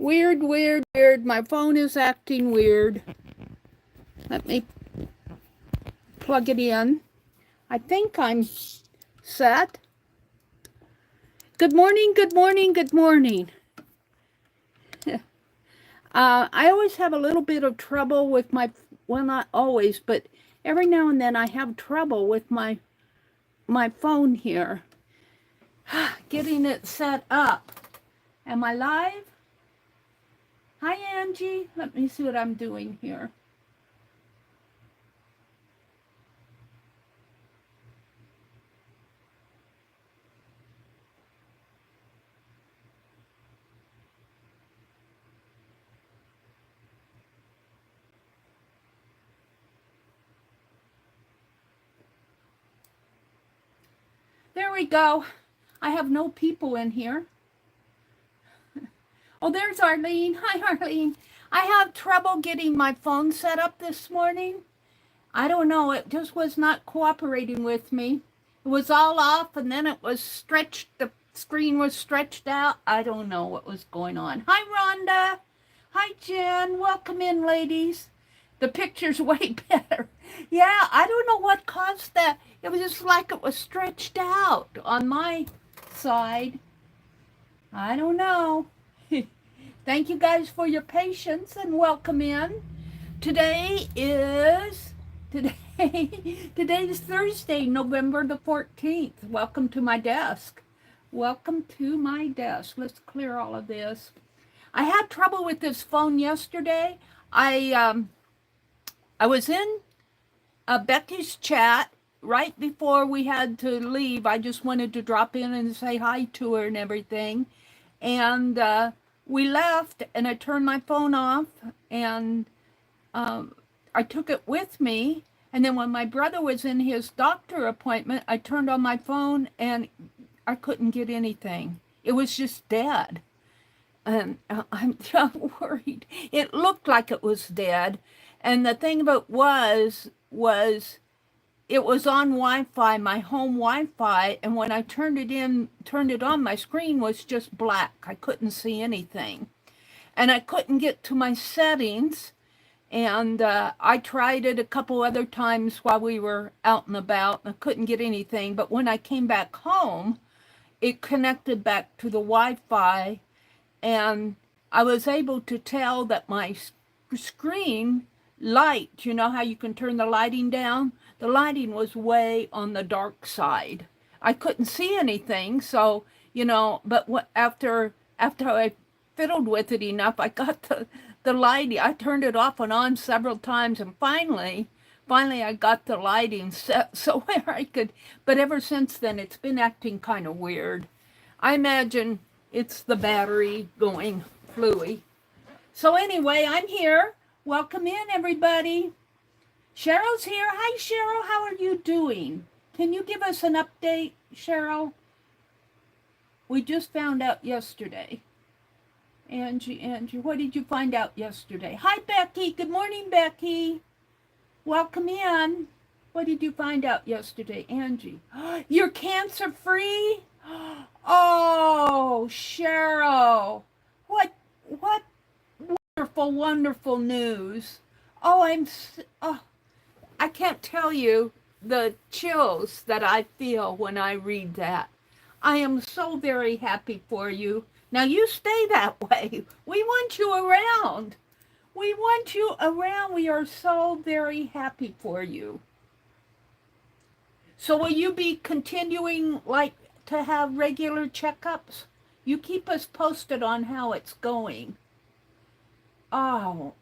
Weird, weird, weird. My phone is acting weird. Let me plug it in. I think I'm set. Good morning, good morning, good morning. I always have a little bit of trouble with my, well, not always, but every now and then I have trouble with my phone here. Getting it set up. Am I live? Hi, Angie. Let me see what I'm doing here. There we go. I have no people in here. Oh, there's Arlene. Hi, Arlene. I have trouble getting my phone set up this morning. I don't know. It just was not cooperating with me. It was all off and then it was stretched. The screen was stretched out. I don't know what was going on. Hi, Rhonda. Hi, Jen. Welcome in, ladies. The picture's way better. Yeah, I don't know what caused that. It was just like it was stretched out on my side. I don't know. Thank you guys for your patience and welcome in. Today is Thursday, November the 14th. Welcome to my desk. Welcome to my desk. Let's clear all of this. I had trouble with this phone yesterday. I was in Becky's chat right before we had to leave. I just wanted to drop in and say hi to her and everything. And we left and I turned my phone off and I took it with me. And then when my brother was in his doctor appointment, I turned on my phone and I couldn't get anything. It was just dead. And I'm worried. It looked like it was dead. And the thing of it was it was on Wi-Fi, my home Wi-Fi, and when I turned it on, my screen was just black. I couldn't see anything. And I couldn't get to my settings, and I tried it a couple other times while we were out and about, and I couldn't get anything. But when I came back home, it connected back to the Wi-Fi, and I was able to tell that my screen light, you know how you can turn the lighting down? The lighting was way on the dark side. I couldn't see anything, so, but after I fiddled with it enough, I got the lighting. I turned it off and on several times, and finally I got the lighting set so where I could, but ever since then, it's been acting kind of weird. I imagine it's the battery going fluey. So anyway, I'm here. Welcome in, everybody. Cheryl's here. Hi, Cheryl. How are you doing? Can you give us an update, Cheryl? We just found out yesterday. Angie, what did you find out yesterday? Hi, Becky. Good morning, Becky. Welcome in. What did you find out yesterday, Angie? You're cancer-free? Oh, Cheryl. What wonderful, wonderful news. Oh, I can't tell you the chills that I feel when I read that. I am so very happy for you. Now you stay that way. We want you around. We want you around. We are so very happy for you. So will you be continuing to have regular checkups? You keep us posted on how it's going. Oh,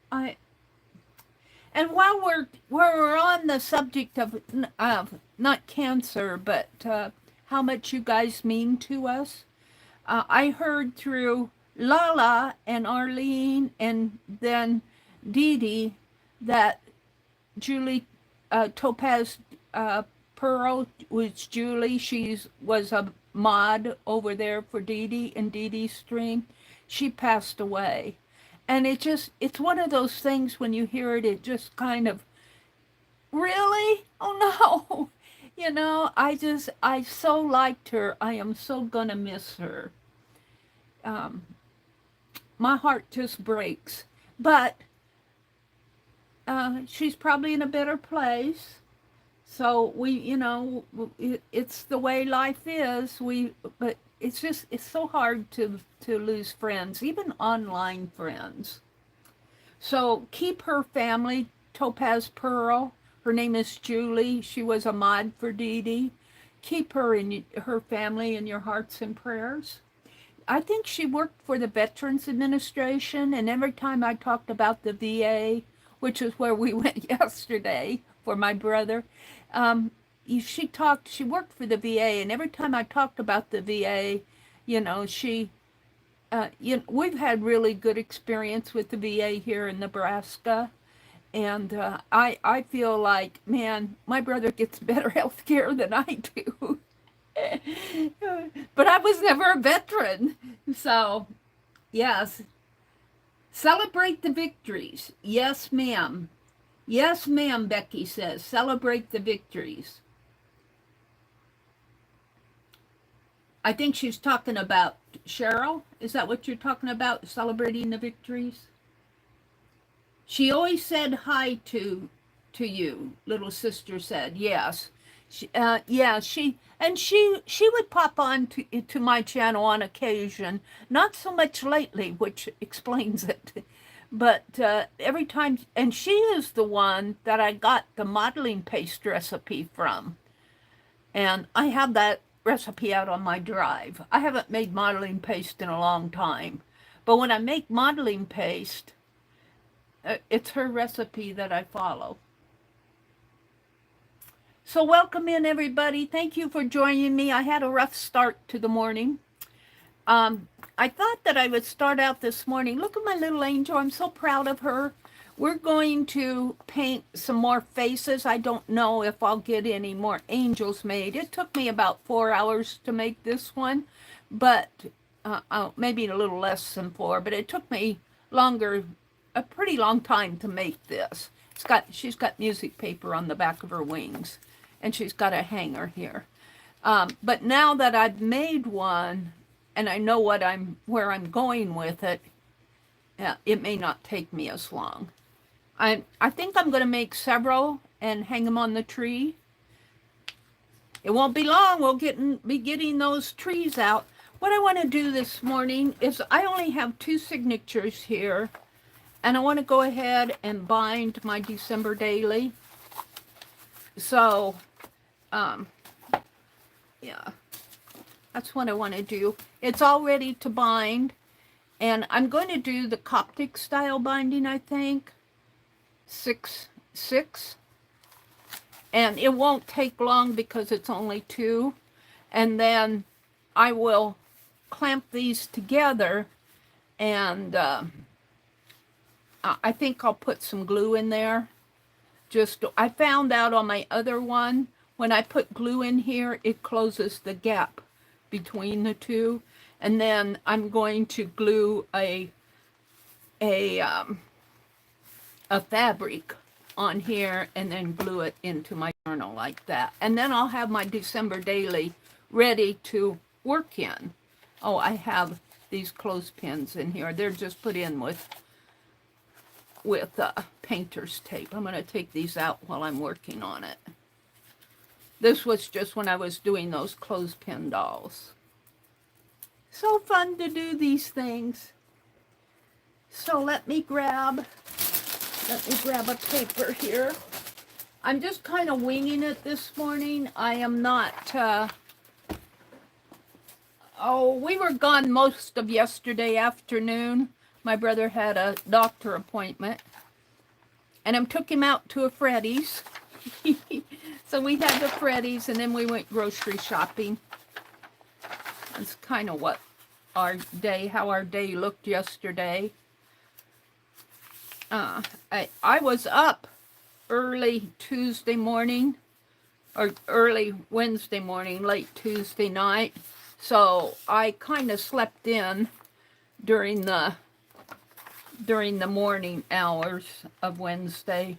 and while we're on the subject of not cancer, but how much you guys mean to us, I heard through Lala and Arlene and then Dee Dee that Julie Topaz Pearl was Julie. She was a mod over there for Dee Dee and Dee Dee's stream. She passed away. And it's one of those things when you hear it, it just kind of, really? Oh no. I so liked her. I am so gonna miss her. my heart just breaks. But she's probably in a better place. So it's the way life is. But it's so hard to lose friends, even online friends. So keep her family, Topaz Pearl. Her name is Julie. She was a mod for Dee Dee. Keep her and her family in your hearts and prayers. I think she worked for the Veterans Administration, and every time I talked about the VA, which is where we went yesterday for my brother, she worked for the VA, and every time I talked about the VA, we've had really good experience with the VA here in Nebraska. And I feel like, man, my brother gets better health care than I do. But I was never a veteran. So, yes. Celebrate the victories. Yes, ma'am. Yes, ma'am, Becky says. Celebrate the victories. I think she's talking about Cheryl. Is that what you're talking about? Celebrating the victories? She always said hi to you, little sister said. Yes. She would pop on to my channel on occasion, not so much lately, which explains it. But every time, and she is the one that I got the modeling paste recipe from. And I have that recipe out on my drive. I haven't made modeling paste in a long time. But when I make modeling paste, it's her recipe that I follow. So welcome in, everybody. Thank you for joining me. I had a rough start to the morning. I thought that I would start out this morning. Look at my little angel. I'm so proud of her. We're going to paint some more faces. I don't know if I'll get any more angels made. It took me about 4 hours to make this one, but maybe a little less than 4, but it took me longer, a pretty long time to make this. She's got music paper on the back of her wings, and she's got a hanger here. But now that I've made one, and I know where I'm going with it, it may not take me as long. I think I'm going to make several and hang them on the tree. It won't be long. We'll be getting those trees out. What I want to do this morning is I only have 2 signatures here. And I want to go ahead and bind my December daily. So, yeah, that's what I want to do. It's all ready to bind. And I'm going to do the Coptic style binding, I think. 6/6. And it won't take long because it's only 2. And then I will clamp these together and... I think I'll put some glue in there. I found out on my other one, when I put glue in here, it closes the gap between the two. And then I'm going to glue a fabric on here and then glue it into my journal like that. And then I'll have my December daily ready to work in. Oh, I have these clothespins in here. They're just put in with painter's tape. I'm going to take these out while I'm working on it. This was just when I was doing those clothespin dolls. So fun to do these things. So let me grab a paper here. I'm just kind of winging it this morning. I am not, we were gone most of yesterday afternoon. My brother had a doctor appointment, and I took him out to a Freddy's. So we had the Freddy's, and then we went grocery shopping. That's kind of how our day looked yesterday. I was up early Tuesday morning, or early Wednesday morning, late Tuesday night. So I kind of slept in during the morning hours of Wednesday.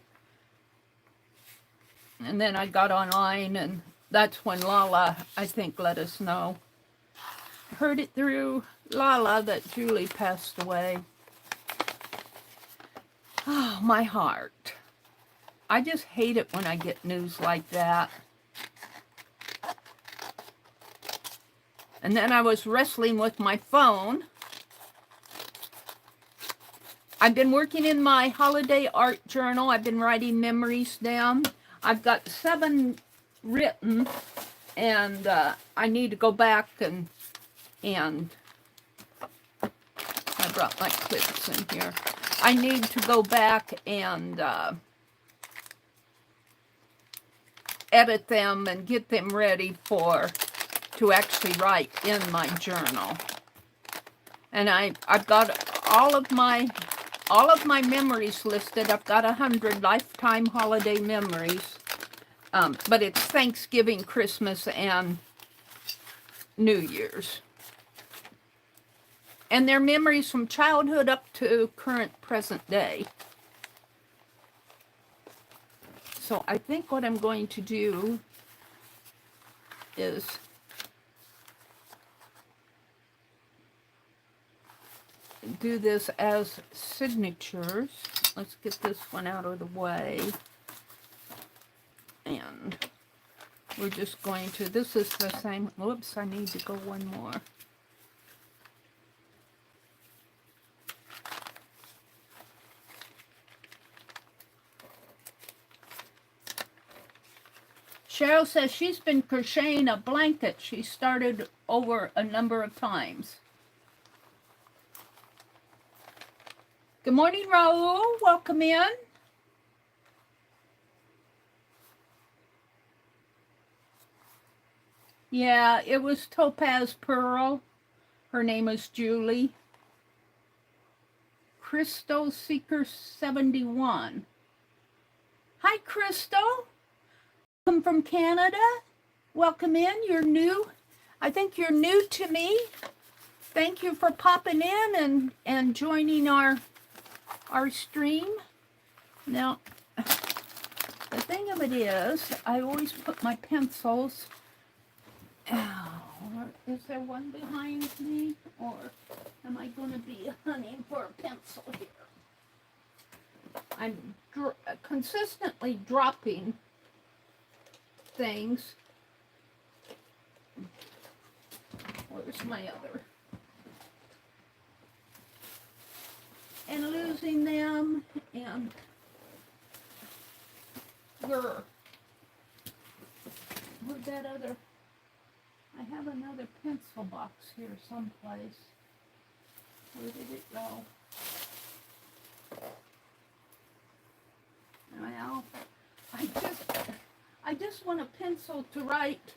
And then I got online, and that's when Lala, I think, let us know. Heard it through Lala that Julie passed away. Oh, my heart. I just hate it when I get news like that. And then I was wrestling with my phone. I've been working in my holiday art journal. I've been writing memories down. I've got 7 written, and I need to go back and I brought my clips in here. I need to go back and edit them and get them ready to actually write in my journal. And I've got all of my memories listed. I've got 100 lifetime holiday memories. But it's Thanksgiving, Christmas, and New Year's. And they're memories from childhood up to current present day. So I think what I'm going to do is do this as signatures. Let's get this one out of the way. And we're just going to, this is the same, whoops, I need to go one more. Cheryl says she's been crocheting a blanket she started over a number of times. Good morning, Raul. Welcome in. Yeah, it was Topaz Pearl. Her name is Julie. Crystal Seeker 71. Hi, Crystal. Welcome from Canada. Welcome in. You're new. I think you're new to me. Thank you for popping in and joining our stream. Now, the thing of it is, I always put my pencils. Is there one behind me? Or am I going to be hunting for a pencil here? I'm consistently dropping things. Where's my other? And losing them, and where'd that other? I have another pencil box here someplace. Where did it go? Well, I just want a pencil to write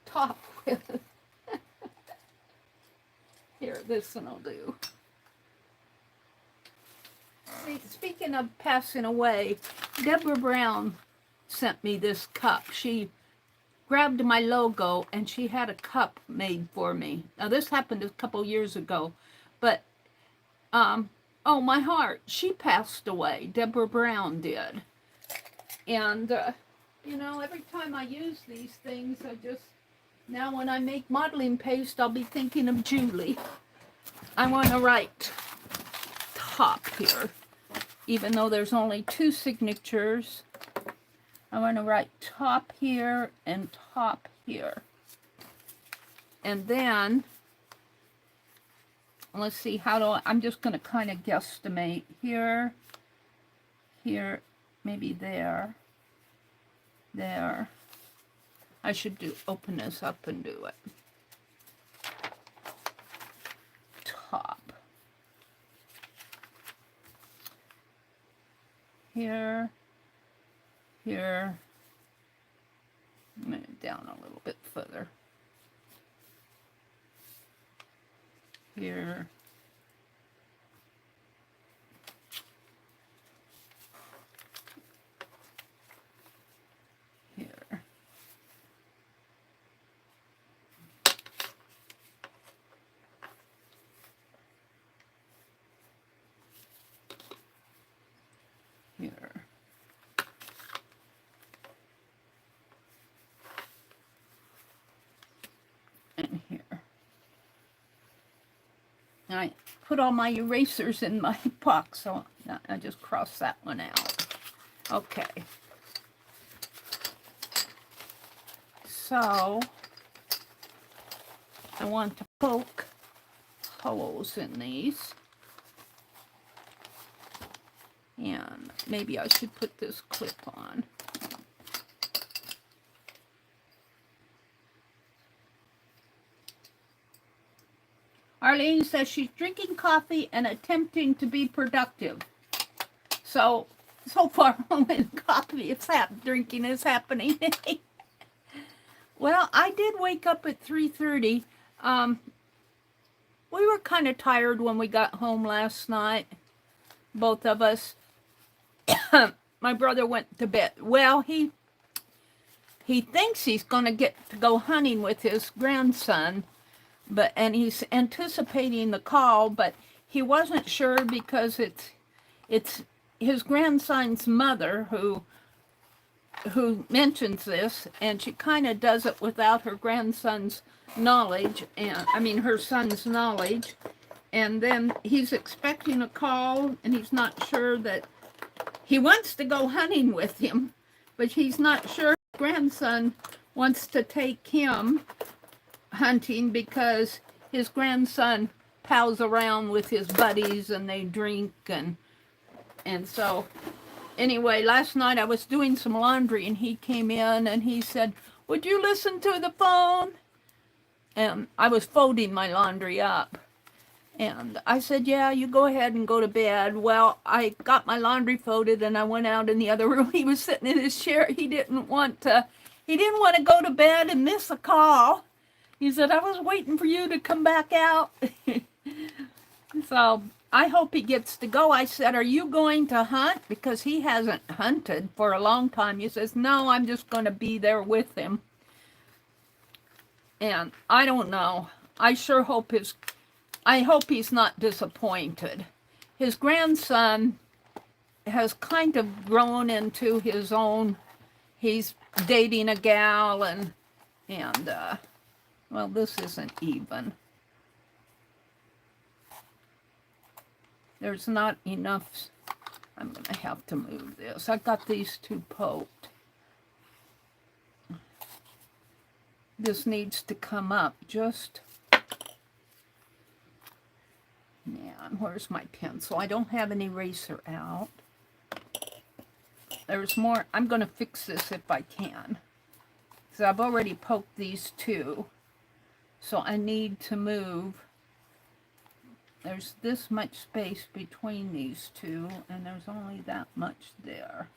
top with. Here, this one will do. See, speaking of passing away, Deborah Brown sent me this cup. She grabbed my logo and she had a cup made for me. Now this happened a couple years ago, but oh my heart, she passed away. Deborah Brown did. And you know, every time I use these things, now when I make modeling paste, I'll be thinking of Julie. I want to write top here, even though there's only 2 signatures. I want to write top here and top here. And then, let's see, I'm just going to kind of guesstimate here, here, maybe there, there. I should open this up and do it. Top. Here, here, down a little bit further. Here. Here. Here. And here. I put all my erasers in my box, so I just crossed that one out. Okay. So, I want to poke holes in these. And maybe I should put this clip on. Arlene says she's drinking coffee and attempting to be productive. So far, only coffee drinking is happening. Well, I did wake up at 3:30. We were kind of tired when we got home last night, both of us. My brother went to bed. Well, he thinks he's going to get to go hunting with his grandson, and he's anticipating the call, but he wasn't sure because it's his grandson's mother who mentions this, and she kind of does it without her grandson's knowledge, and I mean her son's knowledge. And then he's expecting a call, and he's not sure that he wants to go hunting with him, but he's not sure his grandson wants to take him hunting because his grandson pals around with his buddies and they drink, and so anyway, last night I was doing some laundry and he came in and he said, "Would you listen to the phone?" And I was folding my laundry up. And I said, "Yeah, you go ahead and go to bed." Well, I got my laundry folded and I went out in the other room. He was sitting in his chair. He didn't want to go to bed and miss a call. He said, "I was waiting for you to come back out." So I hope he gets to go. I said, "Are you going to hunt?" Because he hasn't hunted for a long time. He says, "No, I'm just going to be there with him." And I don't know. I hope he's not disappointed. His grandson has kind of grown into his own. He's dating a gal and well, this isn't even. There's not enough. I'm going to have to move this. I got these two poked. This needs to come up just. Yeah, where's my pencil? I don't have an eraser out. There's more. I'm going to fix this if I can. So I've already poked these two. So I need to move. There's this much space between these two, and there's only that much there.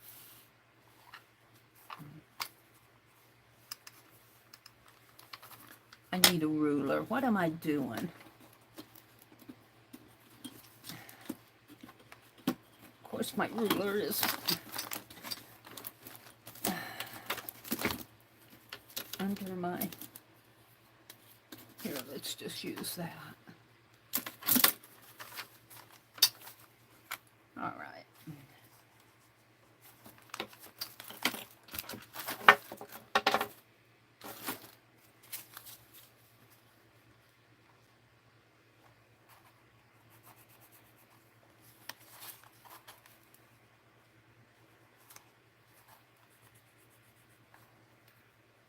I need a ruler. What am I doing? Of course, my ruler is under my... Here, let's just use that. All right.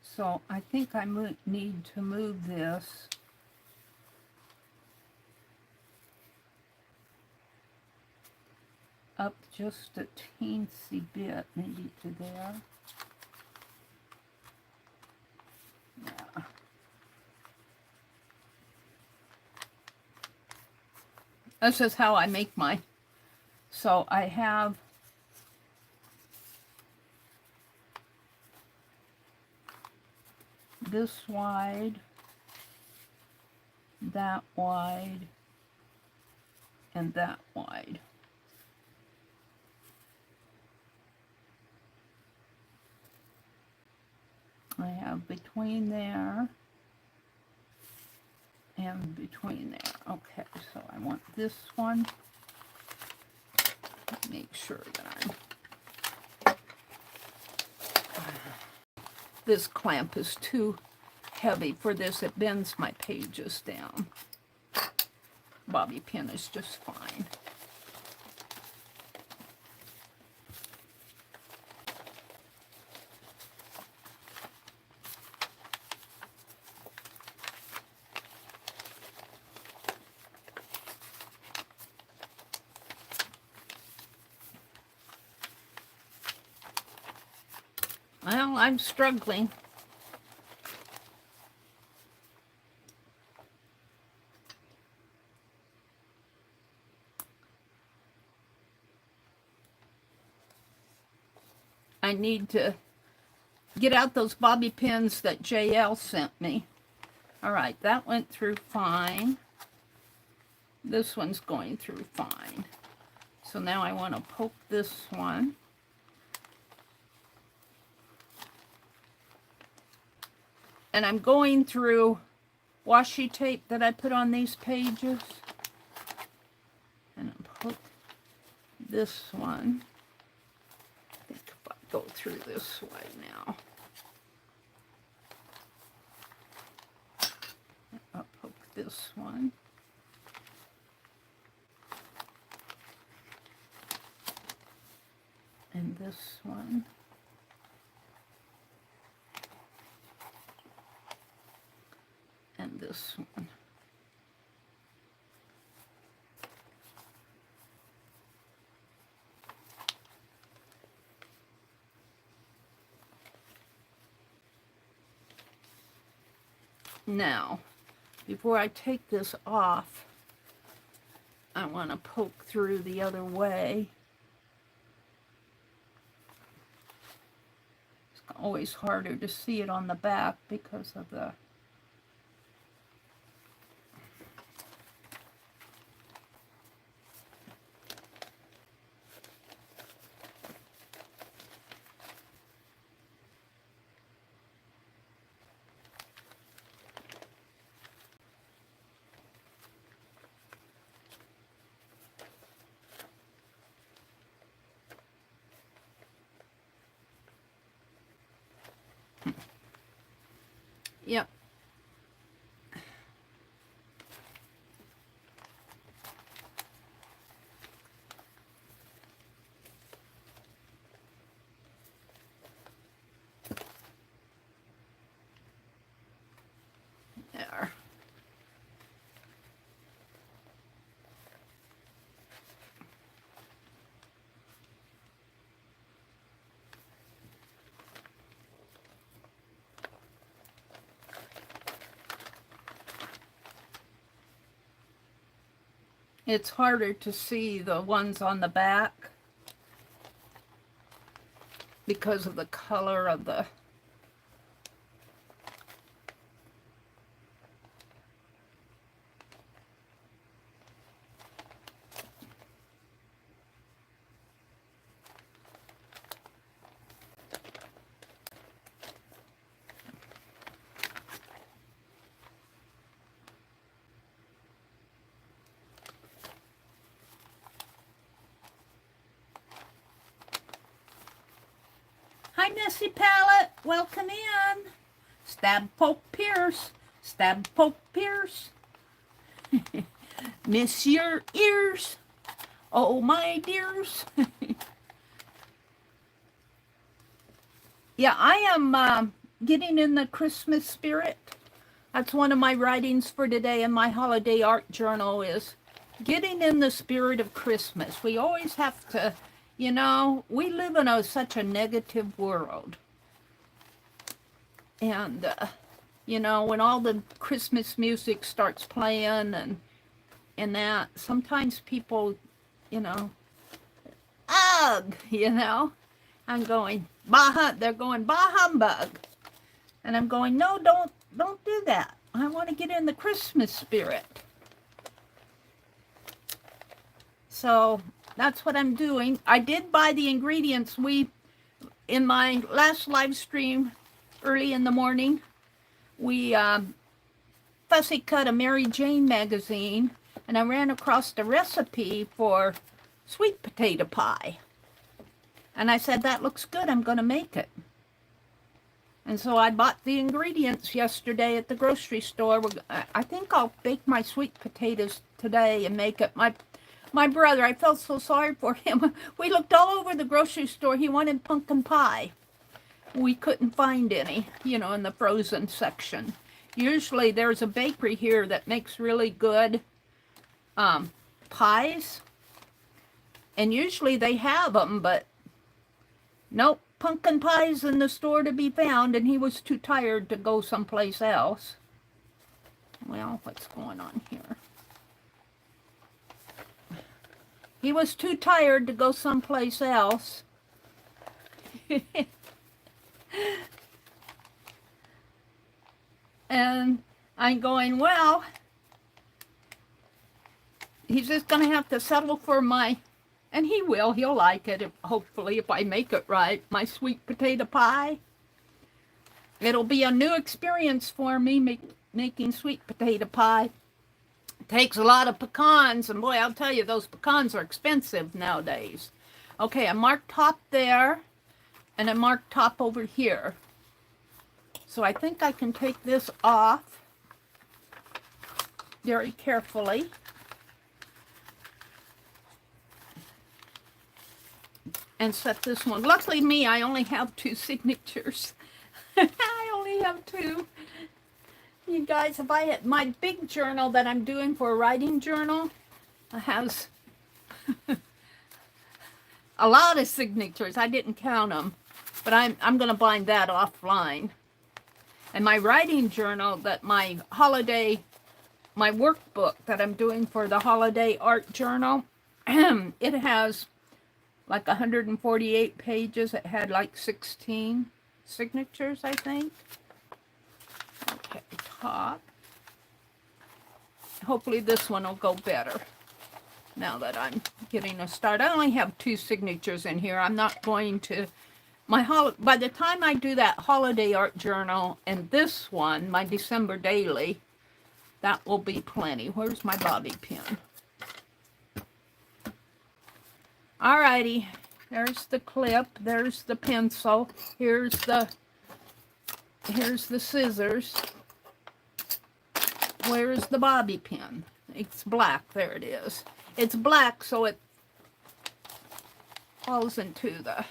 So I think I need to move this up just a teensy bit, maybe to there. Yeah. This is how I make my, so I have this wide, that wide, and that wide. I have between there and between there. Okay, so I want this one. Make sure that this clamp is too heavy for this. It bends my pages down. Bobby pin is just fine. Well, I'm struggling. I need to get out those bobby pins that JL sent me. All right, that went through fine. This one's going through fine. So now I want to poke this one. And I'm going through washi tape that I put on these pages. And I'll poke this one. I think if I go through this way now. I'll poke this one. And this one. And this one. Now, before I take this off, I want to poke through the other way. It's always harder to see it on the back because of the Yep. There. It's harder to see the ones on the back because of the color of the Hi, Missy Palette. Welcome in. Stab, poke, pierce. Stab, poke, pierce. Miss your ears. Oh, my dears. Yeah, I am getting in the Christmas spirit. That's one of my writings for today in my holiday art journal is getting in the spirit of Christmas. We always have to, you know, we live in such a negative world. And, you know, when all the Christmas music starts playing and that, sometimes people, you know, ugh, you know, I'm going, bah, they're going, bah humbug. And I'm going, no, don't do that. I want to get in the Christmas spirit. So that's what I'm doing. I did buy the ingredients. In my last live stream early in the morning, we fussy cut a Mary Jane magazine, and I ran across the recipe for sweet potato pie. And I said, that looks good, I'm going to make it. And so I bought the ingredients yesterday at the grocery store. I think I'll bake my sweet potatoes today and make it. My brother, I felt so sorry for him. We looked all over the grocery store. He wanted pumpkin pie. We couldn't find any, you know, in the frozen section. Usually there's a bakery here that makes really good pies. And usually they have them, but nope, pumpkin pies in the store to be found, and he was too tired to go someplace else. Well, what's going on here? He was too tired to go someplace else. And I'm going, well, he's just going to have to settle for my, and he will, he'll like it, hopefully, if I make it right, my sweet potato pie. It'll be a new experience for me making sweet potato pie. It takes a lot of pecans, and boy, I'll tell you, those pecans are expensive nowadays. Okay, I marked top there, and I marked top over here. So I think I can take this off very carefully. And set this one. Luckily me, I only have 2 signatures. I only have 2. You guys, if I had my big journal that I'm doing for a writing journal, it has a lot of signatures. I didn't count them, but I'm going to bind that offline. And my writing journal, that my workbook that I'm doing for the holiday art journal, it has like 148 pages. It had like 16 signatures, I think. Okay, top. Hopefully this one will go better now that I'm getting a start. I only have 2 signatures in here. I'm not going to... by the time I do that holiday art journal and this one, my December daily, that will be plenty. Where's my bobby pin? Alrighty, there's the clip, there's the pencil, here's the scissors. Where's the bobby pin? It's black, there it is. It's black, so it falls into the...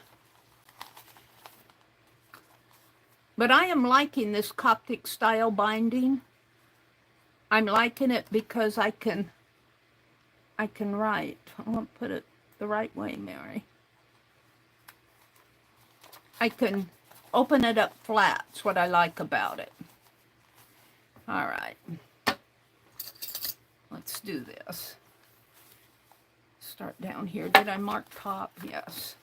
But I am liking this Coptic style binding. I'm liking it because I can write. I'll put it the right way, Mary. I can open it up flat. That's what I like about it. All right. Let's do this. Start down here. Did I mark top? Yes.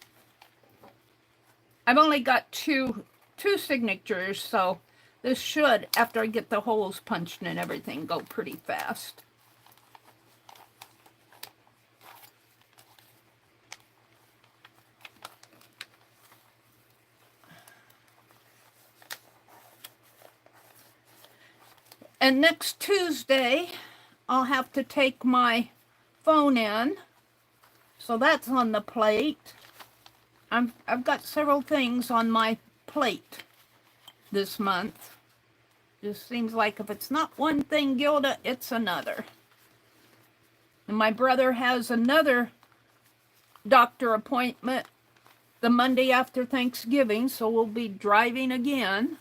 I've only got two signatures, so this should, after I get the holes punched and everything, go pretty fast. And next Tuesday, I'll have to take my phone in, so that's on the plate. I've got several things on my plate this month. Just seems like if it's not one thing, Gilda, it's another. And my brother has another doctor appointment the Monday after Thanksgiving, so we'll be driving again.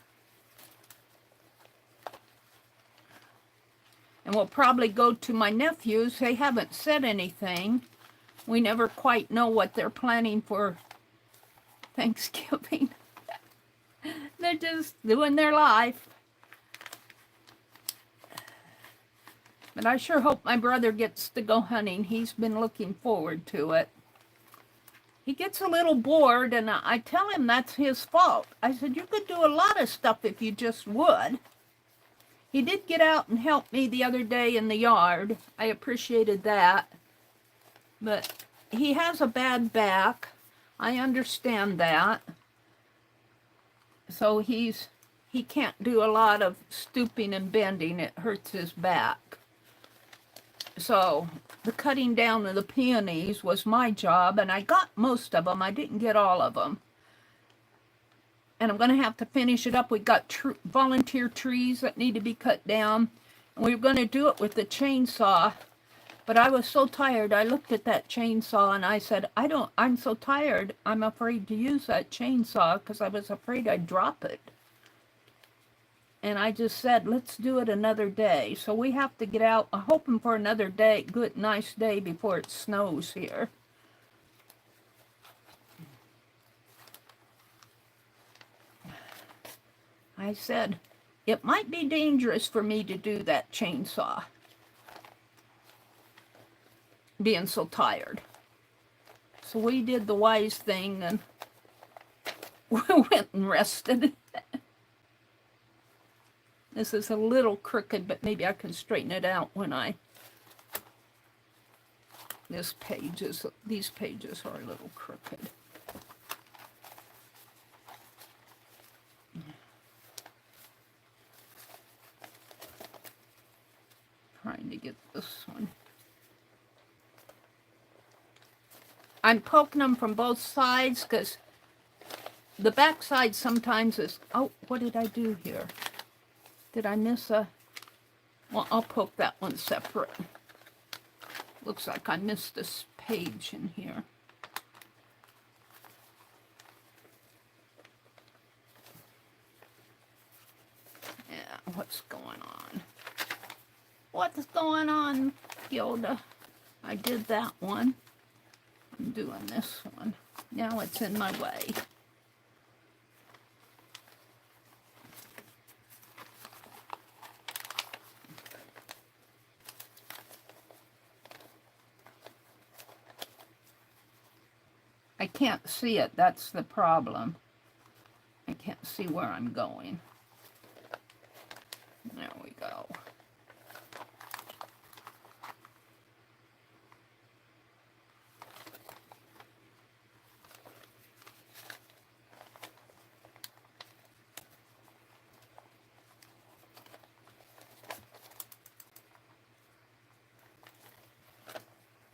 And we'll probably go to my nephew's. They haven't said anything. We never quite know what they're planning for Thanksgiving. They're just doing their life. But I sure hope my brother gets to go hunting. He's been looking forward to it. He gets a little bored, and I tell him that's his fault. I said, you could do a lot of stuff if you just would. He did get out and help me the other day in the yard. I appreciated that. But he has a bad back. I understand that. So he can't do a lot of stooping and bending. It hurts his back. So the cutting down of the peonies was my job, and I got most of them. I didn't get all of them. And I'm going to have to finish it up. We got volunteer trees that need to be cut down. And we were going to do it with the chainsaw. But I was so tired. I looked at that chainsaw and I said, I'm so tired. I'm afraid to use that chainsaw because I was afraid I'd drop it. And I just said, let's do it another day. So we have to get out. I'm hoping for another day, good, nice day before it snows here. I said, it might be dangerous for me to do that chainsaw, being so tired. So we did the wise thing and we went and rested. This is a little crooked, but maybe I can straighten it out when these pages are a little crooked. Trying to get this one. I'm poking them from both sides because the back side sometimes is, oh, what did I do here? Did I miss a, well, I'll poke that one separate. Looks like I missed this page in here. Yeah, what's going on? What's going on, Gilda? I did that one. I'm doing this one. Now it's in my way. I can't see it. That's the problem. I can't see where I'm going. There we go.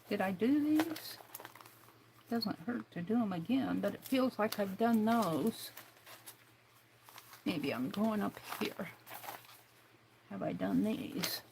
Did I do these? Doesn't hurt to do them again, but it feels like I've done those. Maybe I'm going up here. Have I done these?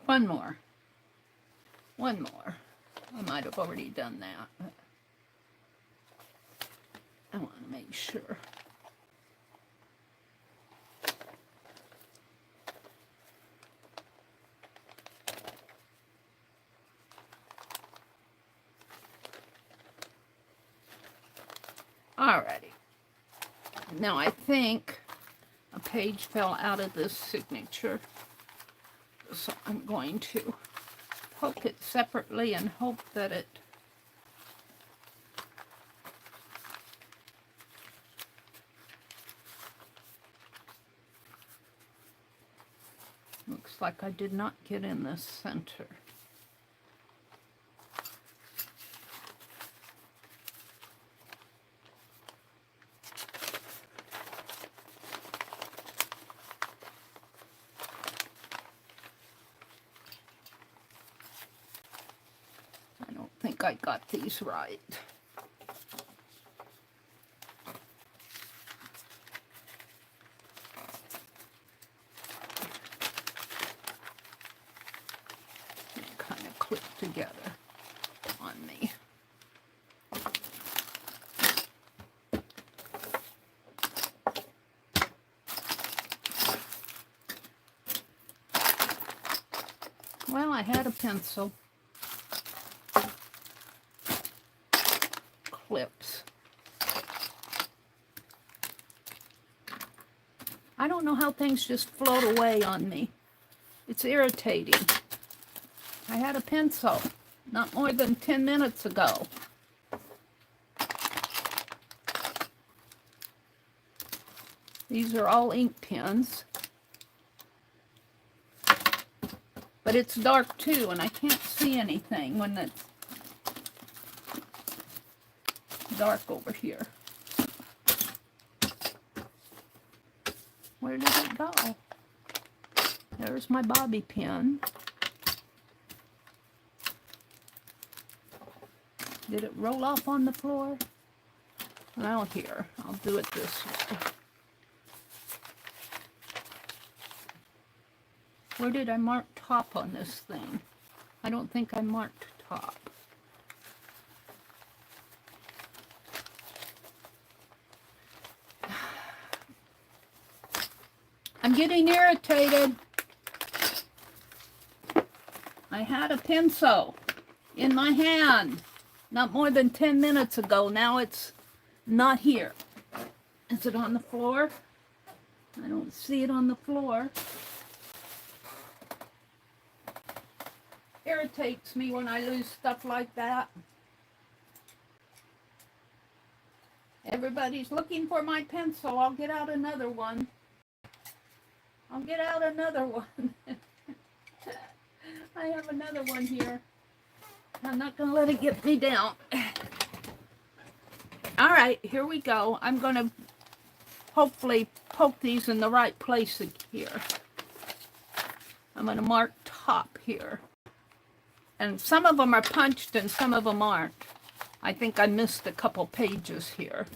One more. One more. I might have already done that, but I want to make sure. Alrighty. Now I think a page fell out of this signature. So I'm going to poke it separately and hope that it looks like I did not get in the center. I got these right. They kind of clip together on me. Well, I had a pencil. Clips. I don't know how things just float away on me. It's irritating. I had a pencil not more than 10 minutes ago. These are all ink pens. But it's dark too, and I can't see anything when it's dark over here. Where did it go? There's my bobby pin. Did it roll off on the floor? Well, here, I'll do it this way. Where did I mark top on this thing? I don't think I marked top. I'm getting irritated. I had a pencil in my hand not more than 10 minutes ago. Now it's not here. Is it on the floor? I don't see it on the floor. Irritates me when I lose stuff like that. Everybody's looking for my pencil. I'll get out another one. I'll get out another one. I have another one here. I'm not going to let it get me down. All right, here we go. I'm going to hopefully poke these in the right place here. I'm going to mark top here. And some of them are punched and some of them aren't. I think I missed a couple pages here.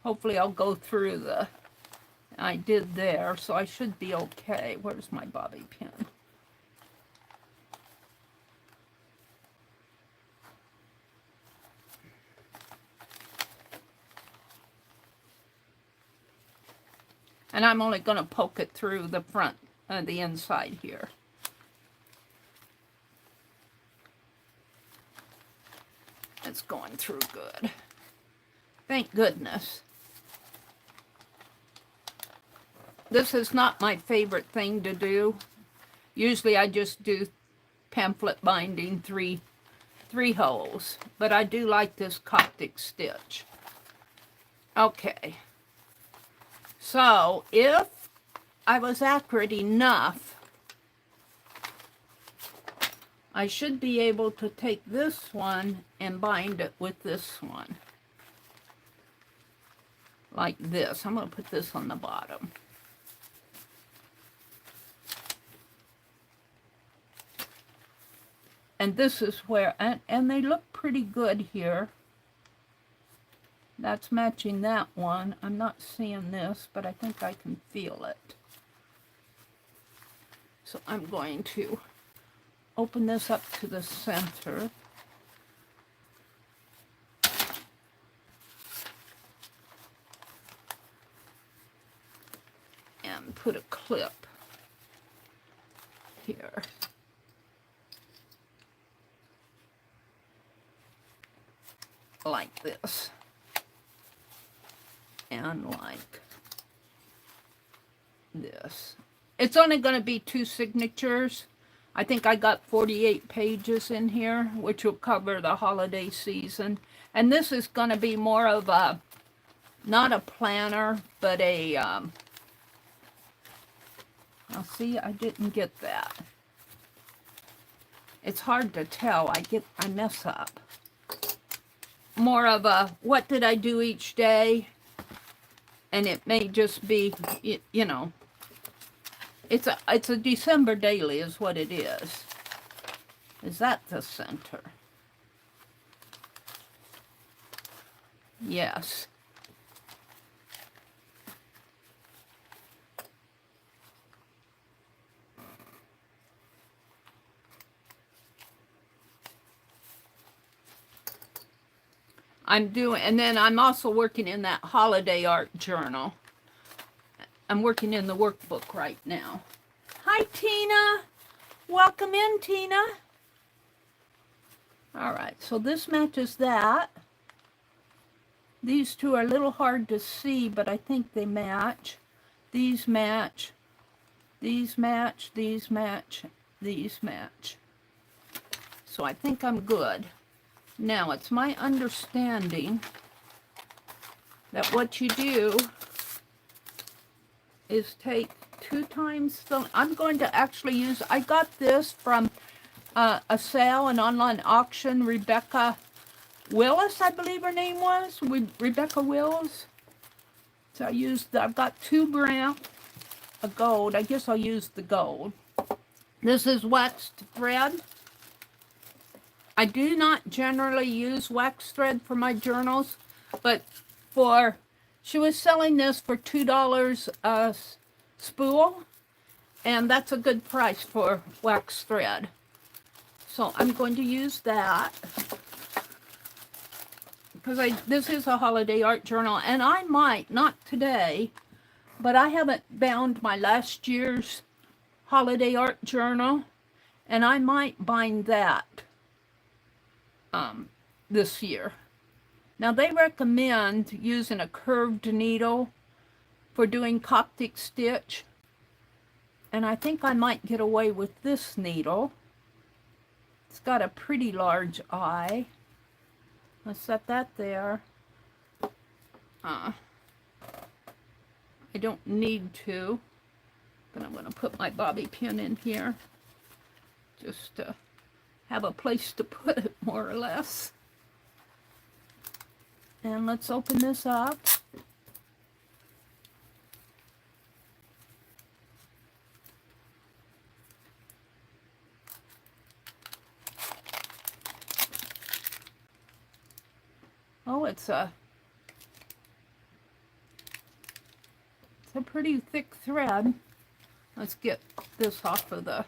Hopefully I'll go through the, I did there, so I should be okay. Where's my bobby pin? And I'm only going to poke it through the front, the inside here. It's going through good. Thank goodness. This is not my favorite thing to do. Usually I just do pamphlet binding three holes, but I do like this Coptic stitch. Okay. So if I was accurate enough, I should be able to take this one and bind it with this one. Like this. I'm going to put this on the bottom. And this is where, and they look pretty good here. That's matching that one. I'm not seeing this, but I think I can feel it. So I'm going to open this up to the center. And put a clip here. Like this. And like this. It's only going to be 2 signatures. I think I got 48 pages in here, which will cover the holiday season. And this is going to be more of a, not a planner, but a, I'll see, I didn't get that. It's hard to tell. I mess up. More of a, what did I do each day? And it may just be, you know, it's a December daily is what it is. Is that the center? Yes. I'm doing, and then I'm also working in that holiday art journal. I'm working in the workbook right now. Hi, Tina. Welcome in, Tina. All right, so this matches that. These two are a little hard to see, but I think they match. These match. These match. These match. These match. So I think I'm good. Now, it's my understanding that what you do is take 2 times the... I'm going to actually use... I got this from a sale, an online auction. Rebecca Willis, I believe her name was. Rebecca Willis. So I've got 2 grams of gold. I guess I'll use the gold. This is waxed thread. I do not generally use wax thread for my journals, but for, she was selling this for $2 a spool, and that's a good price for wax thread. So I'm going to use that, because this is a holiday art journal, and I might, not today, but I haven't bound my last year's holiday art journal, and I might bind that this year. Now they recommend using a curved needle for doing Coptic stitch, and I think I might get away with this needle. It's got a pretty large eye. Let's set that there. I don't need to, but I'm going to put my bobby pin in here just to have a place to put it, more or less. And let's open this up. Oh, it's a pretty thick thread. Let's get this off of the,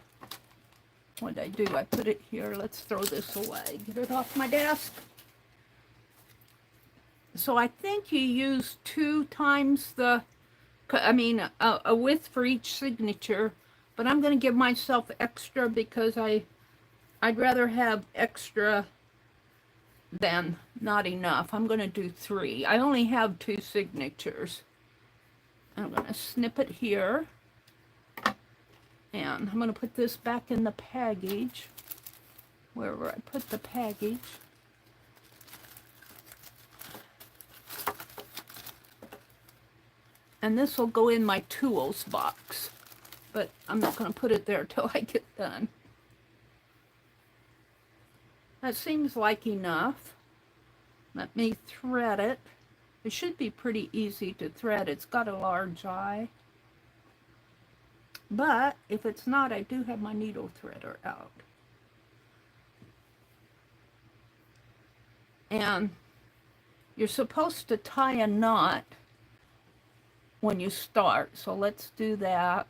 what did I do? I put it here. Let's throw this away. Get it off my desk. So I think you use 2 times the, a width for each signature, but I'm going to give myself extra because I'd rather have extra than not enough. I'm going to do 3. I only have 2 signatures. I'm going to snip it here, and I'm going to put this back in the package, wherever I put the package. And this will go in my tools box, but I'm not going to put it there till I get done. That seems like enough. Let me thread it. It should be pretty easy to thread. It's got a large eye. But if it's not, I do have my needle threader out. And you're supposed to tie a knot when you start. So let's do that.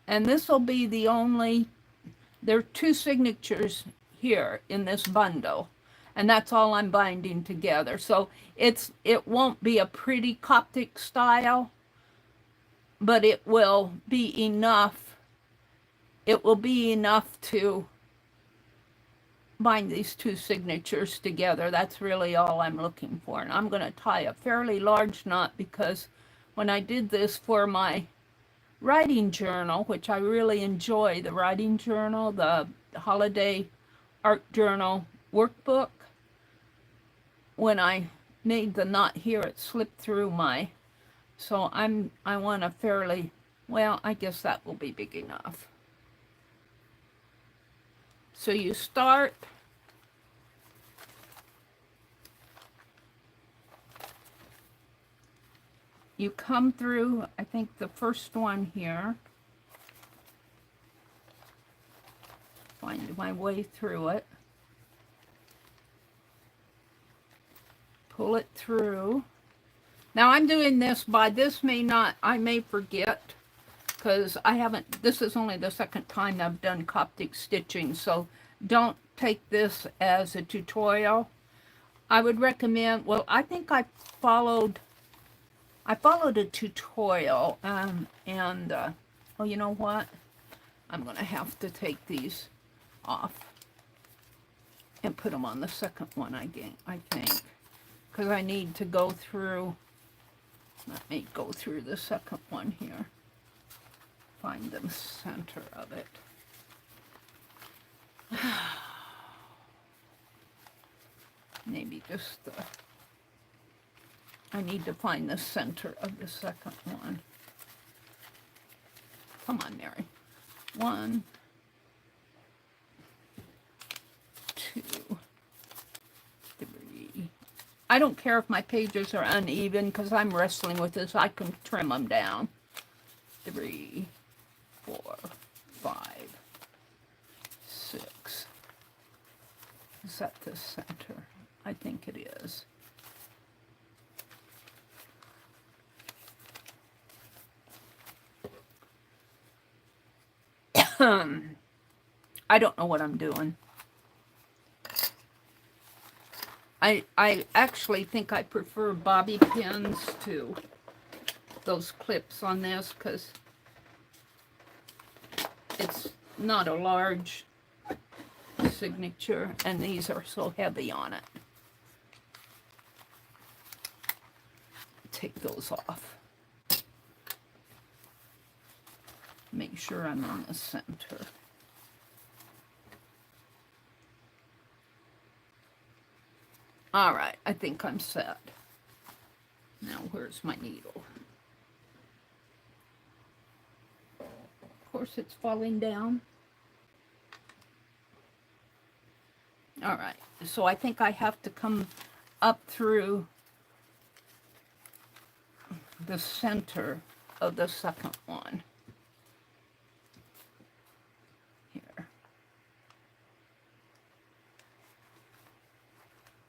And this will be the only, there are 2 signatures here in this bundle, and that's all I'm binding together. So it won't be a pretty Coptic style, but it will be enough. It will be enough to bind these 2 signatures together. That's really all I'm looking for. And I'm going to tie a fairly large knot because when I did this for my writing journal, which I really enjoy, the writing journal, the holiday art journal workbook, when I made the knot here, it slipped through my, so I want a fairly, well, I guess that will be big enough. So you start, you come through, I think the first one here, find my way through it, pull it through. Now I'm doing this by, this may not, I may forget, because I haven't, this is only the second time I've done Coptic stitching, so don't take this as a tutorial. I would recommend, well, I think I followed a tutorial, oh, you know what? I'm going to have to take these off and put them on the second one, I think, because I need to go through, let me go through the second one here, find the center of it. Maybe just the, I need to find the center of the second one. Come on, Mary. 1, 2, 3. I don't care if my pages are uneven because I'm wrestling with this. I can trim them down. 3, 4, 5, 6, set this center. I think it is. I don't know what I'm doing. I actually think I prefer bobby pins to those clips on this because it's not a large signature and these are so heavy on it. Take those off. Make sure I'm in the center. All right, I think I'm set. Now, where's my needle? Of course, it's falling down. All right, so I think I have to come up through the center of the second one. Here.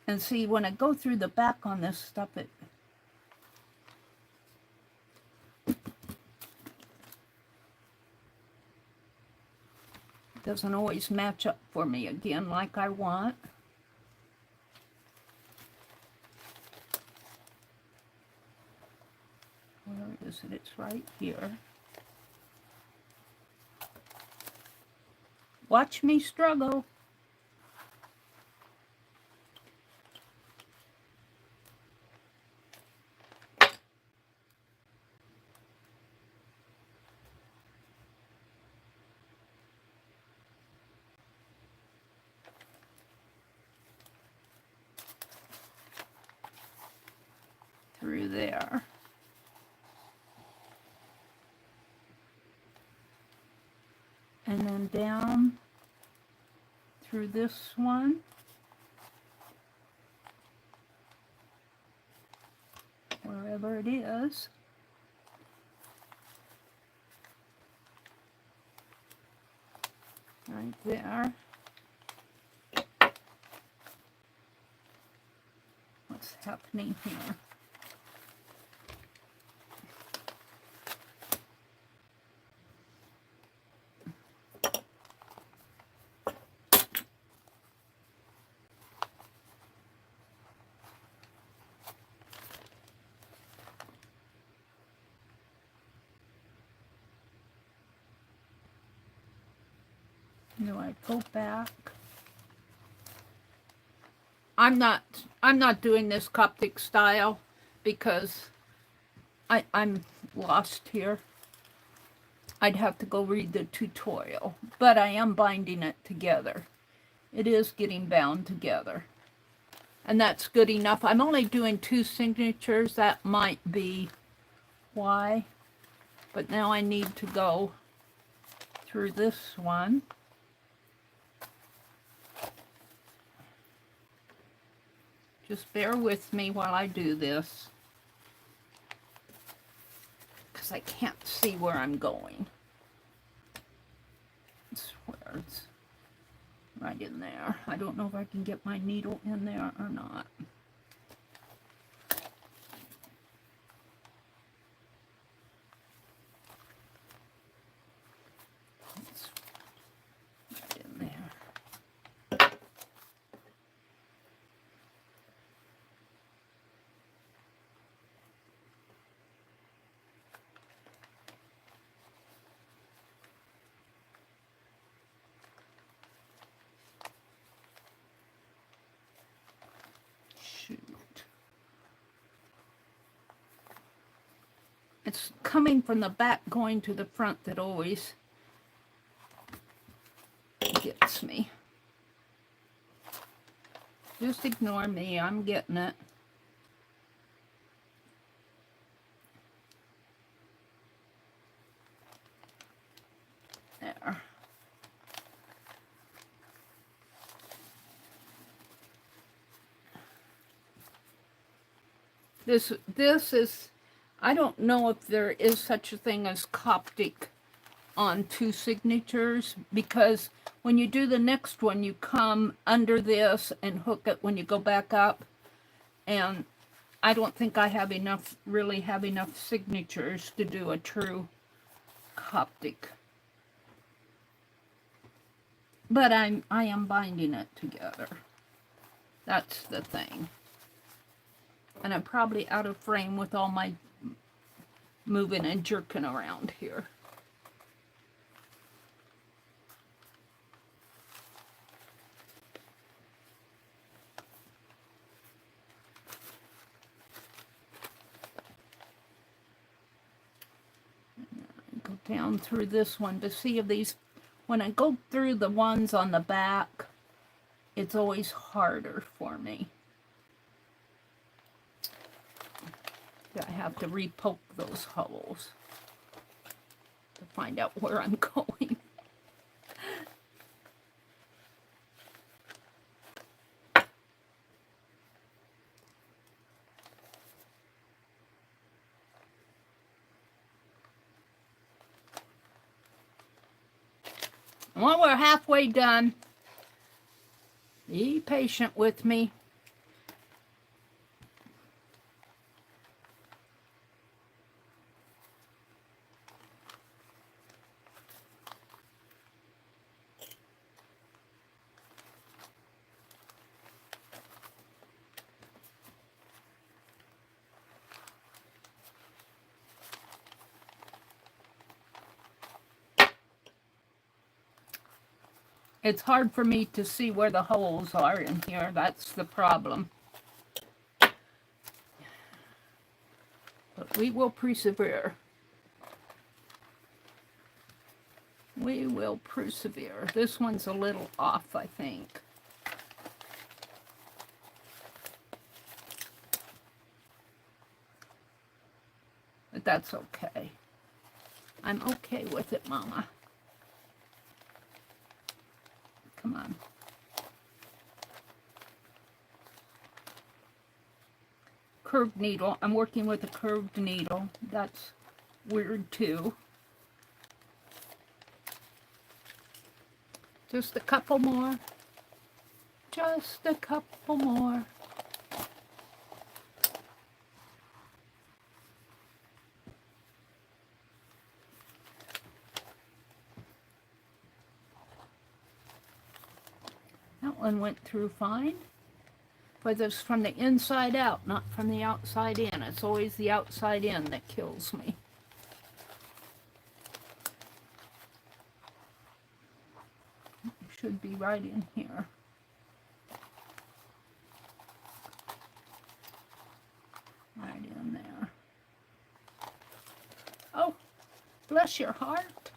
And see, when I go through the back on this stuff, it doesn't always match up for me again like I want. Where is it? It's right here. Watch me struggle. Through there. And then down through this one. Wherever it is. Right there. What's happening here? Do I go back? I'm not doing this Coptic style because I'm lost here. I'd have to go read the tutorial, but I am binding it together. It is getting bound together. And that's good enough. I'm only doing 2 signatures. That might be why. But now I need to go through this one. Just bear with me while I do this, because I can't see where I'm going. It's where it's right in there. I don't know if I can get my needle in there or not. It's right in there. It's coming from the back going to the front that always gets me. Just ignore me, I'm getting it. There. This is, I don't know if there is such a thing as Coptic on 2 signatures, because when you do the next one, you come under this and hook it when you go back up. And I don't think I have enough, really have enough signatures to do a true Coptic. But I am binding it together. That's the thing. And I'm probably out of frame with all my moving and jerking around here. Go down through this one to see if these, when I go through the ones on the back, it's always harder for me. I have to re-poke those holes to find out where I'm going. Well, we're halfway done. Be patient with me. It's hard for me to see where the holes are in here. That's the problem. But we will persevere. We will persevere. This one's a little off, I think. But that's okay. I'm okay with it, Mama. Come on. Curved needle. I'm working with a curved needle. That's weird too. Just a couple more. Just a couple more. That one went through fine. But it's from the inside out, not from the outside in. It's always the outside in that kills me. It should be right in here. Right in there. Oh, bless your heart.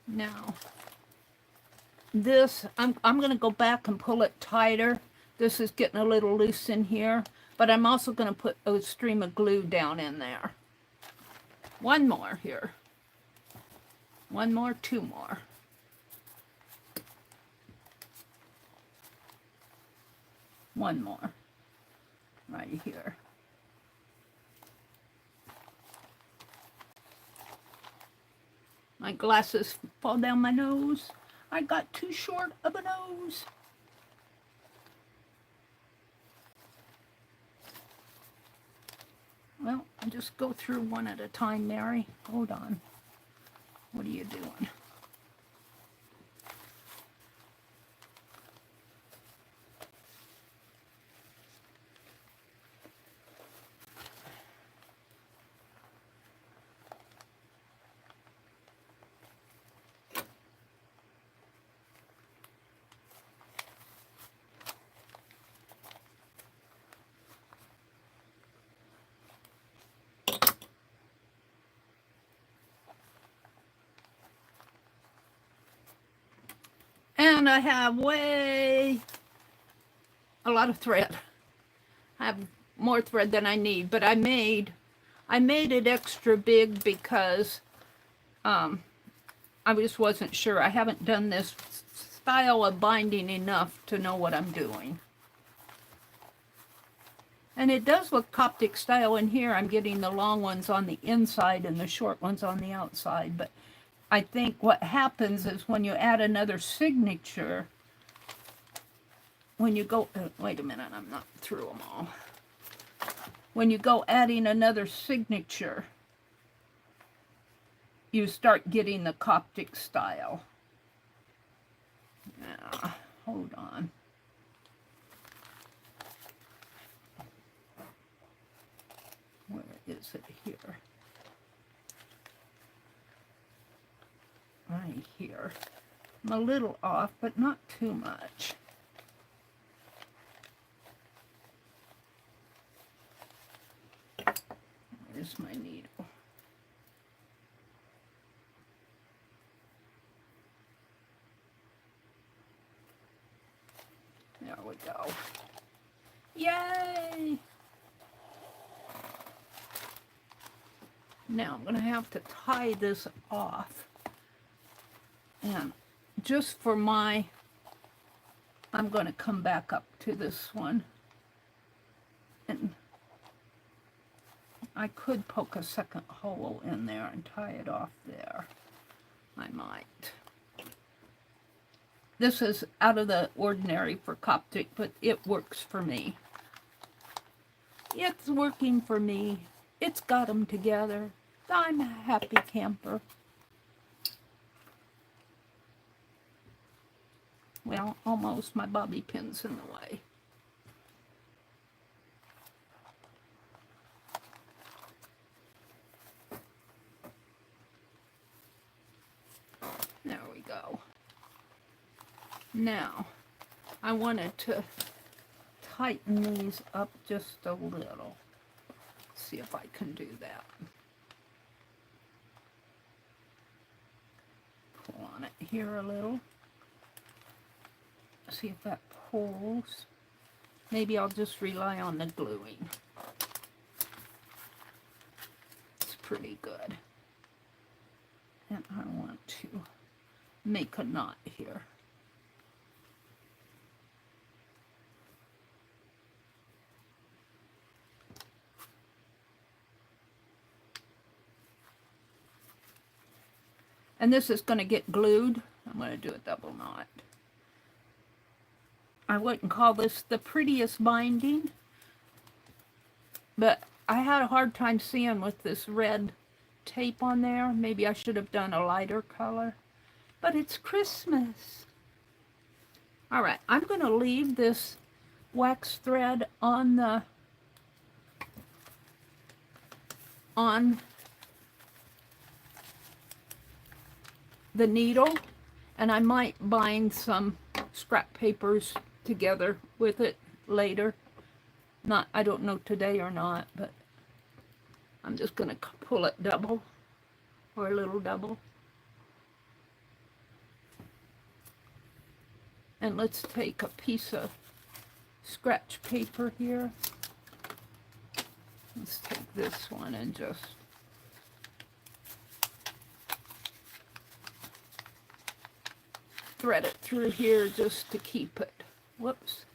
Now, this, I'm going to go back and pull it tighter. This is getting a little loose in here, but I'm also going to put a stream of glue down in there. One more here. One more, two more. One more. Right here. My glasses fall down my nose. I got too short of a nose. Well, I'll just go through one at a time, Mary. Hold on. What are you doing? And I have way a lot of thread. I have more thread than I need, but I made it extra big because I just wasn't sure. I haven't done this style of binding enough to know what I'm doing. And it does look Coptic style in here. I'm getting the long ones on the inside and the short ones on the outside. But I think what happens is when you add another signature, when you go, wait a minute, I'm not through them all. When you go adding another signature, you start getting the Coptic style. Now, hold on. Where is it here? Right here. I'm a little off, but not too much. Where's my needle? There we go. Yay! Now I'm going to have to tie this off. And just for my, I'm going to come back up to this one. And I could poke a second hole in there and tie it off there. I might. This is out of the ordinary for Coptic, but it works for me. It's working for me. It's got them together. I'm a happy camper. Well, almost. My bobby pin's in the way. There we go. Now, I wanted to tighten these up just a little. See if I can do that. Pull on it here a little. See if that pulls. Maybe I'll just rely on the gluing. It's pretty good. And I want to make a knot here. And this is going to get glued. I'm going to do a double knot. I wouldn't call this the prettiest binding, but I had a hard time seeing with this red tape on there. Maybe I should have done a lighter color, but it's Christmas. All right, I'm going to leave this wax thread on the needle, and I might bind some scrap papers together with it later. I don't know today or not, but I'm just going to pull it double or a little double. And let's take a piece of scratch paper here. Let's take this one and just thread it through here just to keep it. Whoops.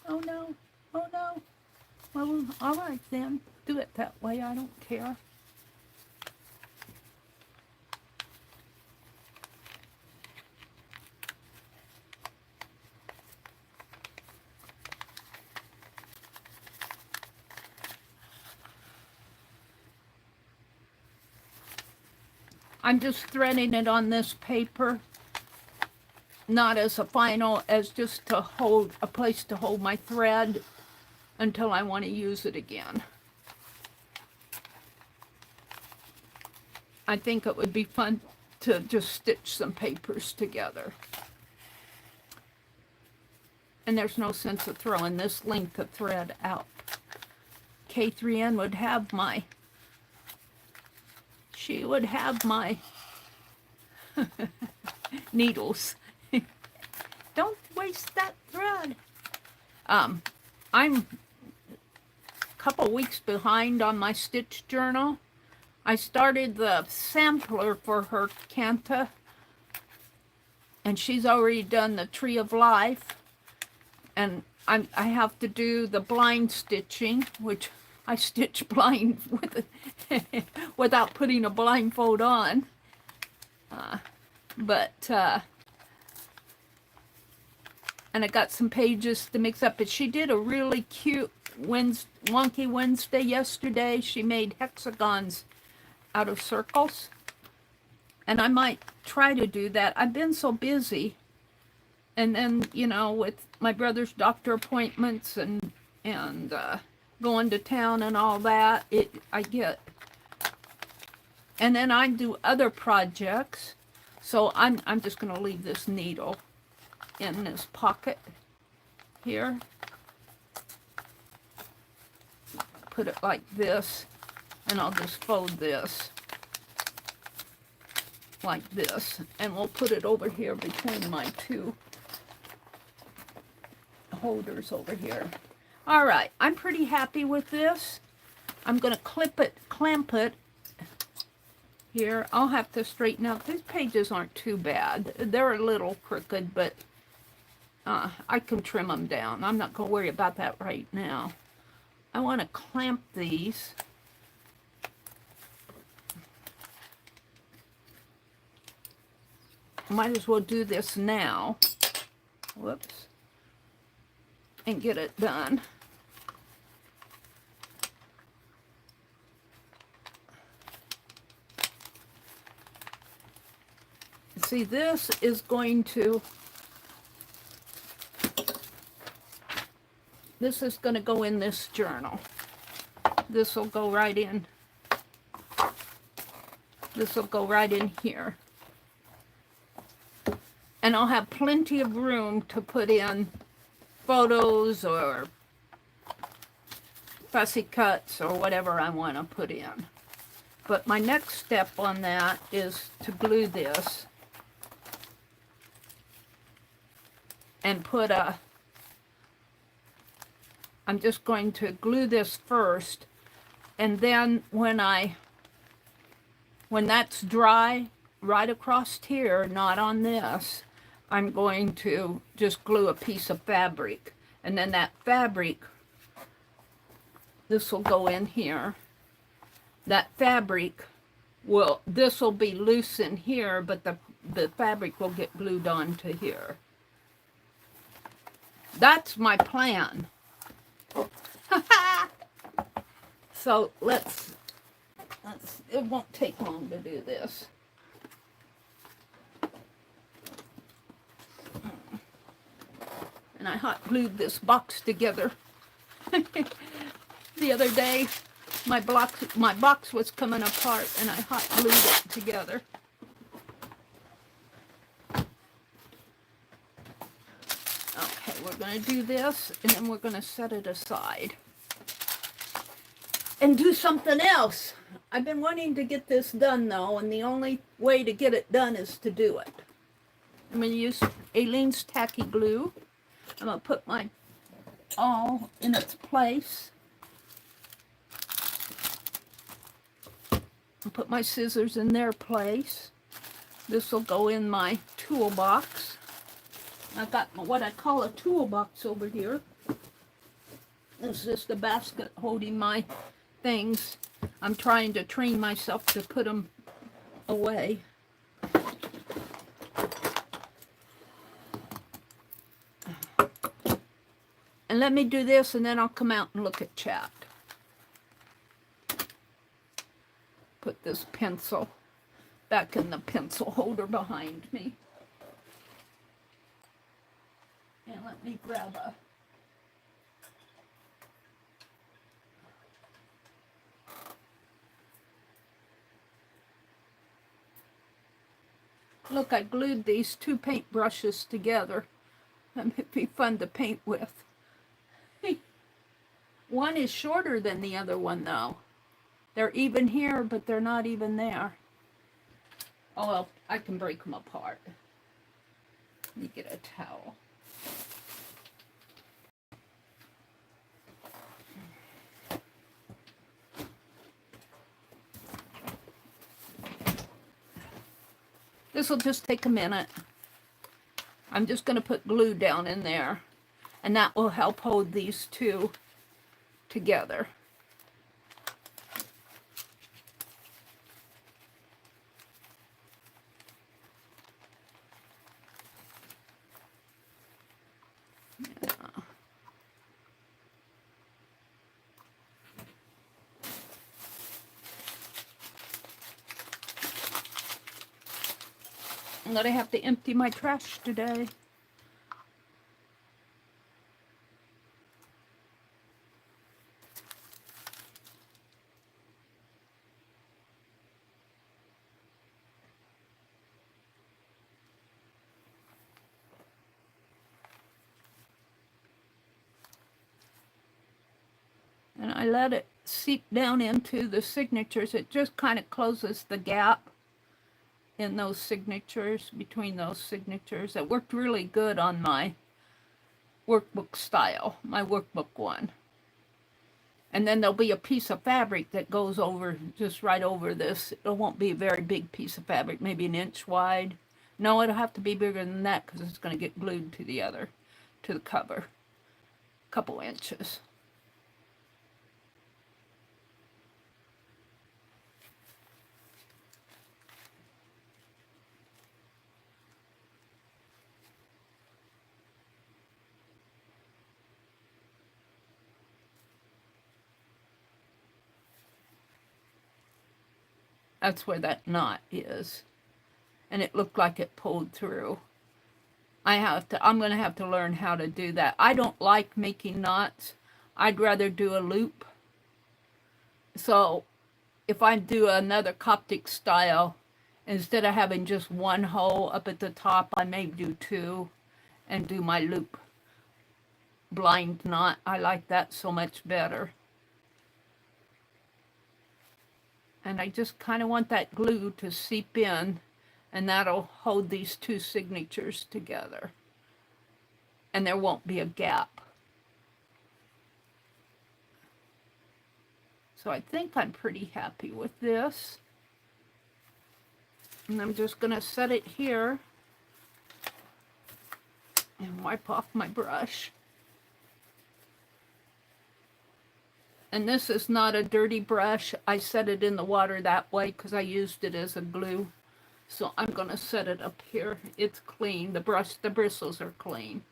Oh no, oh no. Well, all right then. Do it that way, I don't care. I'm just threading it on this paper, not as a final, as just to hold a place to hold my thread until I want to use it again. I think it would be fun to just stitch some papers together. And there's no sense of throwing this length of thread out. K3N would have my, she would have my needles. Don't waste that thread. I'm a couple weeks behind on my stitch journal. I started the sampler for her Canta, and she's already done the Tree of Life, and I have to do the blind stitching, which I stitch blind with without putting a blindfold on. And I got some pages to mix up. But she did a really cute Wonky Wednesday yesterday. She made hexagons out of circles. And I might try to do that. I've been so busy. And then, you know, with my brother's doctor appointments and going to town and all that, I get. And then I do other projects. So I'm just going to leave this needle in this pocket here. Put it like this, and I'll just fold this like this, and we'll put it over here between my two holders over here. All right, I'm pretty happy with this. I'm going to clamp it here. I'll have to straighten out. These pages aren't too bad. They're a little crooked, but I can trim them down. I'm not going to worry about that right now. I want to clamp these. Might as well do this now. Whoops. And get it done. See, this is going to go in this journal. This will go right in. This will go right in here. And I'll have plenty of room to put in photos or fussy cuts or whatever I want to put in. But my next step on that is to glue this and put I'm just going to glue this first, and then when that's dry right across here, not on this, I'm going to just glue a piece of fabric, and then that fabric, this will go in here. That fabric this will be loose in here, but the fabric will get glued onto here. That's my plan. So let's, it won't take long to do this. And I hot glued this box together. The other day, my box was coming apart, and I hot glued it together. Okay, we're going to do this, and then we're going to set it aside and do something else. I've been wanting to get this done, though, and the only way to get it done is to do it. I'm going to use Aleene's tacky glue. I'm going to put my all in its place. I'll put my scissors in their place. This will go in my toolbox. I've got what I call a toolbox over here. This is just a basket holding my things. I'm trying to train myself to put them away. And let me do this, and then I'll come out and look at chat. Put this pencil back in the pencil holder behind me. And let me grab a look, I glued these two paint brushes together. That would be fun to paint with. One is shorter than the other one, though. They're even here, but they're not even there. Oh, well, I can break them apart. Let me get a towel. This will just take a minute. I'm just going to put glue down in there, and that will help hold these two together. I'm going to have to empty my trash today. And I let it seep down into the signatures. It just kind of closes the gap in those signatures, between those signatures. It worked really good on my workbook style, my workbook one. And then there'll be a piece of fabric that goes over, just right over this. It won't be a very big piece of fabric, maybe an inch wide. No, it'll have to be bigger than that because it's going to get glued to the other, to the cover. A couple inches. That's where that knot is. And it looked like it pulled through. I'm going to have to learn how to do that. I don't like making knots. I'd rather do a loop. So if I do another Coptic style, instead of having just one hole up at the top, I may do two and do my loop blind knot. I like that so much better. And I just kind of want that glue to seep in, and that'll hold these two signatures together. And there won't be a gap. So I think I'm pretty happy with this. And I'm just going to set it here and wipe off my brush. And this is not a dirty brush. I set it in the water that way because I used it as a glue. So I'm going to set it up here. It's clean. The bristles are clean.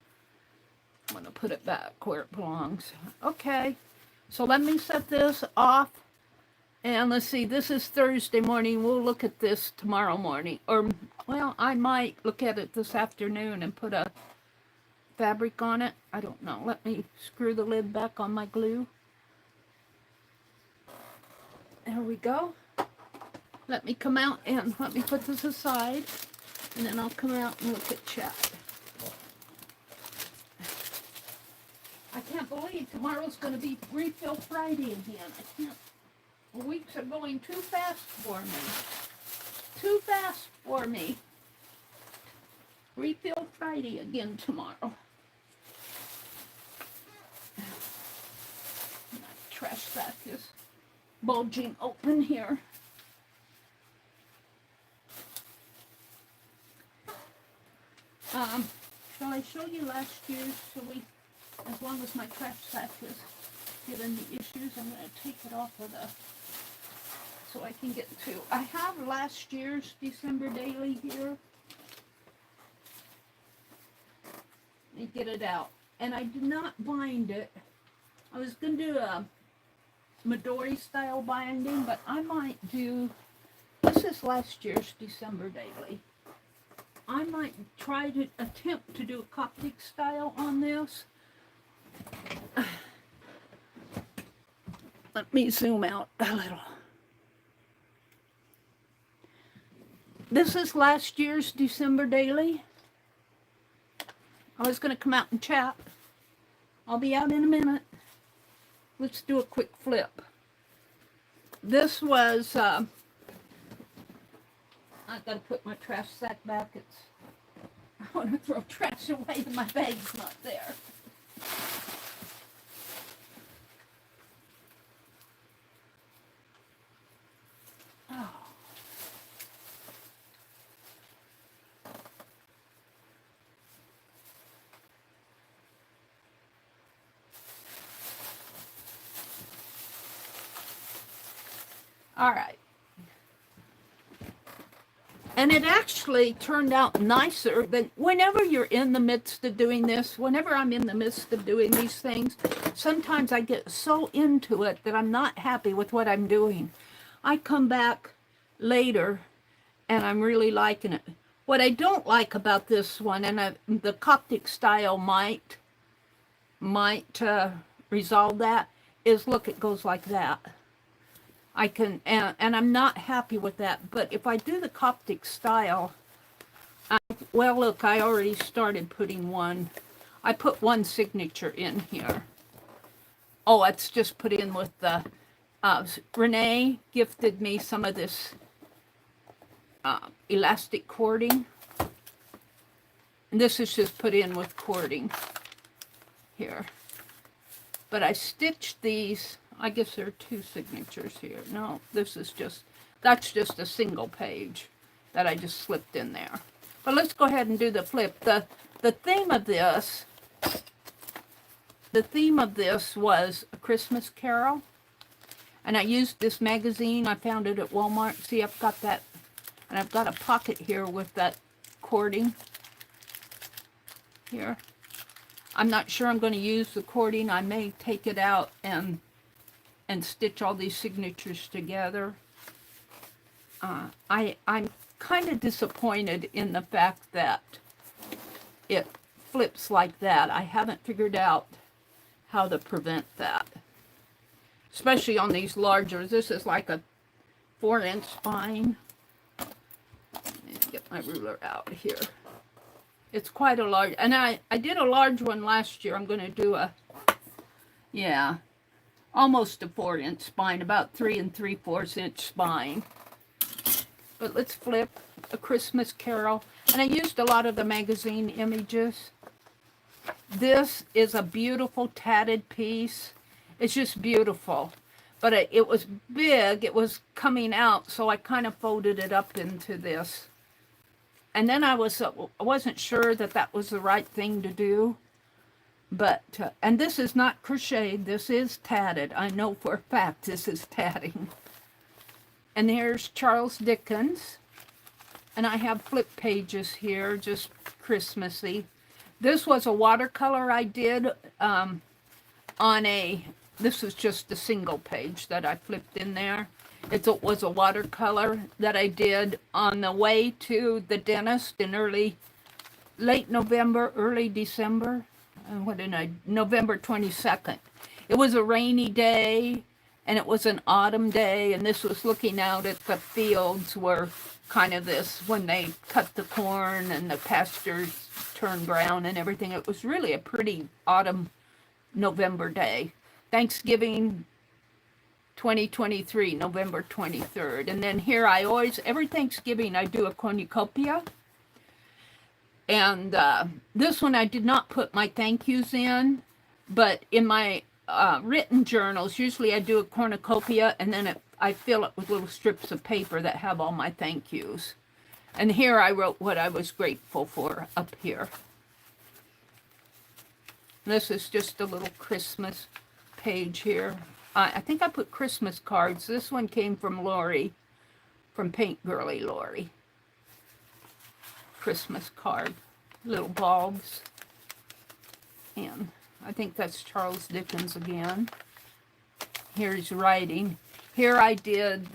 I'm going to put it back where it belongs. Okay, so let me set this off. And let's see, this is Thursday morning. We'll look at this tomorrow morning. Or, well, I might look at it this afternoon and put a fabric on it. I don't know. Let me screw the lid back on my glue. There we go. Let me come out and let me put this aside, and then I'll come out and look at chat. I can't believe tomorrow's going to be Refill Friday again. I can't. The weeks are going too fast for me. Too fast for me. Refill Friday again tomorrow. My trash sack is bulging open here. Shall I show you last year's? As long as my trash sack is given the issues, I'm going to take it off of so I can get to. I have last year's December daily here. Let me get it out. And I did not bind it. I was going to do a Midori style binding, but I might do, this is last year's December daily. I might try to attempt to do a Coptic style on this. Let me zoom out a little. This is last year's December daily. I was going to come out and chat. I'll be out in a minute. Let's do a quick flip. This was, I've got to put my trash sack back. I want to throw trash away and my bag's not there. Oh. All right. And it actually turned out nicer than whenever you're in the midst of doing this, whenever I'm in the midst of doing these things, sometimes I get so into it that I'm not happy with what I'm doing. I come back later and I'm really liking it. What I don't like about this one, and the Coptic style might resolve that, is look, it goes like that. I can, and I'm not happy with that. But if I do the Coptic style, well, look, I already started putting one. I put one signature in here. Oh, it's just put in with the, Renee gifted me some of this elastic cording. And this is just put in with cording here. But I stitched these. I guess there are two signatures here. No, this is just, that's just a single page that I just slipped in there. But let's go ahead and do the flip. The theme of this, was A Christmas Carol. And I used this magazine. I found it at Walmart. See, I've got that, and I've got a pocket here with that cording here. I'm not sure I'm going to use the cording. I may take it out and stitch all these signatures together. I'm kind of disappointed in the fact that it flips like that. I haven't figured out how to prevent that. Especially on these larger. This is like a 4-inch spine. Let me get my ruler out here. It's quite a large, and I did a large one last year. I'm going to do a, yeah, almost a 4-inch spine, about 3 3/4 inch spine. But let's flip A Christmas Carol. And I used a lot of the magazine images. This is a beautiful tatted piece. It's just beautiful. But it was big. It was coming out, so I kind of folded it up into this. And then I wasn't sure that that was the right thing to do. But, and this is not crocheted, this is tatted. I know for a fact this is tatting. And here's Charles Dickens. And I have flip pages here, just Christmassy. This was a watercolor I did this was just a single page that I flipped in there. It was a watercolor that I did on the way to the dentist in late November, early December. November 22nd. It was a rainy day, and it was an autumn day, and this was looking out at the fields where kind of this, when they cut the corn and the pastures turned brown and everything. It was really a pretty autumn November day. Thanksgiving 2023, November 23rd. And then here every Thanksgiving I do a cornucopia. And this one I did not put my thank yous in, but in my written journals, usually I do a cornucopia and then I fill it with little strips of paper that have all my thank yous. And here I wrote what I was grateful for up here. This is just a little Christmas page here. I think I put Christmas cards. This one came from Lori, from Paint Girly Lori. Christmas card, little bulbs. And I think that's Charles Dickens again. Here's writing. Here I did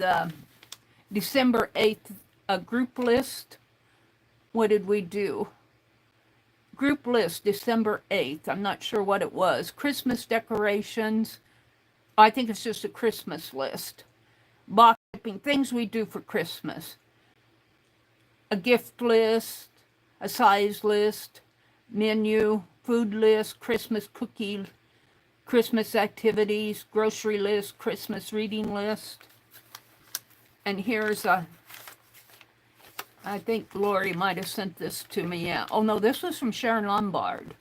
December 8th, a group list. What did we do? Group list, December 8th. I'm not sure what it was. Christmas decorations. I think it's just a Christmas list. Box shipping, things we do for Christmas. A gift list, a size list, menu, food list, Christmas cookie, Christmas activities, grocery list, Christmas reading list. And here's I think Lori might have sent this to me. Yeah. Oh no, this was from Sharon Lombard.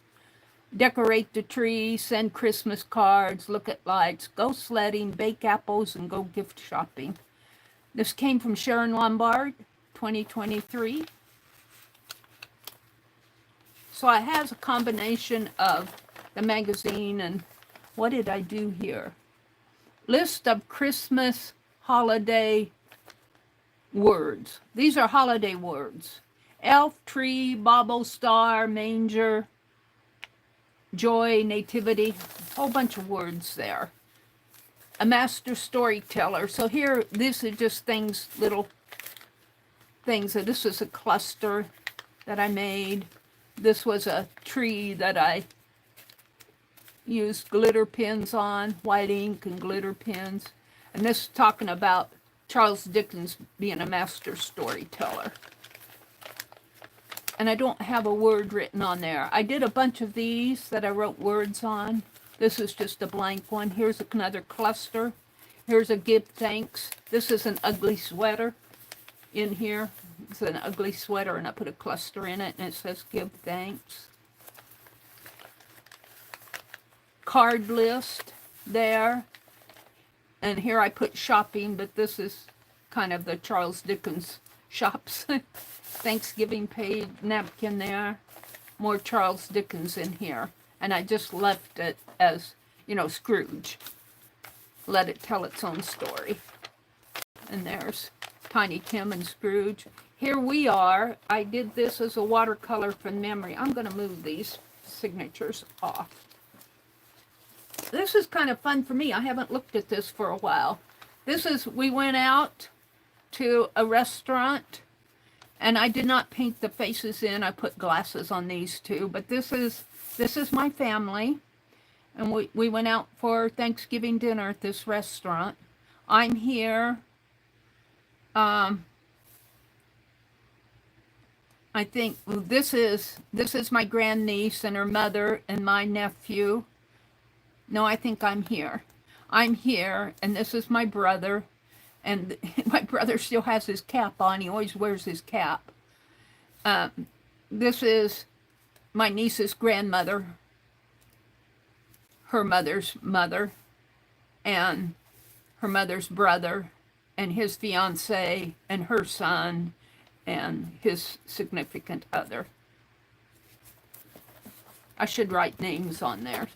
Decorate the tree, send Christmas cards, look at lights, go sledding, bake apples, and go gift shopping. This came from Sharon Lombard, 2023. So I have a combination of the magazine and what did I do here? List of Christmas holiday words. These are holiday words. Elf, tree, bauble, star, manger, joy, nativity, a whole bunch of words there. A master storyteller. So here, this is just things, little things. This is a cluster that I made. This was a tree that I used glitter pins on, white ink and glitter pins. And this is talking about Charles Dickens being a master storyteller. And I don't have a word written on there. I did a bunch of these that I wrote words on. This is just a blank one. Here's another cluster. Here's a give thanks. This is an ugly sweater in here. It's an ugly sweater, and I put a cluster in it, and it says give thanks. Card list there. And here I put shopping, but this is kind of the Charles Dickens shops. Thanksgiving page, napkin there. More Charles Dickens in here. And I just left it as, you know, Scrooge. Let it tell its own story. And there's Tiny Tim and Scrooge. Here we are. I did this as a watercolor from memory. I'm going to move these signatures off. This is kind of fun for me. I haven't looked at this for a while. This is, we went out to a restaurant, and I did not paint the faces in. I put glasses on these two, but this is my family, and we went out for Thanksgiving dinner at this restaurant. I'm here. I think this is my grandniece and her mother and my nephew. No, I think I'm here. I'm here, and this is my brother. And my brother still has his cap on. He always wears his cap. This is my niece's grandmother, her mother's mother, and her mother's brother, and his fiance, and her son, and his significant other. I should write names on there.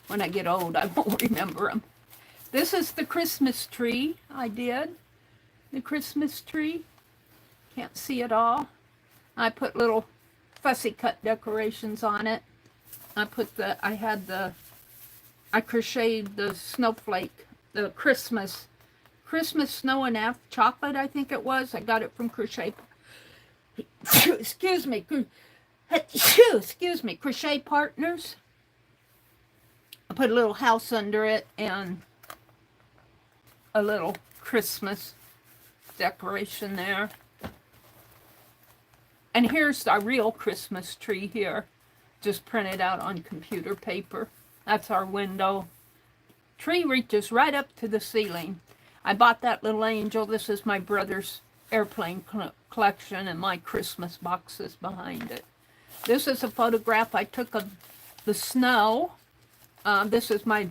When I get old, I won't remember them. This is the Christmas tree I did. The Christmas tree. Can't see it all. I put little fussy cut decorations on it. I crocheted the snowflake, the Christmas snow and F chocolate, I think it was. I got it from Crochet. Excuse me. Excuse me. Crochet Partners. I put a little house under it and a little Christmas decoration there. And here's our real Christmas tree here, just printed out on computer paper. That's our window. Tree reaches right up to the ceiling. I bought that little angel. This is my brother's airplane collection, and my Christmas boxes behind it. This is a photograph I took of the snow. This is my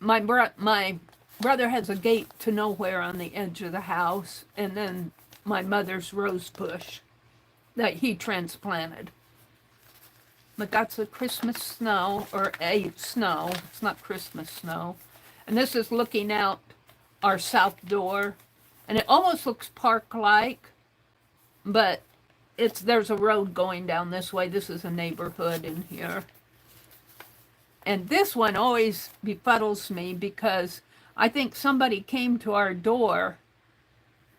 brother has a gate to nowhere on the edge of the house, and then my mother's rose bush that he transplanted. But that's a Christmas snow, or a snow. It's not Christmas snow. And this is looking out our south door, and it almost looks park-like, but there's a road going down this way. This is a neighborhood in here. And this one always befuddles me because I think somebody came to our door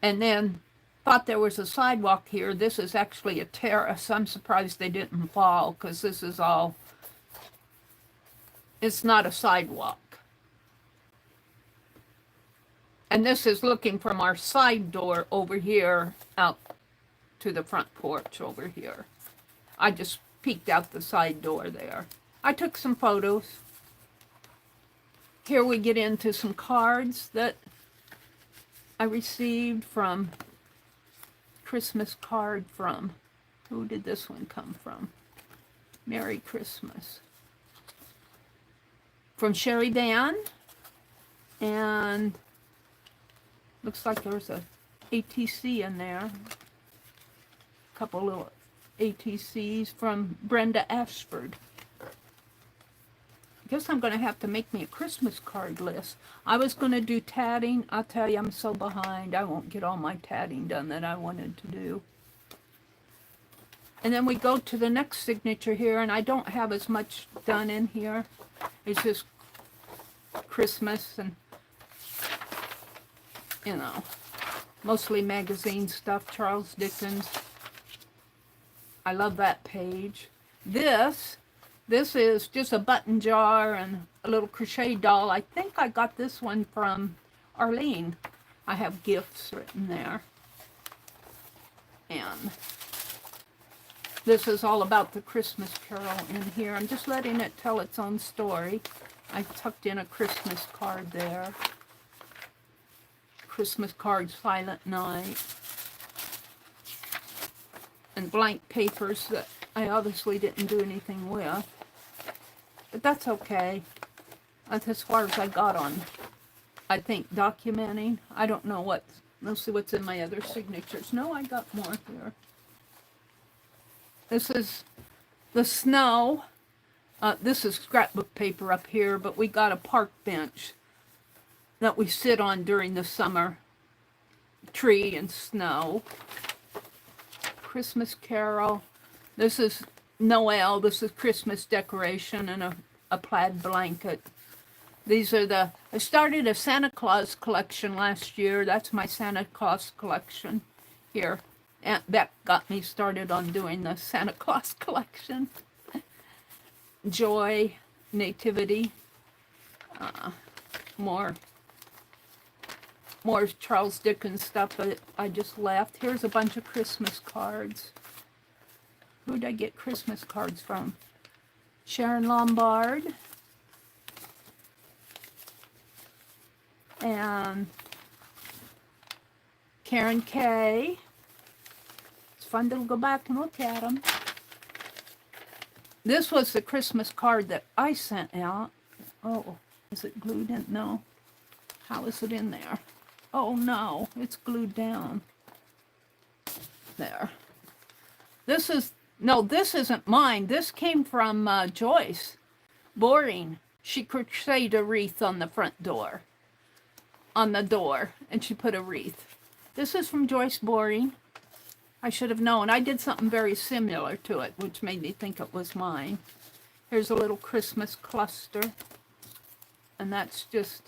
and then thought there was a sidewalk here. This is actually a terrace. I'm surprised they didn't fall because this is all, it's not a sidewalk. And this is looking from our side door over here out to the front porch over here. I just peeked out the side door there. I took some photos. Here we get into some cards that I received from, Christmas card from, who did this one come from? Merry Christmas. From Sherry Van, and looks like there's a ATC in there. A couple little ATCs from Brenda Ashford. guess I'm going to have to make me a Christmas card list. I was going to do tatting. I'll tell you, I'm so behind. I won't get all my tatting done that I wanted to do. And then we go to the next signature here, and I don't have as much done in here. It's just Christmas and, you know, mostly magazine stuff, Charles Dickens. I love that page. This is just a button jar and a little crochet doll. I think I got this one from Arlene. I have gifts written there. And this is all about the Christmas Carol in here. I'm just letting it tell its own story. I tucked in a Christmas card there. Christmas card, Silent Night. And blank papers that I obviously didn't do anything with. But that's okay. That's as far as I got on, I think, documenting. I don't know let's see what's in my other signatures. No, I got more here. This is the snow. This is scrapbook paper up here, but we got a park bench that we sit on during the summer. Tree and snow. Christmas Carol. This is Noel. This is Christmas decoration and a plaid blanket. These are I started a Santa Claus collection last year. That's my Santa Claus collection here. Aunt Beck got me started on doing the Santa Claus collection. Joy, Nativity, more Charles Dickens stuff that I just left. Here's a bunch of Christmas cards. Who did I get Christmas cards from? Sharon Lombard. And Karen Kay. It's fun to go back and look at them. This was the Christmas card that I sent out. Oh, is it glued in? No. How is it in there? Oh no, it's glued down. There. This isn't mine. This came from Joyce. Boring. She crocheted a wreath on the front door. On the door. And she put a wreath. This is from Joyce Boring. I should have known. I did something very similar to it, which made me think it was mine. Here's a little Christmas cluster. And that's just,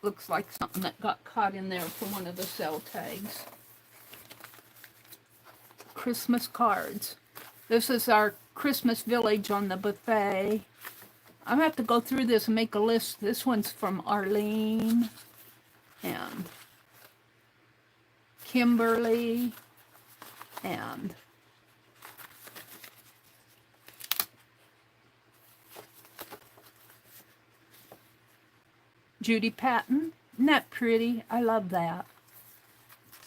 looks like something that got caught in there from one of the cell tags. Christmas cards. This is our Christmas village on the buffet. I'm going to have to go through this and make a list. This one's from Arlene and Kimberly and Judy Patton. Isn't that pretty? I love that.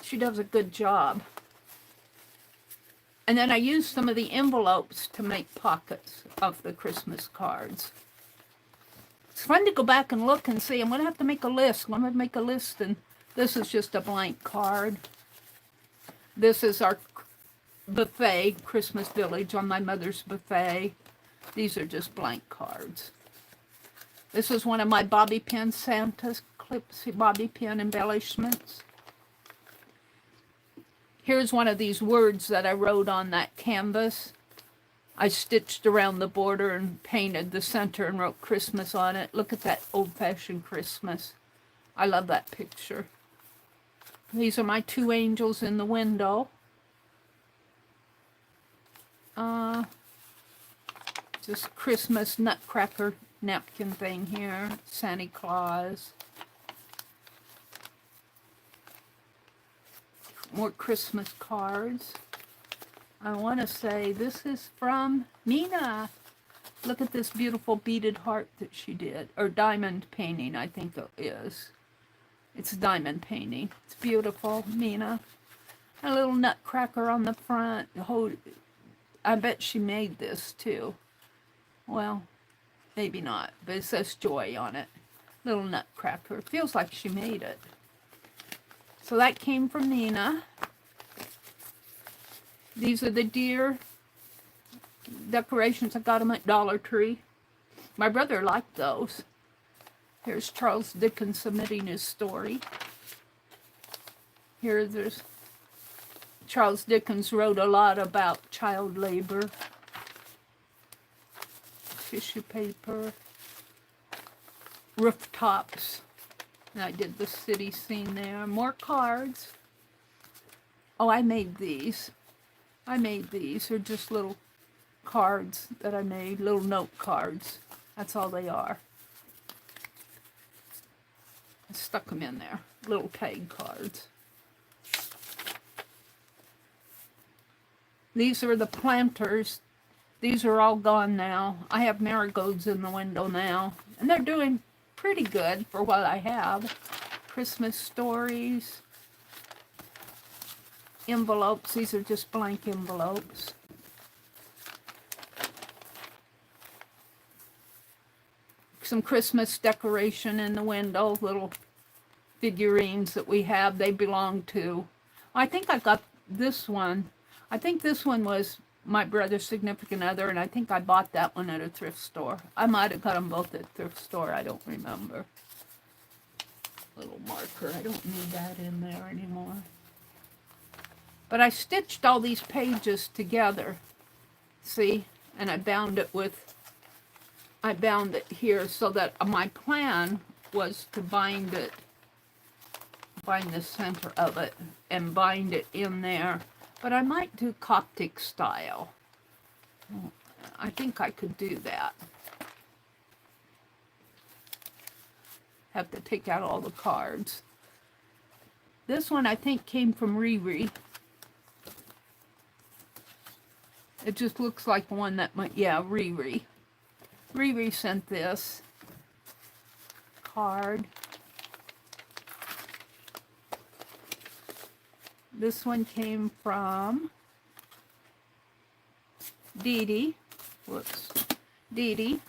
She does a good job. And then I used some of the envelopes to make pockets of the Christmas cards. It's fun to go back and look and see. I'm going to have to make a list. I'm going to make a list, and this is just a blank card. This is our buffet, Christmas Village on my mother's buffet. These are just blank cards. This is one of my bobby pin Santa's clips, bobby pin embellishments. Here's one of these words that I wrote on that canvas. I stitched around the border and painted the center and wrote Christmas on it. Look at that old-fashioned Christmas. I love that picture. These are my two angels in the window. Just Christmas nutcracker napkin thing here. Santa Claus. More Christmas cards. I want to say this is from Nina. Look at this beautiful beaded heart that she did. Or diamond painting, I think it is. It's diamond painting. It's beautiful, Nina. A little nutcracker on the front. I bet she made this too. Well, maybe not, but it says joy on it. Little nutcracker. It feels like she made it. So that came from Nina. These are the deer decorations. I got them at Dollar Tree. My brother liked those. Here's Charles Dickens submitting his story. Here there's Charles Dickens wrote a lot about child labor. Tissue paper. Rooftops. And I did the city scene there. More cards. Oh, I made these. They're just little cards that I made, little note cards. That's all they are. I stuck them in there, little tag cards. These are the planters. These are all gone now. I have marigolds in the window now, and they're doing pretty good for what I have. Christmas stories. Envelopes. These are just blank envelopes. Some Christmas decoration in the window. Little figurines that we have. They belong to... I think I got this one. I think this one was my brother's significant other, and I think I bought that one at a thrift store. I might have got them both at thrift store. I don't remember. Little marker. I don't need that in there anymore. But I stitched all these pages together, see, and I bound it here so that my plan was to bind the center of it and bind it in there. But I might do Coptic style. I think I could do that. Have to take out all the cards. This one I think came from Riri. It just looks like one that might, yeah, Riri. Riri sent this card. This one came from Dee Dee. Whoops. Dee Dee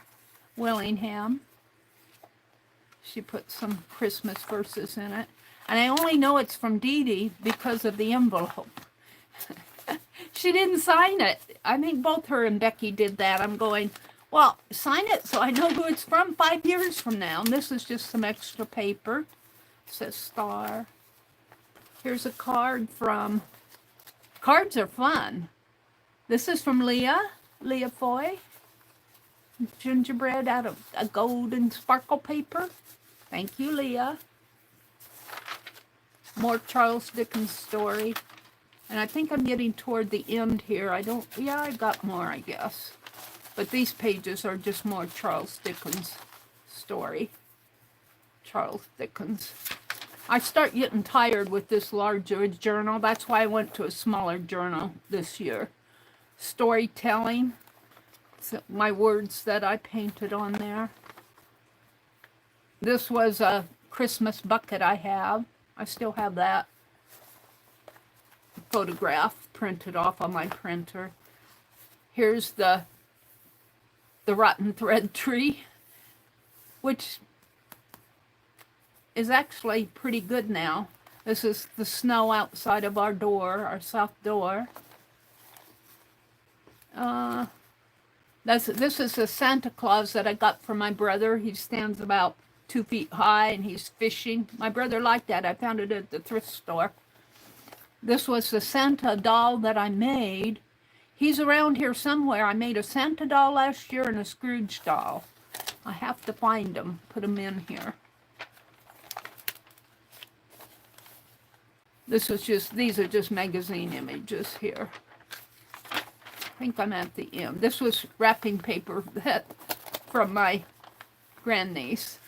Willingham. She put some Christmas verses in it. And I only know it's from Dee Dee because of the envelope. She didn't sign it. I think both her and Becky did that. I'm going, well, sign it so I know who it's from 5 years from now. And this is just some extra paper. It says star. Here's a card from... Cards are fun. This is from Leah Foy. Gingerbread out of a golden sparkle paper. Thank you, Leah. More Charles Dickens story. And I think I'm getting toward the end here. I got more, I guess. But these pages are just more Charles Dickens story. Charles Dickens. I start getting tired with this larger journal. That's why I went to a smaller journal this year. Storytelling. So my words that I painted on there. This was a Christmas bucket I have. I still have that photograph printed off on my printer. Here's the rotten thread tree, which is actually pretty good now. This is the snow outside of our door, our south door. This is a Santa Claus that I got from my brother. He stands about 2 feet high and he's fishing. My brother liked that. I found it at the thrift store. This was the Santa doll that I made. He's around here somewhere. I made a Santa doll last year and a Scrooge doll. I have to find them, put them in here. These are just magazine images here. I think I'm at the end. This was wrapping paper from my grandniece.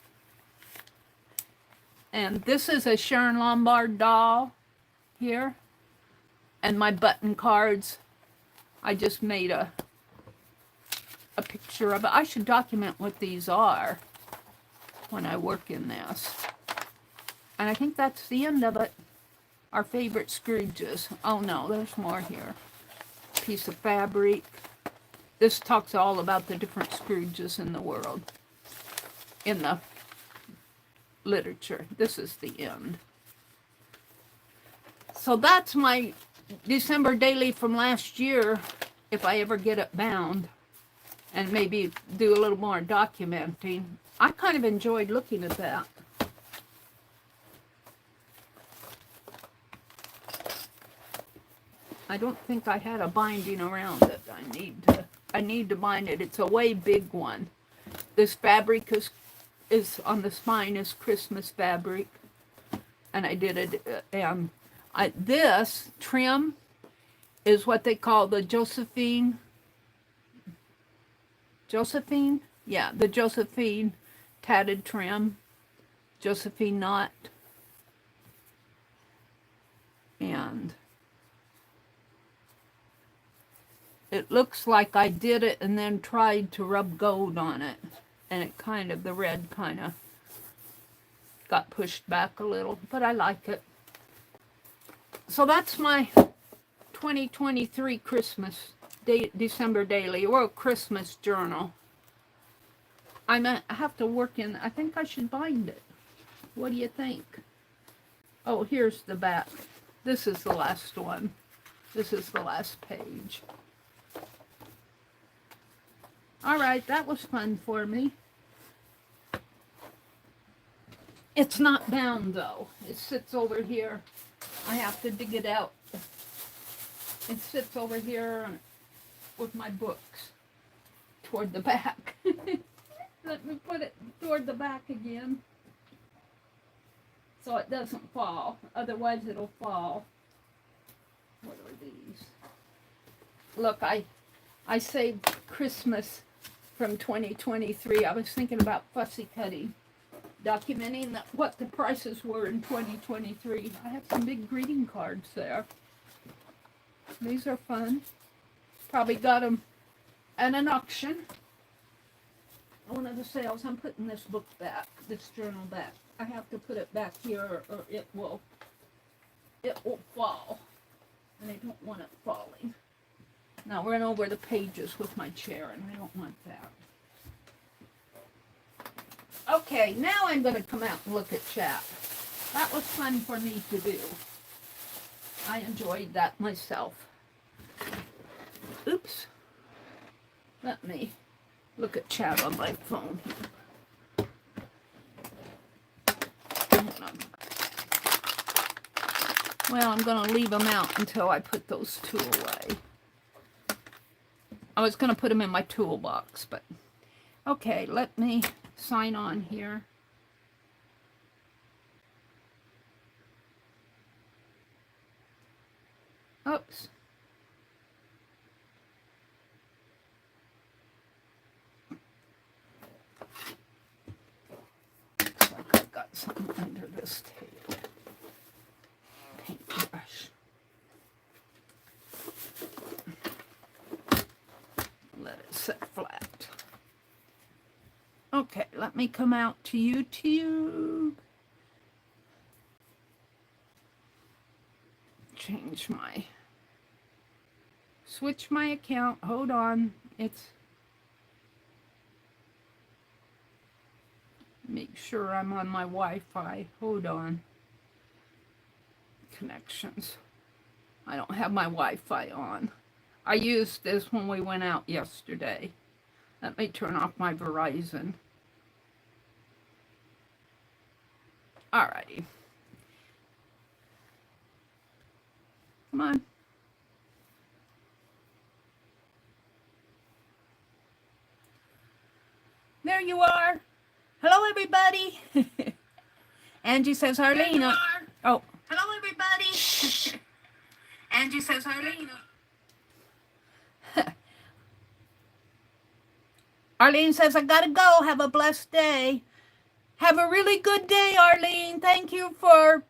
And this is a Sharon Lombard doll here. And my button cards, I just made a picture of it. I should document what these are when I work in this. And I think that's the end of it. Our favorite Scrooges. Oh no, there's more here. Piece of fabric. This talks all about the different Scrooges in the world. In the literature. This is the end. So that's my December daily from last year, if I ever get it bound. and maybe do a little more documenting. I kind of enjoyed looking at that. I don't think I had a binding around it. I need to bind it. It's a way big one. This fabric is on the spine is Christmas fabric, and I did it. This trim is what they call the Josephine. Yeah, the Josephine tatted trim, Josephine knot, and it looks like I did it and then tried to rub gold on it, and it kind of, the red kind of got pushed back a little, but I like it. So that's my 2023 Christmas December daily, or a Christmas journal. I have to work in, I think I should bind it. What do you think? Oh, here's the back. This is the last one. This is the last page. All right, that was fun for me. It's not bound though. It sits over here. I have to dig it out. It sits over here with my books toward the back. Let me put it toward the back again so it doesn't fall. Otherwise it'll fall. What are these? Look, I saved Christmas from 2023. I was thinking about fussy cutting, documenting what the prices were in 2023. I have some big greeting cards there. These are fun. Probably got them at an auction. One of the sales. I'm putting this book back, this journal back. I have to put it back here or it will fall. And I don't want it falling. Now run over the pages with my chair, and I don't want that. Okay, now I'm going to come out and look at chat. That was fun for me to do. I enjoyed that myself. Oops. Let me look at chat on my phone. Well, I'm going to leave them out until I put those two away. I was going to put them in my toolbox, but okay, let me sign on here. Oops. Looks like I've got something under this table. Paintbrush. Let it set flat. Okay, let me come out to YouTube. Switch my account. Hold on. Make sure I'm on my Wi-Fi. Hold on. Connections. I don't have my Wi-Fi on. I used this when we went out yesterday. Let me turn off my Verizon. Alrighty. Come on. There you are. Hello, everybody. Angie says, Arlene. Oh. Hello, everybody. Angie says, Arlene. Arlene says, I gotta go. Have a blessed day. Have a really good day, Arlene. Thank you for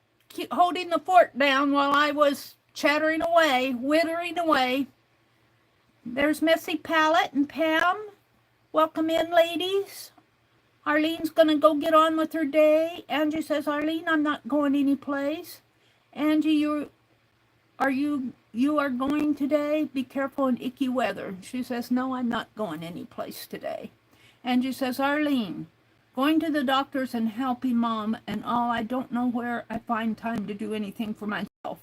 holding the fort down while I was chattering away, wittering away. There's Messy Palette and Pam. Welcome in, ladies. Arlene's going to go get on with her day. Angie says, Arlene, I'm not going anyplace. Angie, you are going today? Be careful in icky weather. She says, no, I'm not going anyplace today. Angie says, Arlene, going to the doctors and helping Mom and all. I don't know where I find time to do anything for myself.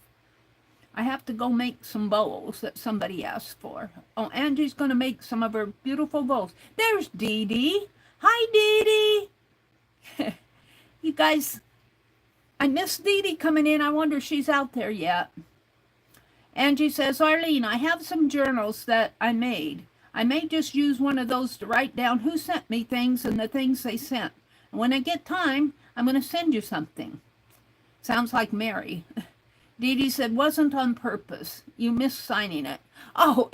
I have to go make some bowls that somebody asked for. Oh, Angie's going to make some of her beautiful bowls. There's Dee Dee. Hi, Dee Dee. You guys, I miss Dee Dee coming in. I wonder if she's out there yet. Angie says, Arlene, I have some journals that I made. I may just use one of those to write down who sent me things and the things they sent. And when I get time, I'm going to send you something. Sounds like Meri. Dee Dee said, wasn't on purpose. You missed signing it. Oh,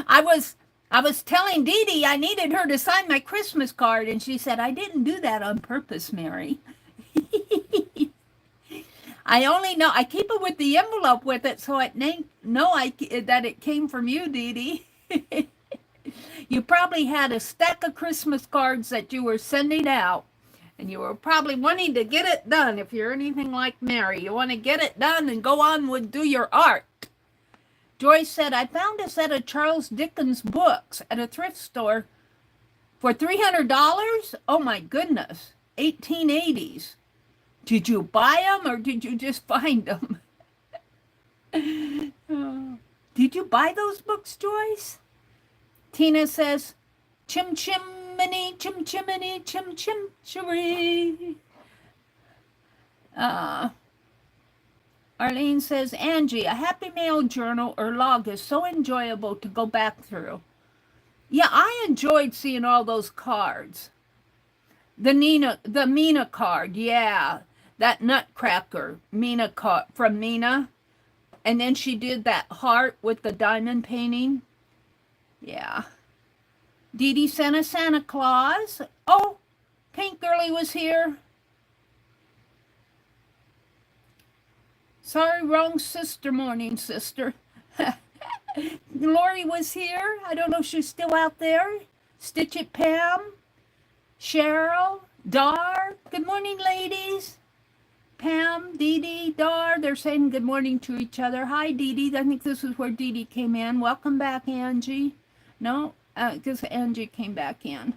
I was telling Dee Dee I needed her to sign my Christmas card, and she said, I didn't do that on purpose, Meri. I only know, I keep it with the envelope with it, so it that it came from you, Dee Dee. You probably had a stack of Christmas cards that you were sending out, and you were probably wanting to get it done. If you're anything like Meri, you want to get it done and go on with do your art. Joyce said, I found a set of Charles Dickens books at a thrift store for $300. Oh my goodness, 1880s. Did you buy them or did you just find them? Did you buy those books, Joyce? Tina says, chim chimney, chim chimney, chim chim cheree. Arlene says, Angie, a Happy Mail journal or log is so enjoyable to go back through. Yeah, I enjoyed seeing all those cards. The Mina card, yeah. That nutcracker, Mina card from Mina. And then she did that heart with the diamond painting. Yeah. Dee Dee sent a Santa Claus. Oh, Pink Girlie was here. Sorry, wrong sister morning, sister. Lori was here. I don't know if she's still out there. Stitch It Pam. Cheryl. Dar. Good morning, ladies. Pam, Dee Dee, Dar. They're saying good morning to each other. Hi, Dee Dee. I think this is where Dee Dee came in. Welcome back, Angie. No, because Angie came back in.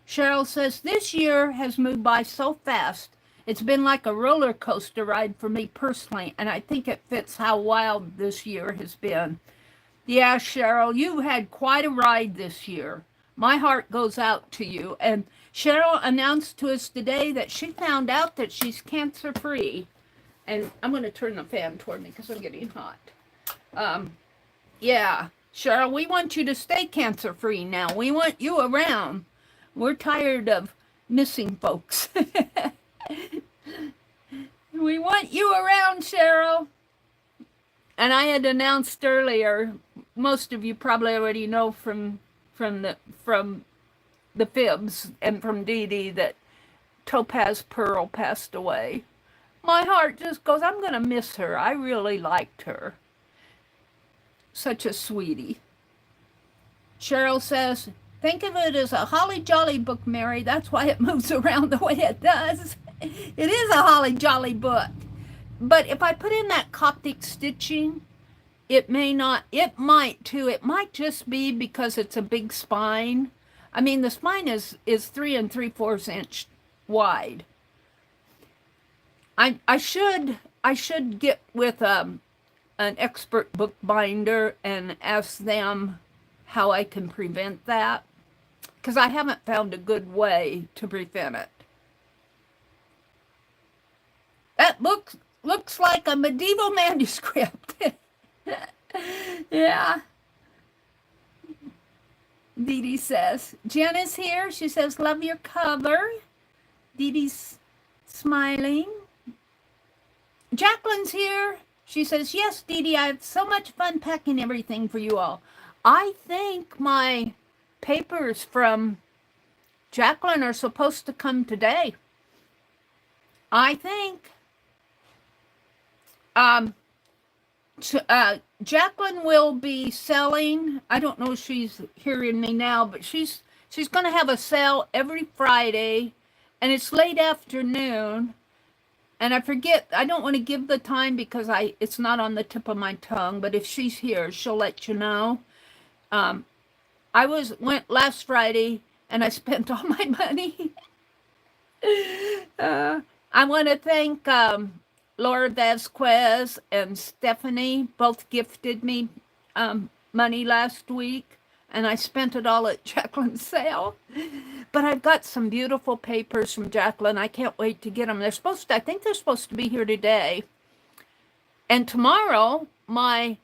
Cheryl says, this year has moved by so fast. It's been like a roller coaster ride for me personally, and I think it fits how wild this year has been. Yeah, Cheryl, you had quite a ride this year. My heart goes out to you. And Cheryl announced to us today that she found out that she's cancer-free. And I'm going to turn the fan toward me because I'm getting hot. Yeah, Cheryl, we want you to stay cancer-free now. We want you around. We're tired of missing folks. We want you around, Cheryl. And I had announced earlier, most of you probably already know from the fibs and from Dee Dee that Topaz Pearl passed away. My heart just goes, I'm going to miss her. I really liked her. Such a sweetie. Cheryl says, think of it as a holly jolly book, Meri. That's why it moves around the way it does. It is a holly jolly book. But if I put in that Coptic stitching, it might too. It might just be because it's a big spine. I mean, the spine is 3 3/4 inch wide. I should get with an expert bookbinder and ask them how I can prevent that, because I haven't found a good way to prevent it. That book looks like a medieval manuscript. Yeah. Dee Dee says, Jen is here. She says, love your cover. Dee Dee's smiling. Jacqueline's here. She says, yes, Dee Dee, I have so much fun packing everything for you all. I think my papers from Jacqueline are supposed to come today. I think. Jacqueline will be selling, I don't know if she's hearing me now, but she's going to have a sale every Friday, and it's late afternoon, and I forget, I don't want to give the time because it's not on the tip of my tongue, but if she's here, she'll let you know. I went last Friday, and I spent all my money. I want to thank Laura Vasquez and Stephanie both gifted me money last week, and I spent it all at Jacqueline's sale. But I've got some beautiful papers from Jacqueline. I can't wait to get them. I think they're supposed to be here today. And tomorrow, my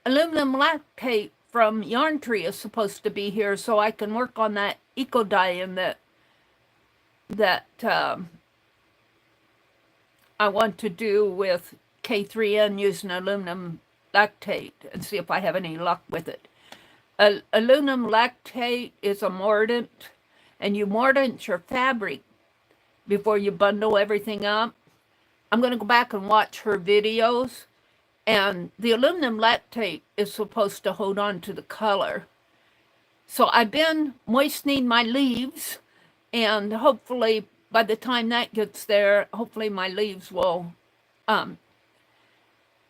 aluminum lactate from Yarn Tree is supposed to be here, so I can work on that eco dye-in that I want to do with K3N using aluminum lactate and see if I have any luck with it. Aluminum lactate is a mordant, and you mordant your fabric before you bundle everything up. I'm going to go back and watch her videos, and the aluminum lactate is supposed to hold on to the color. So I've been moistening my leaves, and hopefully by the time that gets there, hopefully my leaves will...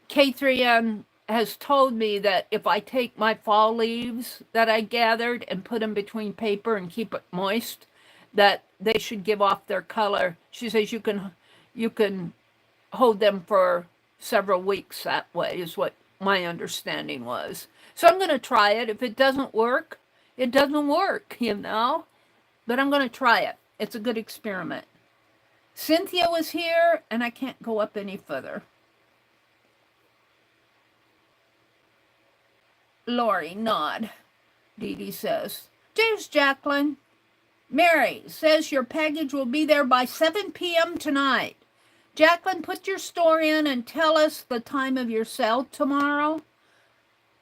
K3N has told me that if I take my fall leaves that I gathered and put them between paper and keep it moist, that they should give off their color. She says you can hold them for several weeks that way, is what my understanding was. So I'm going to try it. If it doesn't work, it doesn't work, you know. But I'm going to try it. It's a good experiment. Cynthia was here, and I can't go up any further. Lori, nod. Dee Dee says, "Cheers, Jacqueline. Mary says your package will be there by 7 p.m. tonight. Jacqueline, put your store in and tell us the time of your sale tomorrow,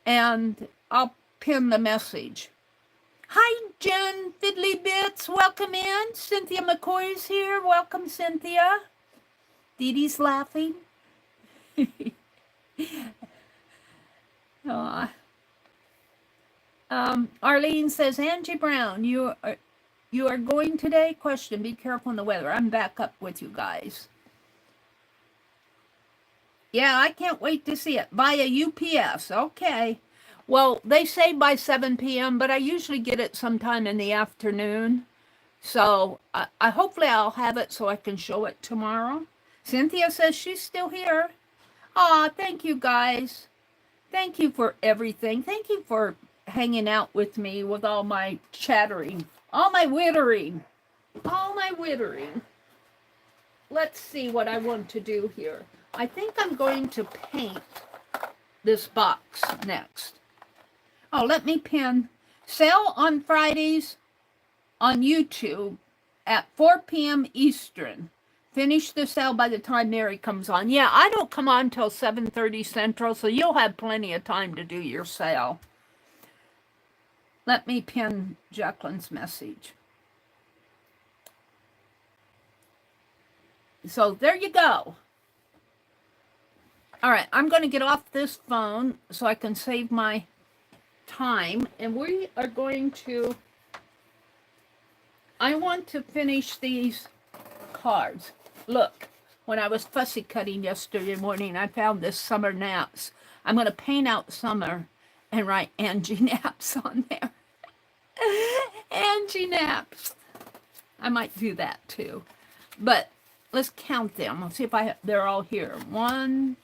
and I'll pin the message." Hi, Jen Fiddly Bits. Welcome in. Cynthia McCoy's here. Welcome, Cynthia. Dee Dee's laughing. Arlene says, Angie Brown, you are going today? Question, be careful in the weather. I'm back up with you guys. Yeah, I can't wait to see it. Via UPS. Okay. Well, they say by 7 p.m., but I usually get it sometime in the afternoon. So hopefully I'll have it so I can show it tomorrow. Cynthia says she's still here. Aw, thank you guys. Thank you for everything. Thank you for hanging out with me with all my chattering, all my wittering. Let's see what I want to do here. I think I'm going to paint this box next. Oh, let me pin. Sale on Fridays on YouTube at 4 p.m. Eastern. Finish the sale by the time Meri comes on. Yeah, I don't come on till 7:30 Central, so you'll have plenty of time to do your sale. Let me pin Jacqueline's message. So there you go. All right, I'm going to get off this phone so I can save my time, and we are going to, I want to finish these cards. Look, when I was fussy cutting yesterday morning, I found this Summer Naps. I'm going to paint out Summer and write Angie Naps on there. Angie Naps. I might do that too. But let's count them. Let's see if they're all here. 1,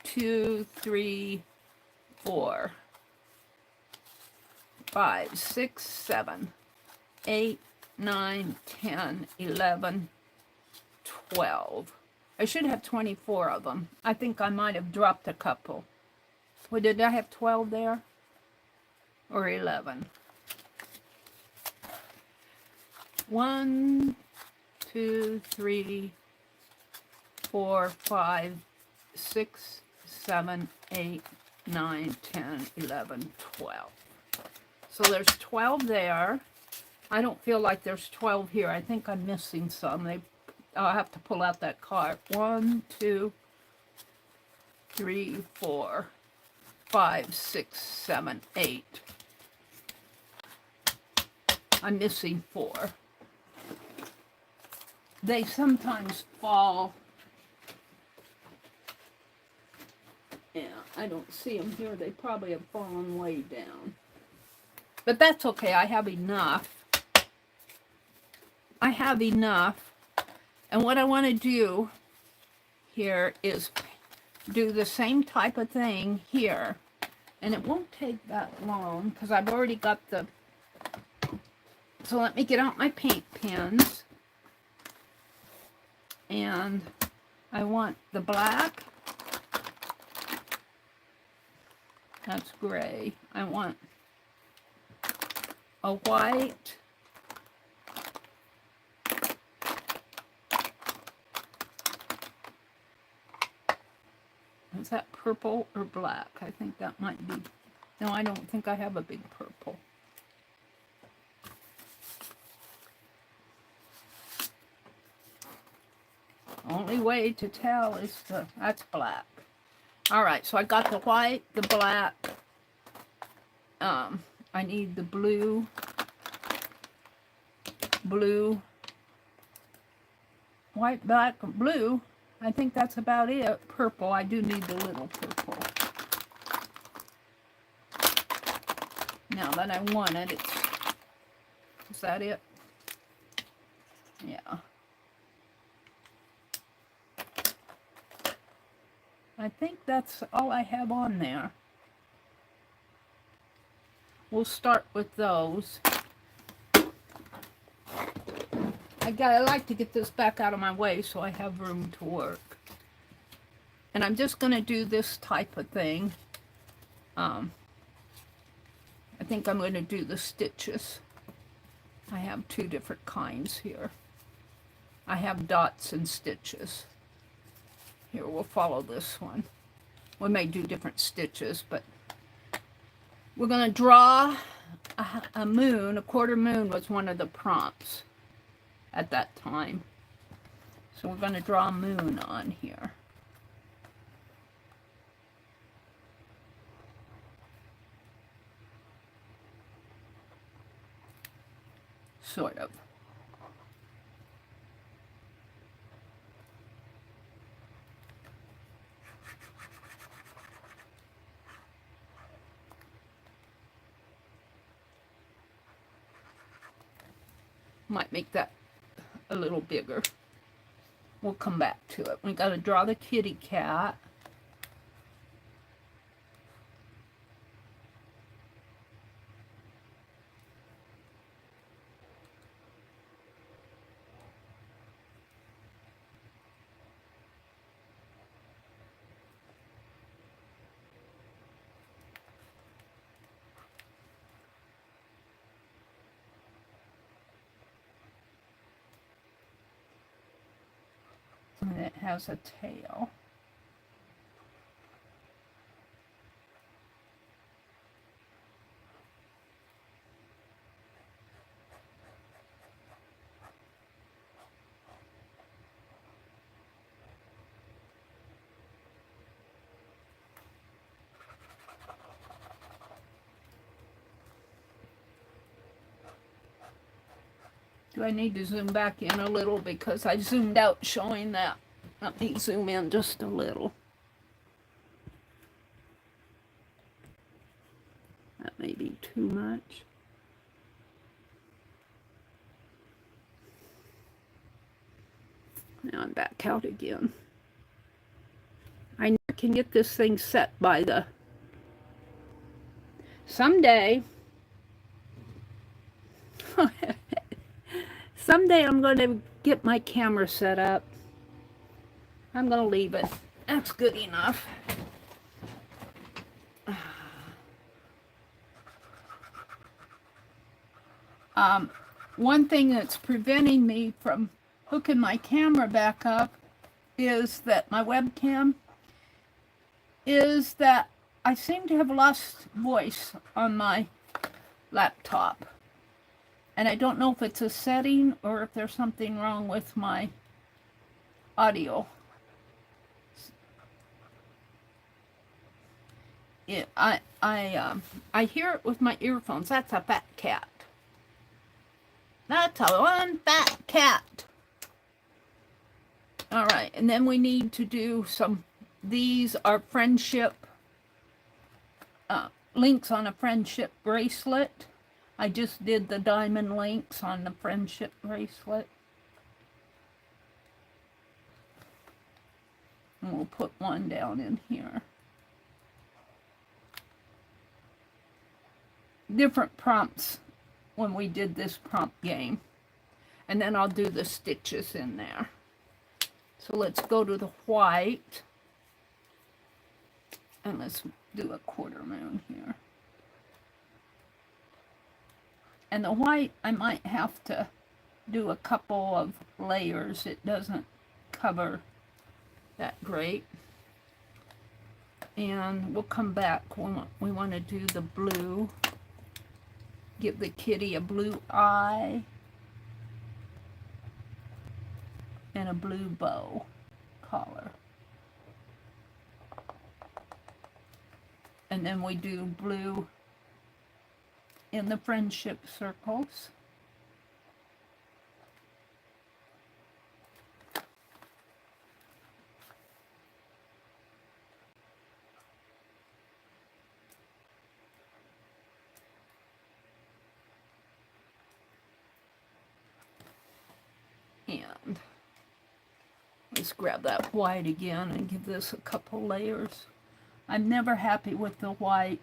2, 3, 4, 5, 6, 7, 8, 9, 10, 11, 12. I should have 24 of them. I think I might have dropped a couple. Well, did I have 12 there? Or 11? 1, 2, 3, 4, 5, 6, 7, 8, 9, 10, 11, 12. So there's 12 there. I don't feel like there's 12 here. I think I'm missing some. I'll have to pull out that card. 1, 2, 3, 4, 5, 6, 7, 8. I'm missing 4. They sometimes fall. Yeah, I don't see them here. They probably have fallen way down. But that's okay. I have enough. And what I want to do here is do the same type of thing here. And it won't take that long because I've already got the... So let me get out my paint pens. And I want the black. That's gray. I want a white. Is that purple or black? I think that might be... No, I don't think I have a big purple. Only way to tell is that's black. All right, so I got the white, the black. I need the blue, white, black, blue. I think that's about it. Purple, I do need the little purple. Now that I want it, is that it? Yeah. I think that's all I have on there. We'll start with those. I like to get this back out of my way so I have room to work. And I'm just going to do this type of thing. I think I'm going to do the stitches. I have two different kinds here. I have dots and stitches. Here, we'll follow this one. We may do different stitches, but we're going to draw a moon. A quarter moon was one of the prompts at that time. So we're going to draw a moon on here. Sort of. Might make that a little bigger. We'll come back to it. We got to draw the kitty cat. And it has a tail. Do I need to zoom back in a little because I zoomed out showing that? Let me zoom in just a little. That may be too much. Now I'm back out again. I can get this thing set by the... Someday I'm going to get my camera set up. I'm going to leave it. That's good enough. One thing that's preventing me from hooking my camera back up is that my webcam is that I seem to have lost voice on my laptop. And I don't know if it's a setting or if there's something wrong with my audio. I hear it with my earphones. That's a fat cat. That's a one fat cat. All right, and then we need to do some, these are friendship, links on a friendship bracelet. I just did the diamond links on the friendship bracelet. And we'll put one down in here. Different prompts when we did this prompt game. And then I'll do the stitches in there. So let's go to the white. And let's do a quarter moon here. And the white, I might have to do a couple of layers. It doesn't cover that great. And we'll come back when we want to do the blue. Give the kitty a blue eye. And a blue bow collar. And then we do blue in the friendship circles. And let's grab that white again and give this a couple layers. I'm never happy with the white.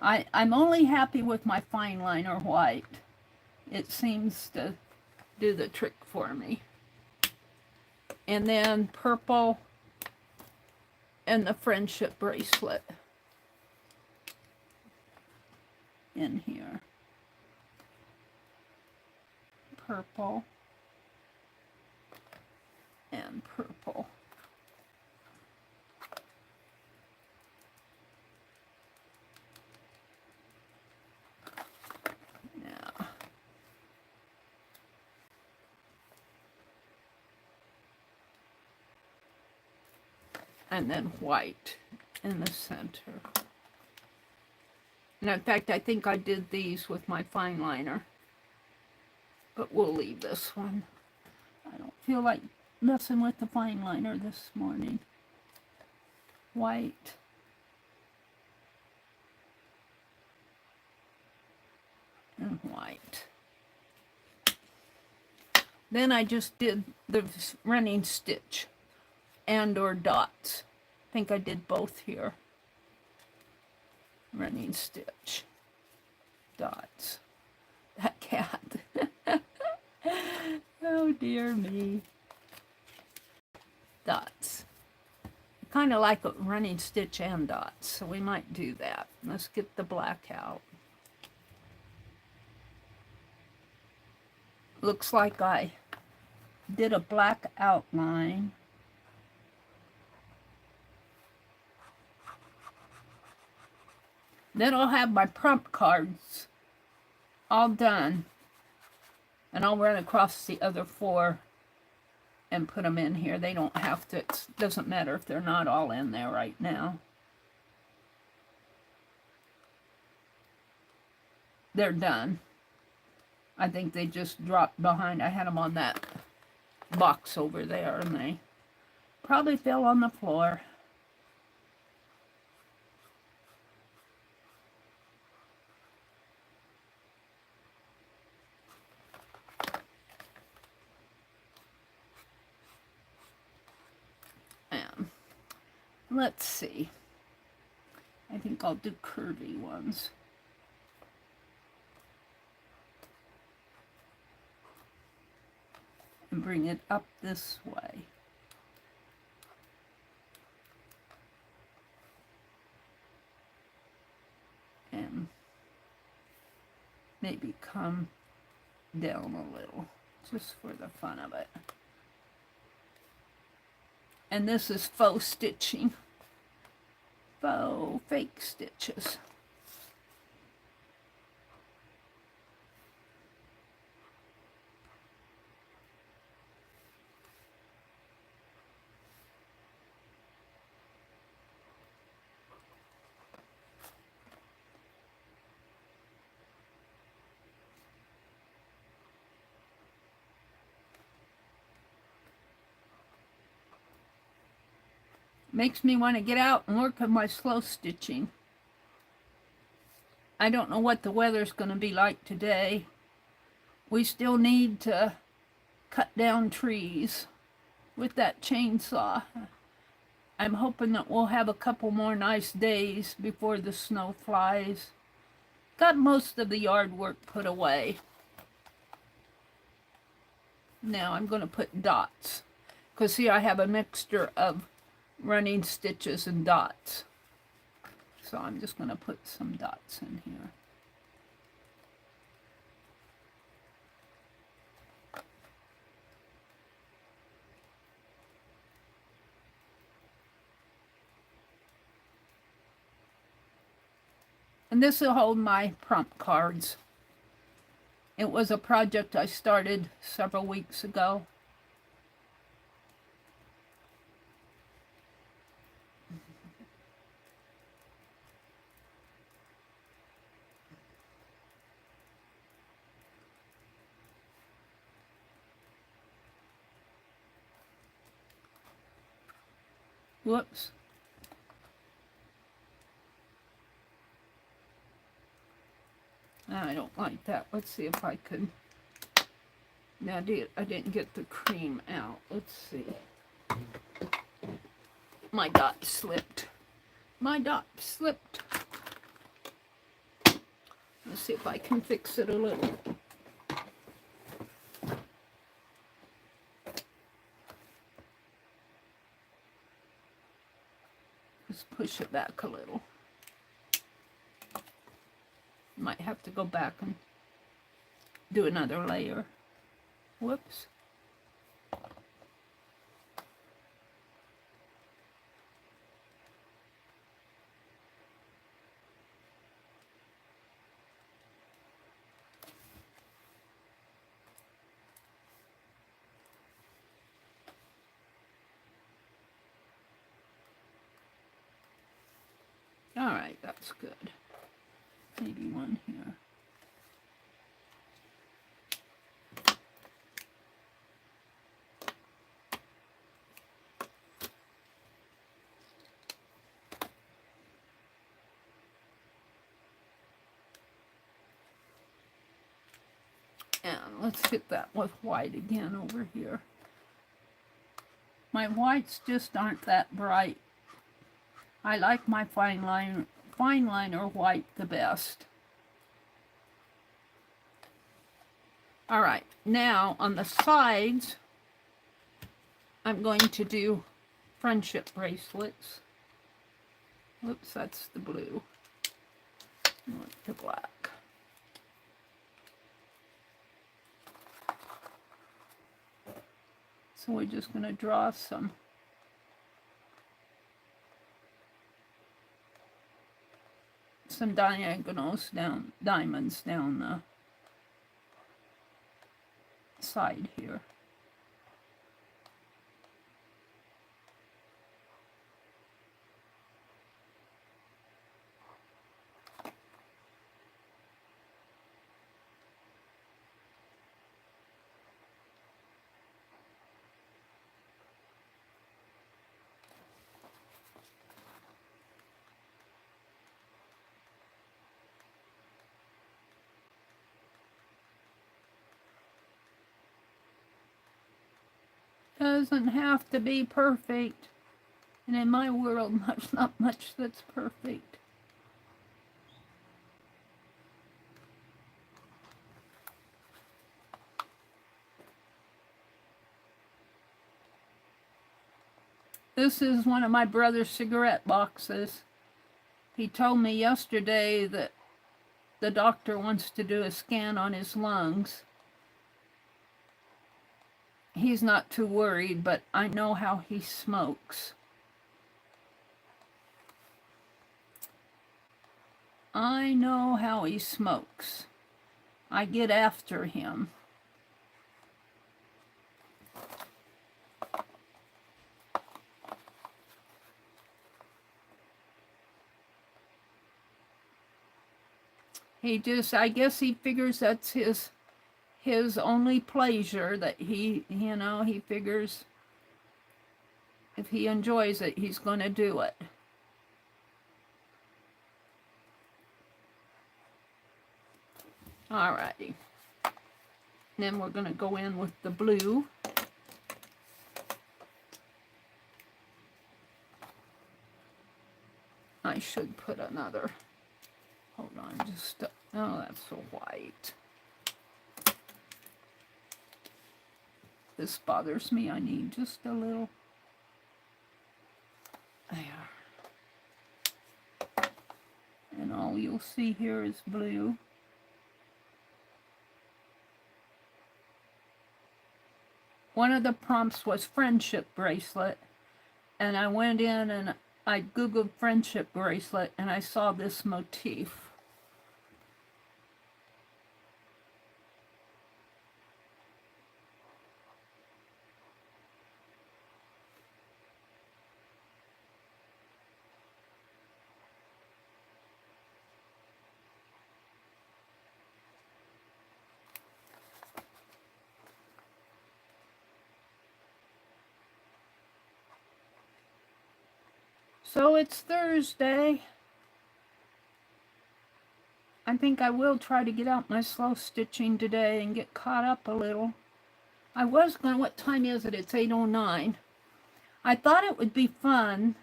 I'm only happy with my fine liner white. It seems to do the trick for me. And then purple and the friendship bracelet in here. Purple and purple. Now, and then white in the center. And in fact, I think I did these with my fine liner, but we'll leave this one. I don't feel like messing with the fine liner this morning. White. And white. Then I just did the running stitch and or dots. I think I did both here. Running stitch. Dots. That cat. Oh dear me. Dots. Kind of like a running stitch and dots, so we might do that. Let's get the black out. Looks like I did a black outline. Then I'll have my prompt cards all done, and I'll run across the other four and put them in here. They don't have to, it doesn't matter if they're not all in there right now. They're done. I think they just dropped behind. I had them on that box over there, and they probably fell on the floor. Let's see. I think I'll do curvy ones. And bring it up this way. And maybe come down a little, just for the fun of it. And this is faux stitching. Faux fake stitches. Makes me want to get out and work on my slow stitching. I don't know what the weather's going to be like today. We still need to cut down trees with that chainsaw. I'm hoping that we'll have a couple more nice days before the snow flies. Got most of the yard work put away. Now I'm going to put dots. Because see, I have a mixture of running stitches and dots. So I'm just going to put some dots in here. And this will hold my prompt cards. It was a project I started several weeks ago. Whoops. I don't like that. Let's see if I could. Now, I didn't get the cream out. Let's see. My dot slipped. My dot slipped. Let's see if I can fix it a little. Just push it back a little. Might have to go back and do another layer. Whoops. All right, that's good. Maybe one here. And let's hit that with white again over here. My whites just aren't that bright. I like my fine liner white the best. All right, now on the sides, I'm going to do friendship bracelets. Whoops, that's the blue. The black. So we're just going to draw some diagonals down, diamonds down the side here. Doesn't have to be perfect. And in my world, not much that's perfect. This is one of my brother's cigarette boxes. He told me yesterday that the doctor wants to do a scan on his lungs. He's not too worried, but I know how he smokes. I know how he smokes. I get after him. He just, I guess he figures that's his only pleasure, that he figures if he enjoys it, he's going to do it. Alrighty. Then we're going to go in with the blue. should put another. Hold on, just, oh, that's so white. This bothers me. I need just a little. There. And all you'll see here is blue. One of the prompts was friendship bracelet. And I went in and I Googled friendship bracelet and I saw this motif. So it's Thursday. I think I will try to get out my slow stitching today and get caught up a little. I was going to, what time is it? It's 8:09. I thought it would be fun.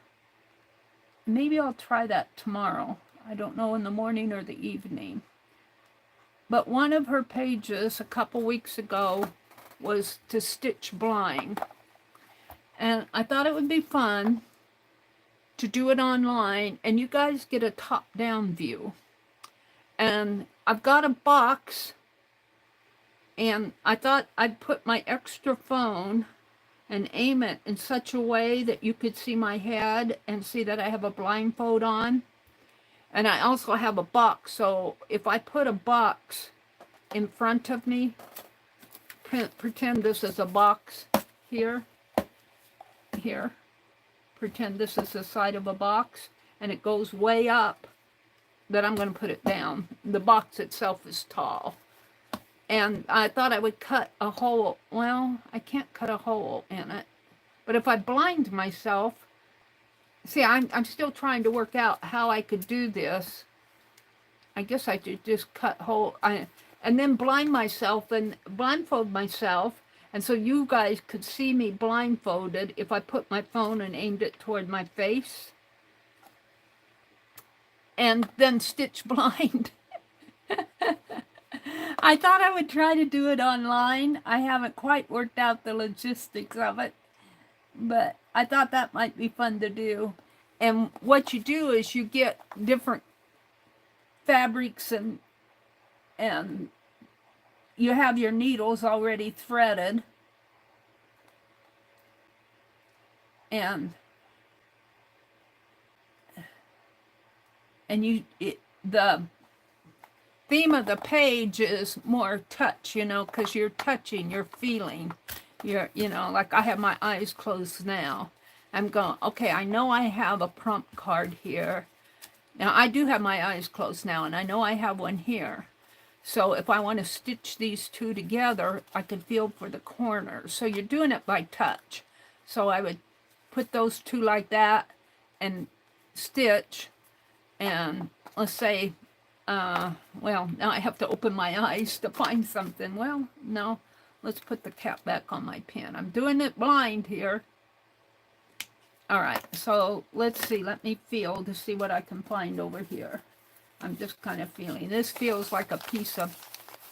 Maybe I'll try that tomorrow. I don't know, in the morning or the evening. But one of her pages a couple weeks ago was to stitch blind. And I thought it would be fun to do it online, and you guys get a top-down view. And I've got a box, and I thought I'd put my extra phone and aim it in such a way that you could see my head and see that I have a blindfold on. And I also have a box, so if I put a box in front of me, pretend this is a box here, pretend this is the side of a box, and it goes way up, that I'm going to put it down. The box itself is tall. And I thought I would cut a hole. Well, I can't cut a hole in it. But if I blind myself, see, I'm still trying to work out how I could do this. I guess I could just cut hole, and then blind myself and blindfold myself. And so you guys could see me blindfolded if I put my phone and aimed it toward my face. And then stitch blind. I thought I would try to do it online. I haven't quite worked out the logistics of it. But I thought that might be fun to do. And what you do is you get different fabrics and you have your needles already threaded, and the theme of the page is more touch, you know, because you're touching, you're feeling, you know, like I have my eyes closed now. I'm going, okay, I know I have a prompt card here. Now I do have my eyes closed now, and I know I have one here. So if I want to stitch these two together, I can feel for the corners. So you're doing it by touch. So I would put those two like that and stitch. And let's say, well, now I have to open my eyes to find something. Well, no, let's put the cap back on my pen. I'm doing it blind here. All right, so let's see. Let me feel to see what I can find over here. I'm just kind of feeling. This feels like a piece of,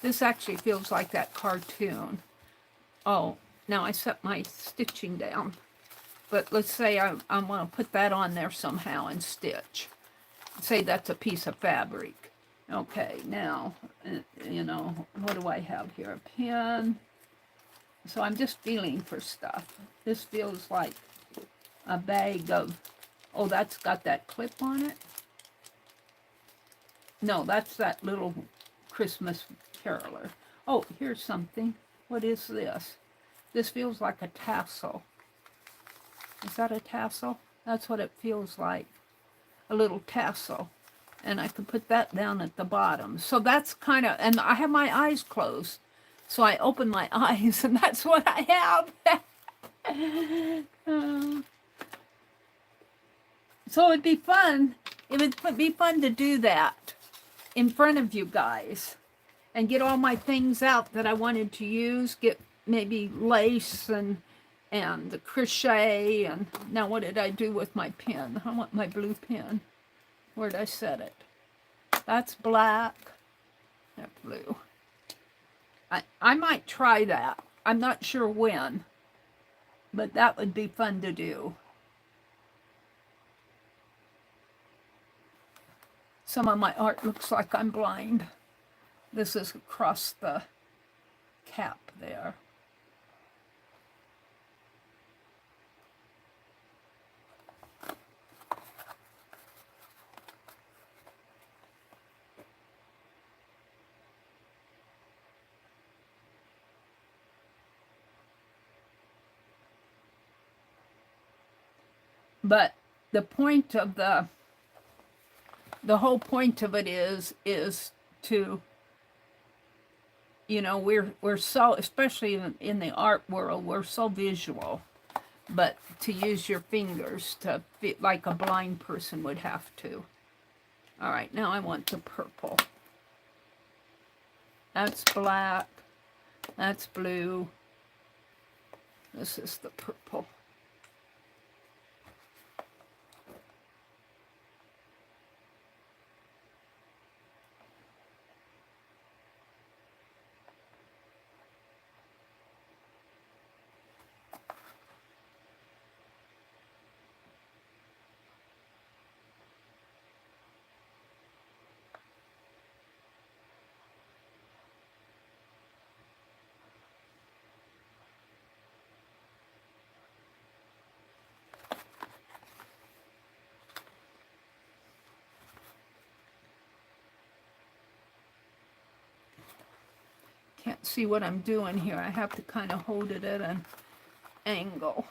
this actually feels like that cartoon. Oh, now I set my stitching down. But let's say I want to put that on there somehow and stitch. Say that's a piece of fabric. Okay, now, you know, what do I have here? A pen. So I'm just feeling for stuff. This feels like a bag of, oh, that's got that clip on it. No, that's that little Christmas caroler. Oh, here's something. What is this? This feels like a tassel. Is that a tassel? That's what it feels like. A little tassel. And I could put that down at the bottom. So that's kind of, and I have my eyes closed. So I open my eyes, and that's what I have. So it'd be fun. It would be fun to do that in front of you guys and get all my things out that I wanted to use. Get maybe lace and the crochet. And now what did I do with my pen? I want my blue pen. Where'd I set it? That's black. That blue. I might try that. I'm not sure when, but that would be fun to do. Some of my art looks like I'm blind. This is across the cap there. But the point of the whole point of it is to, you know, we're so, especially in the art world, we're so visual, but to use your fingers to fit like a blind person would have to. All right, now I want the purple. That's black, that's blue, this is the purple. Can't see what I'm doing here. I have to kind of hold it at an angle.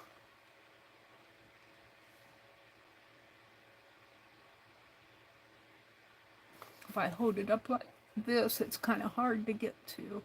If I hold it up like this, it's kind of hard to get to.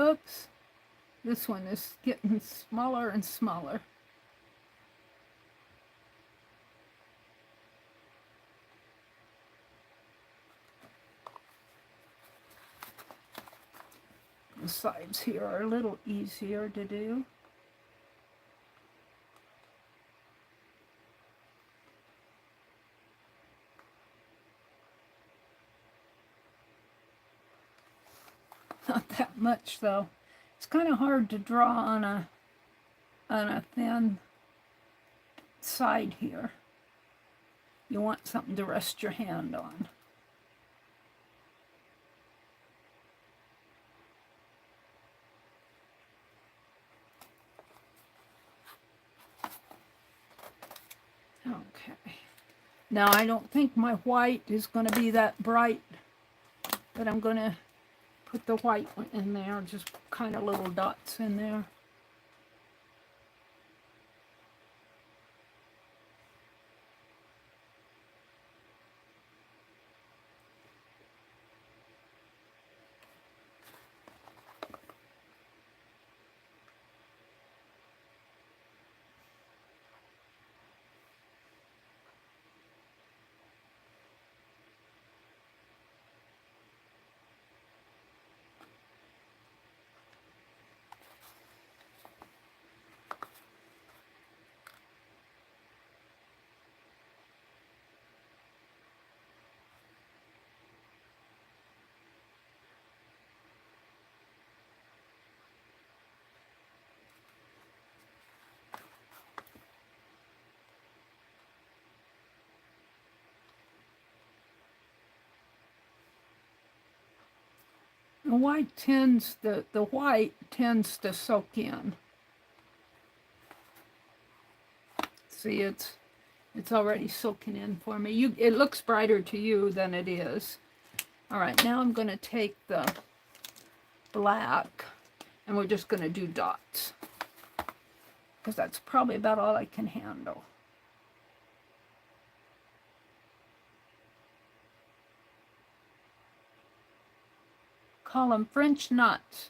Oops, this one is getting smaller and smaller. The sides here are a little easier to do. Not that much though. It's kind of hard to draw on a thin side here. You want something to rest your hand on. Okay. Now I don't think my white is going to be that bright, but I'm going to put the white one in there, just kind of little dots in there. The white tends to soak in. See, it's already soaking in for me. It looks brighter to you than it is. All right, now I'm going to take the black and we're just going to do dots because that's probably about all I can handle. call them French nuts.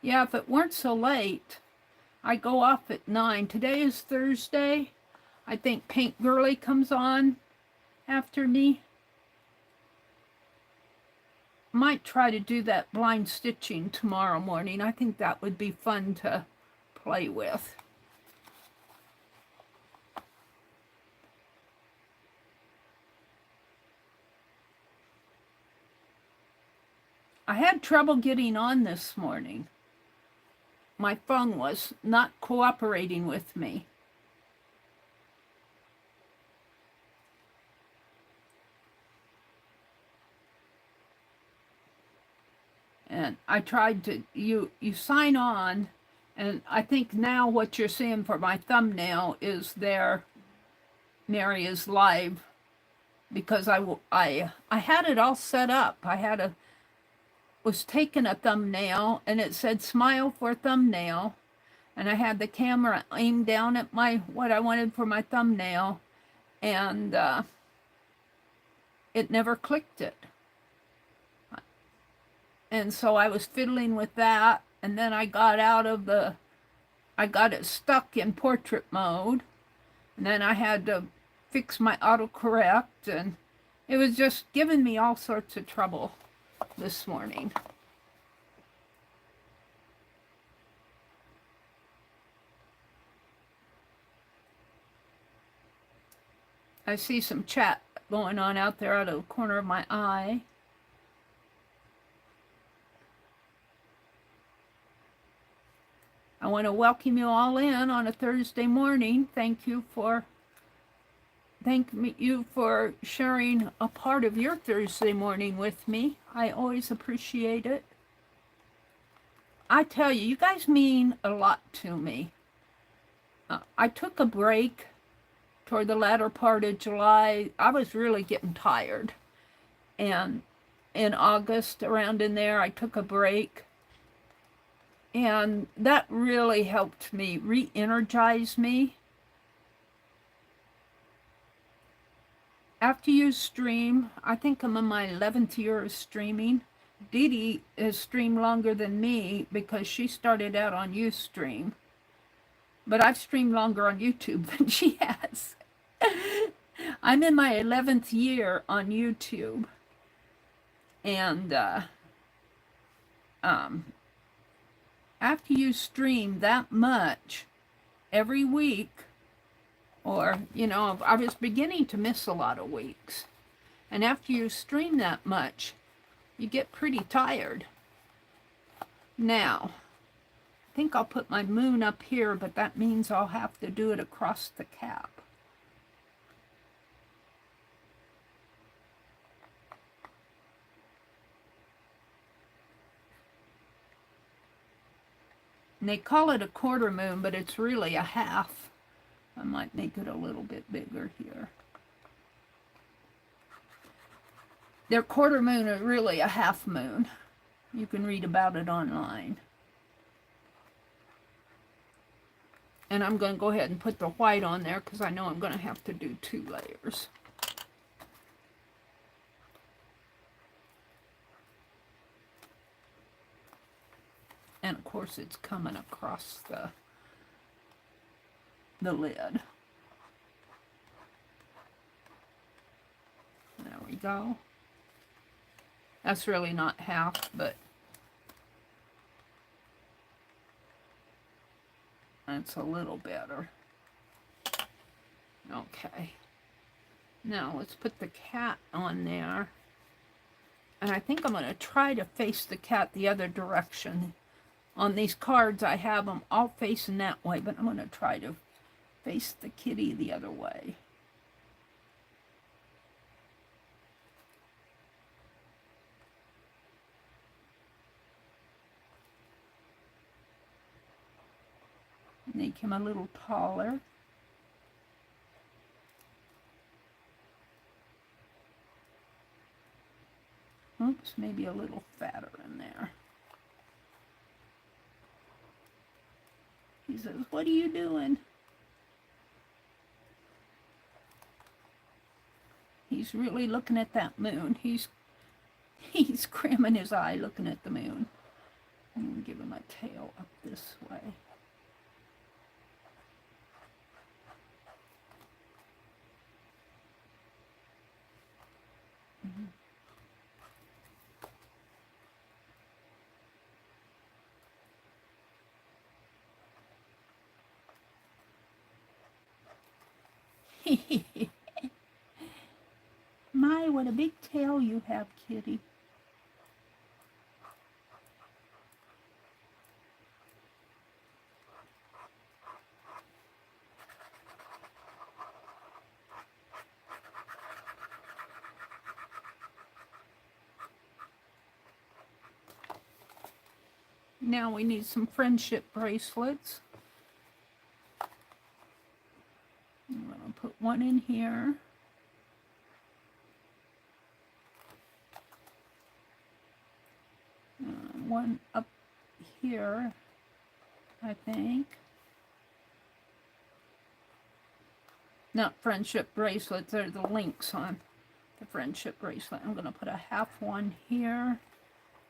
Yeah, if it weren't so late, I go off at 9. Today is Thursday. I think Paint Girly comes on after me. Might try to do that blind stitching tomorrow morning. I think that would be fun to play with. I had trouble getting on this morning. My phone was not cooperating with me. And I tried to, you sign on, and I think now what you're seeing for my thumbnail is there, Meri is live, because I had it all set up. Was taking a thumbnail, and it said smile for thumbnail, and I had the camera aimed down at what I wanted for my thumbnail, and it never clicked it. And so I was fiddling with that, and then I got it stuck in portrait mode, and then I had to fix my autocorrect, and it was just giving me all sorts of trouble this morning. I see some chat going on out there out of the corner of my eye. I want to welcome you all in on a Thursday morning. Thank you for sharing a part of your Thursday morning with me. I always appreciate it. I tell you, you guys mean a lot to me. I took a break toward the latter part of July. I was really getting tired. And in August, around in there, I took a break. And that really helped me re-energize me. After you stream, I think I'm in my 11th year of streaming. Dee Dee has streamed longer than me because she started out on Ustream. But I've streamed longer on YouTube than she has. I'm in my 11th year on YouTube. And after you stream that much every week, or, I was beginning to miss a lot of weeks. And after you stream that much, you get pretty tired. Now, I think I'll put my moon up here, but that means I'll have to do it across the cap. And they call it a quarter moon, but it's really a half. I might make it a little bit bigger here. Their quarter moon is really a half moon. You can read about it online. And I'm going to go ahead and put the white on there because I know I'm going to have to do 2 layers. And of course it's coming across the lid. There we go. That's really not half, but that's a little better. Okay. Now let's put the cat on there. And I think I'm going to try to face the cat the other direction. On these cards I have them all facing that way, but I'm going to try to face the kitty the other way. Make him a little taller. Oops, maybe a little fatter in there. He says, what are you doing? He's really looking at that moon. He's cramming his eye looking at the moon. I'm going to give him a tail up this way. My, what a big tail you have, kitty. Now we need some friendship bracelets. I'm going to put one in here. One up here, I think. Not friendship bracelets, they're the links on the friendship bracelet. I'm going to put a half one here,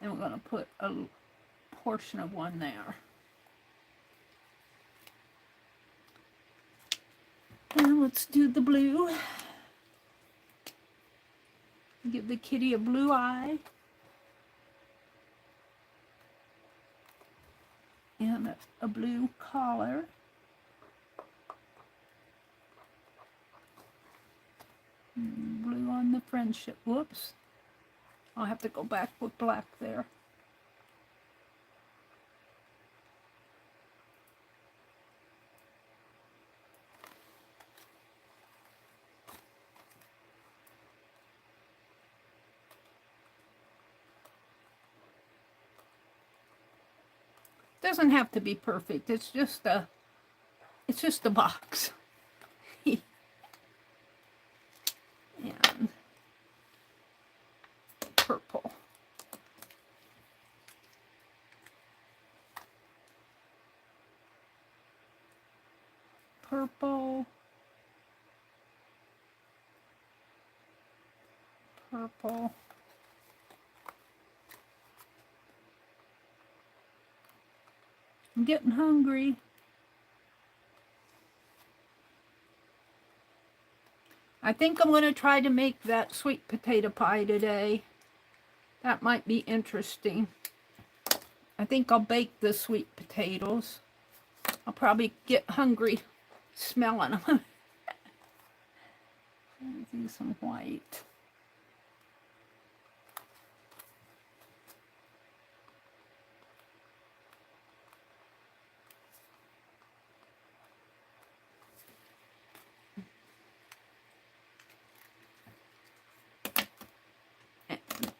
and we're going to put a portion of one there. And let's do the blue. Give the kitty a blue eye. And a blue collar. Blue on the friendship. Whoops. I'll have to go back with black there. Doesn't have to be perfect. It's just a box. And purple. Purple. Purple. I'm getting hungry. I think I'm going to try to make that sweet potato pie today. That might be interesting. I think I'll bake the sweet potatoes. I'll probably get hungry smelling them. Do some white.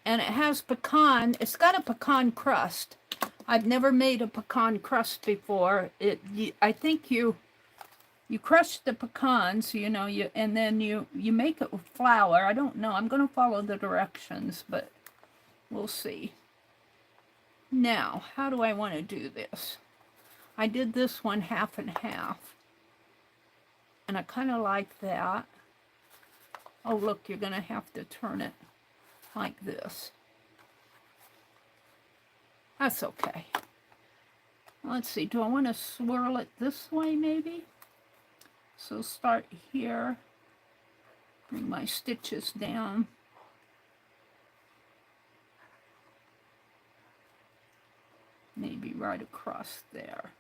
And it has pecan. It's got a pecan crust. I've never made a pecan crust before. I think you crush the pecans, you know, and then you make it with flour. I don't know. I'm going to follow the directions, but we'll see. Now, how do I want to do this? I did this one half and half. And I kind of like that. Oh, look, you're going to have to turn it like this. That's okay. Let's see, do I want to swirl it this way maybe? So start here, bring my stitches down. Maybe right across there.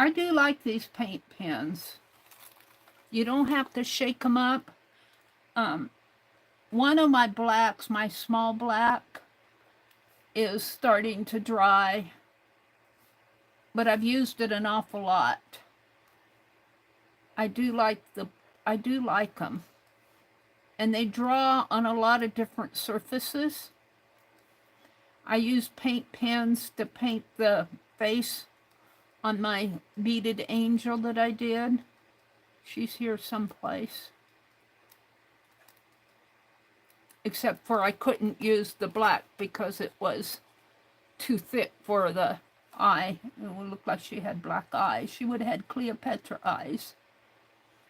I do like these paint pens. You don't have to shake them up. One of my blacks, my small black, is starting to dry, but I've used it an awful lot. I do like them. And they draw on a lot of different surfaces. I use paint pens to paint the face on my beaded angel that I did. She's here someplace. Except for I couldn't use the black because it was too thick for the eye. It would look like she had black eyes. She would have had Cleopatra eyes.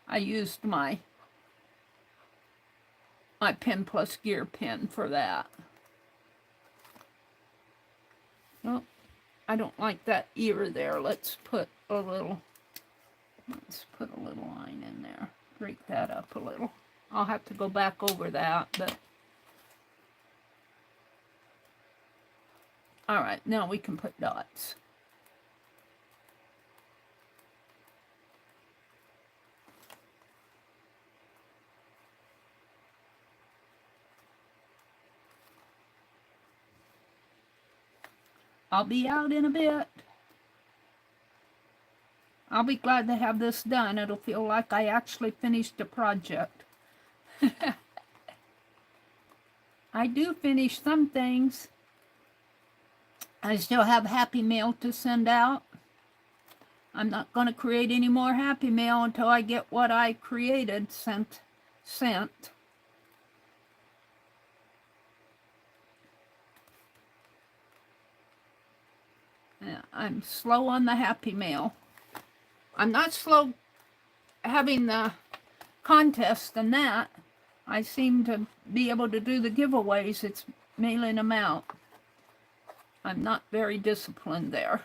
I used my Pen Plus Gear pen for that. Oh, I don't like that ear there. Let's put a little line in there. Break that up a little. I'll have to go back over that, but all right, now we can put dots. I'll be out in a bit. I'll be glad to have this done. It'll feel like I actually finished a project. I do finish some things. I still have Happy Mail to send out. I'm not going to create any more Happy Mail until I get what I created sent. Yeah, I'm slow on the Happy Mail. I'm not slow having the contest and that. I seem to be able to do the giveaways. It's mailing them out. I'm not very disciplined there.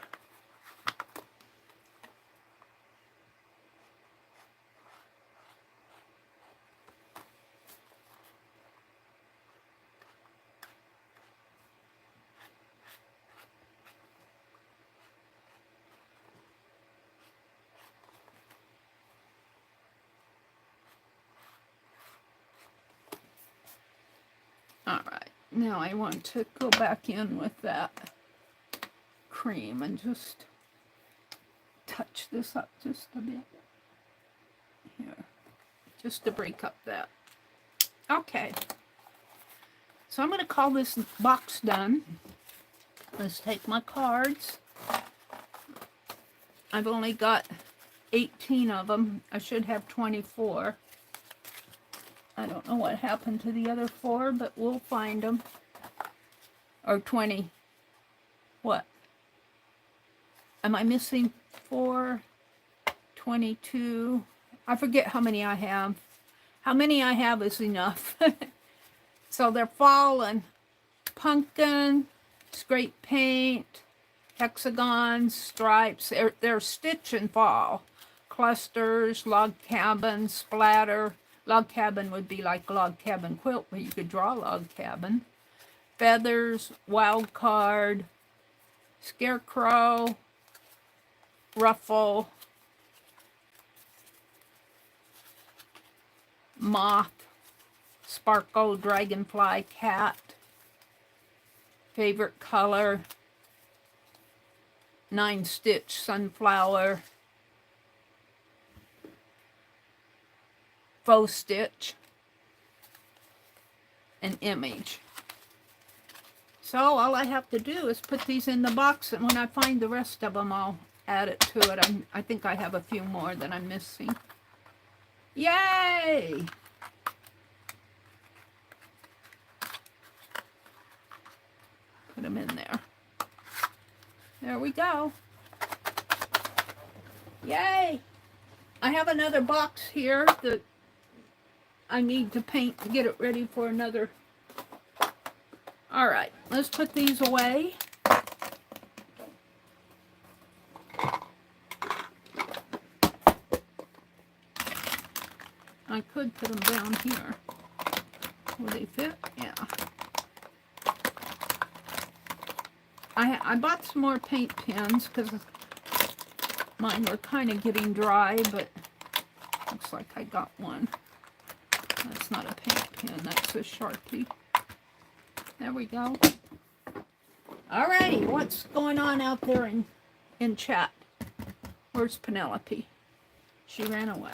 All right, now I want to go back in with that cream and just touch this up just a bit here, just to break up that. Okay, so I'm going to call this box done. Let's take my cards. I've only got 18 of them. I should have 24. I don't know what happened to the other 4, but we'll find them. Or 20. What? Am I missing 4? 22. I forget how many I have. How many I have is enough. So they're fall and pumpkin, scrape paint, hexagons, stripes. They're stitch and fall. Clusters, log cabin, splatter. Log cabin would be like log cabin quilt, but you could draw log cabin. Feathers, wild card, scarecrow, ruffle, moth, sparkle, dragonfly, cat, favorite color, 9-stitch, sunflower, faux stitch, an image. So all I have to do is put these in the box, and when I find the rest of them, I'll add it to it. I think I have a few more that I'm missing. Yay! Put them in there. There we go. Yay! I have another box here that I need to paint to get it ready for another. All right, let's put these away. I could put them down here. Will they fit? Yeah. I bought some more paint pens because mine were kind of getting dry, but looks like I got one. That's not a paint pen, that's a Sharpie. There we go. Alrighty, what's going on out there in chat? Where's Penelope? She ran away.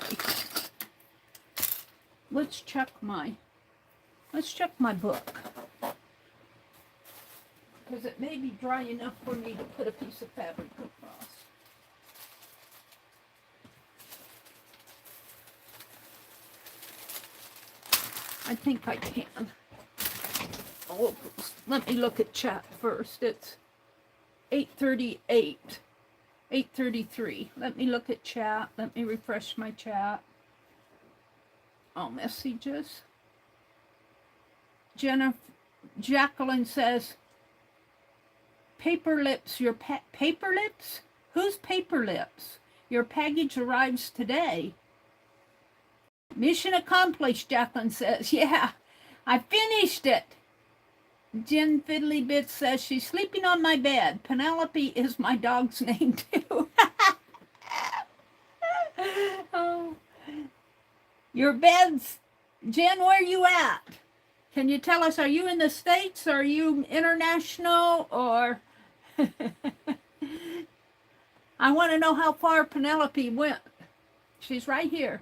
Let's check my book. Because it may be dry enough for me to put a piece of fabric across. I think I can. Oh, let me look at chat first. It's 8:38. 8:33. Let me look at chat. Let me refresh my chat. All messages. Jacqueline says, Paper Lips, your Paper Lips? Who's Paper Lips? Your package arrives today. Mission accomplished, Jacqueline says. Yeah, I finished it. Jen Fiddly Bits says, she's sleeping on my bed. Penelope is my dog's name, too. Oh. Your beds. Jen, where are you at? Can you tell us, are you in the States? Are you international? Or I want to know how far Penelope went. She's right here.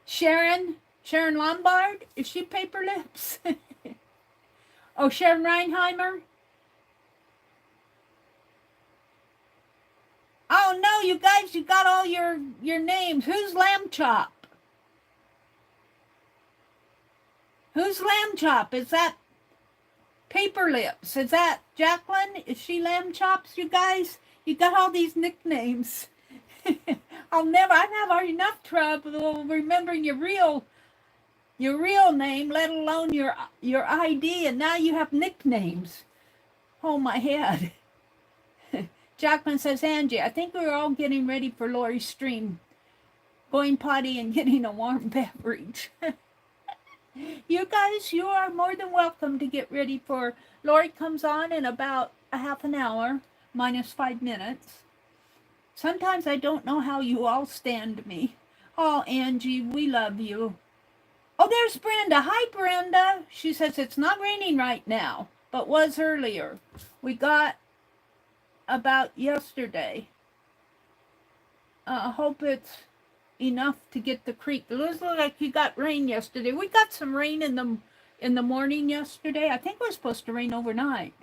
Sharon Lombard, is she Paper Lips? Oh, Sharon Reinheimer? Oh no, you guys, you got all your names. Who's Lamb Chop? Who's Lamb Chop? Is that Paper Lips? Is that Jacqueline? Is she Lamb Chops, you guys? You got all these nicknames. I have enough trouble remembering your real name, let alone your ID, and now you have nicknames. Oh, my head. Jacqueline says, Angie, I think we're all getting ready for Lori's stream. Going potty and getting a warm beverage. You guys, you are more than welcome to get ready for... Lori comes on in about a half an hour, minus 5 minutes. Sometimes I don't know how you all stand me. Oh, Angie, we love you. Oh, there's Brenda. Hi, Brenda. She says it's not raining right now, but was earlier. We got about yesterday. Hope it's enough to get the creek. It looks like you got rain yesterday. We got some rain in the morning yesterday. I think it was supposed to rain overnight.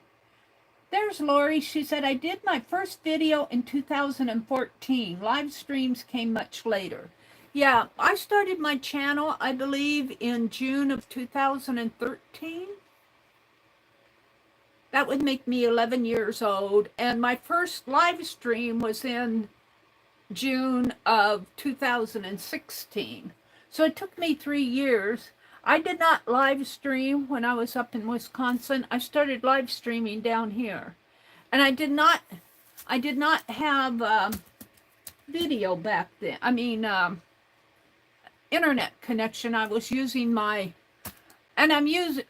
There's Lori. She said, I did my first video in 2014. Live streams came much later. Yeah, I started my channel, I believe, in June of 2013. That would make me 11 years old. And my first live stream was in June of 2016. So it took me 3 years. I did not live stream when I was up in Wisconsin. I started live streaming down here. And I did not have video back then. I mean, internet connection. I was using my Verizon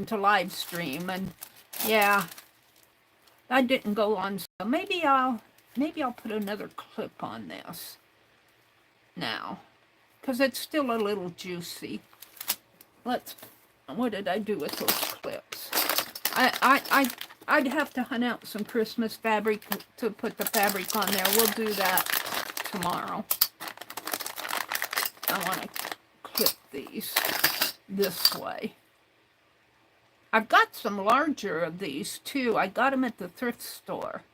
to live stream, and yeah, that didn't go on. So maybe I'll put another clip on this now, because it's still a little juicy. What did I do with those clips? I'd have to hunt out some Christmas fabric to put the fabric on there. We'll do that tomorrow. I want to clip these this way. I've got some larger of these too. I got them at the thrift store.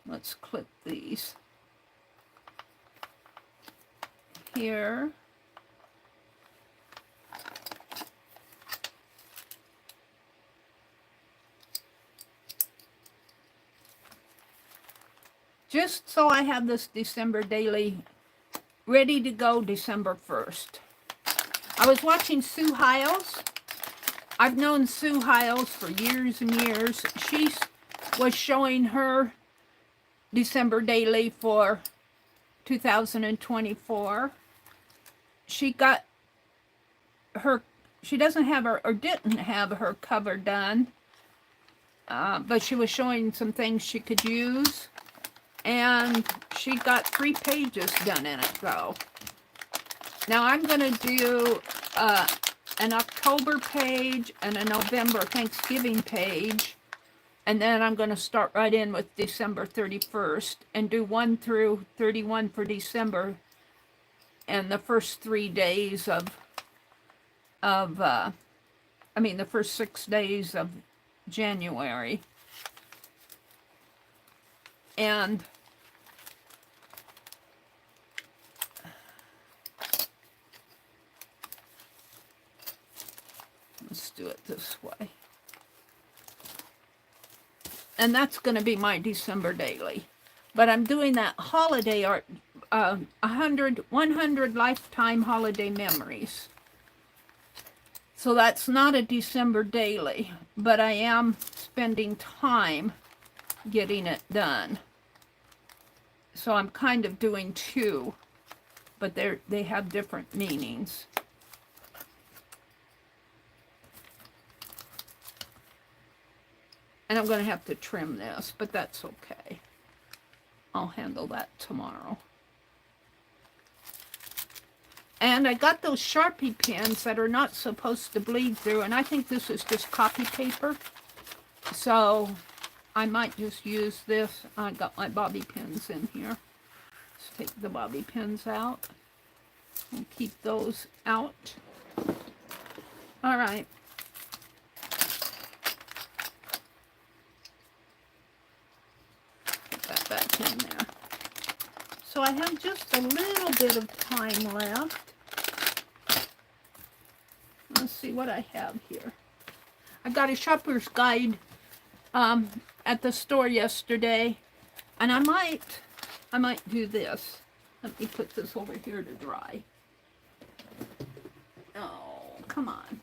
Let's clip these here. Just so I have this December daily ready to go December 1st. I was watching Sue Hiles. I've known Sue Hiles for years and years. She was showing her December daily for 2024. She doesn't have her, or didn't have her cover done, but she was showing some things she could use. And she got 3 pages done in it, though. Now I'm going to do an October page and a November Thanksgiving page. And then I'm going to start right in with December 31st and do 1 through 31 for December and the first 3 days the first 6 days of January. And let's do it this way. And that's going to be my December daily. But I'm doing that holiday art, 100 lifetime holiday memories. So that's not a December daily, but I am spending time getting it done. So I'm kind of doing 2, but they have different meanings. And I'm going to have to trim this, but that's okay. I'll handle that tomorrow. And I got those Sharpie pens that are not supposed to bleed through, and I think this is just copy paper. So I might just use this. I got my bobby pins in here. Let's take the bobby pins out and keep those out. All right. Put that back in there. So I have just a little bit of time left. Let's see what I have here. I got a shopper's guide at the store yesterday, and I might do this. Let me put this over here to dry. Oh, come on.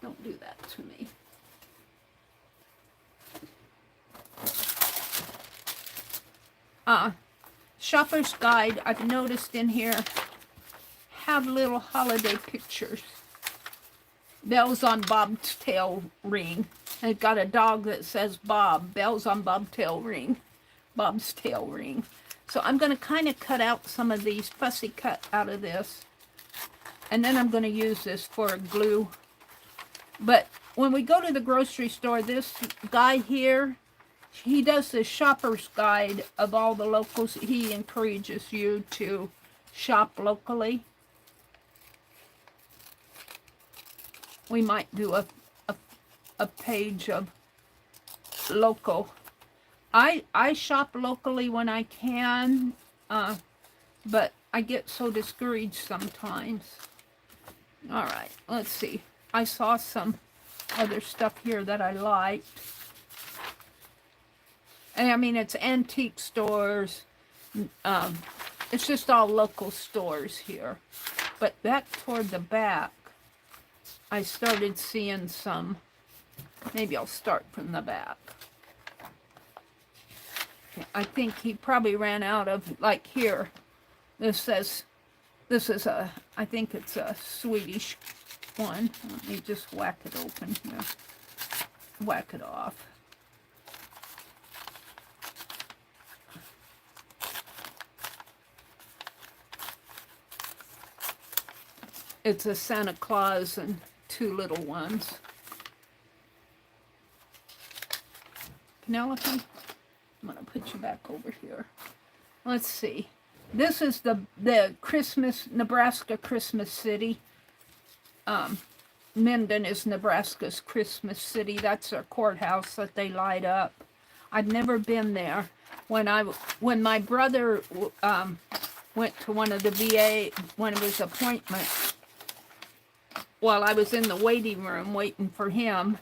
Don't do that to me. Shopper's guide, I've noticed in here, have little holiday pictures. Bells on Bob's tail ring. And it got a dog that says Bob. Bells on Bob's tail ring. Bob's tail ring. So I'm going to kind of cut out some of these, fussy cut out of this. And then I'm going to use this for glue. But when we go to the grocery store, this guy here, he does the shopper's guide of all the locals. He encourages you to shop locally. We might do a page of local. I shop locally when I can, but I get so discouraged sometimes. All right, let's see. I saw some other stuff here that I liked. And I mean, it's antique stores. It's just all local stores here. But back toward the back, I started seeing some. Maybe I'll start from the back. I think he probably ran out of, like here, this is I think it's a Swedish one. Let me just whack it open here. Whack it off. It's a Santa Claus and 2 little ones. Penelope, I'm going to put you back over here. Let's see. This is the Christmas, Nebraska Christmas city. Minden is Nebraska's Christmas city. That's their courthouse that they light up. I've never been there. When my brother went to one of the VA, one of his appointments, while I was in the waiting room waiting for him,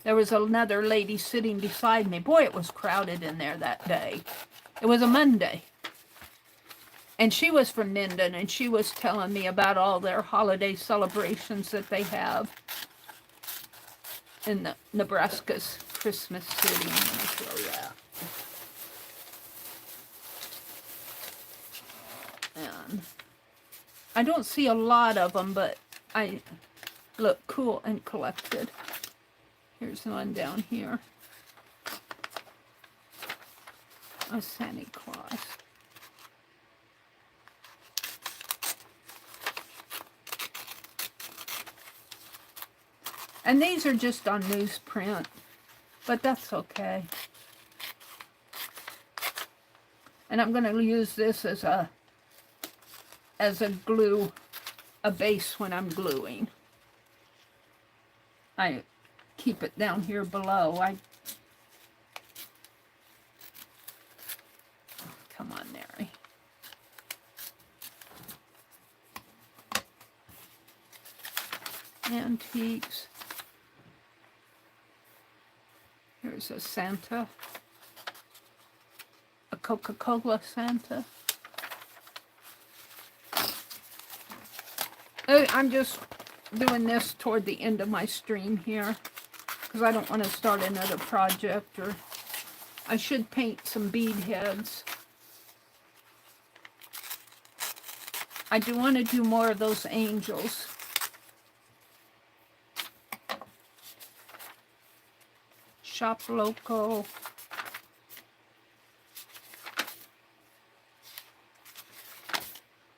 there was another lady sitting beside me. Boy, it was crowded in there that day. It was a Monday. And she was from Minden, and she was telling me about all their holiday celebrations that they have in Nebraska's Christmas city. I'm going to show that. And I don't see a lot of them, but I look cool and collected. Here's one down here. A Santa Claus. And these are just on newsprint, but that's okay. And I'm going to use this as a glue, a base when I'm gluing. I keep it down here below. Come on, Meri. Antiques. Here's a Santa. A Coca-Cola Santa. I'm just doing this toward the end of my stream here because I don't want to start another project, or I should paint some bead heads. I do want to do more of those angels. Shop Local.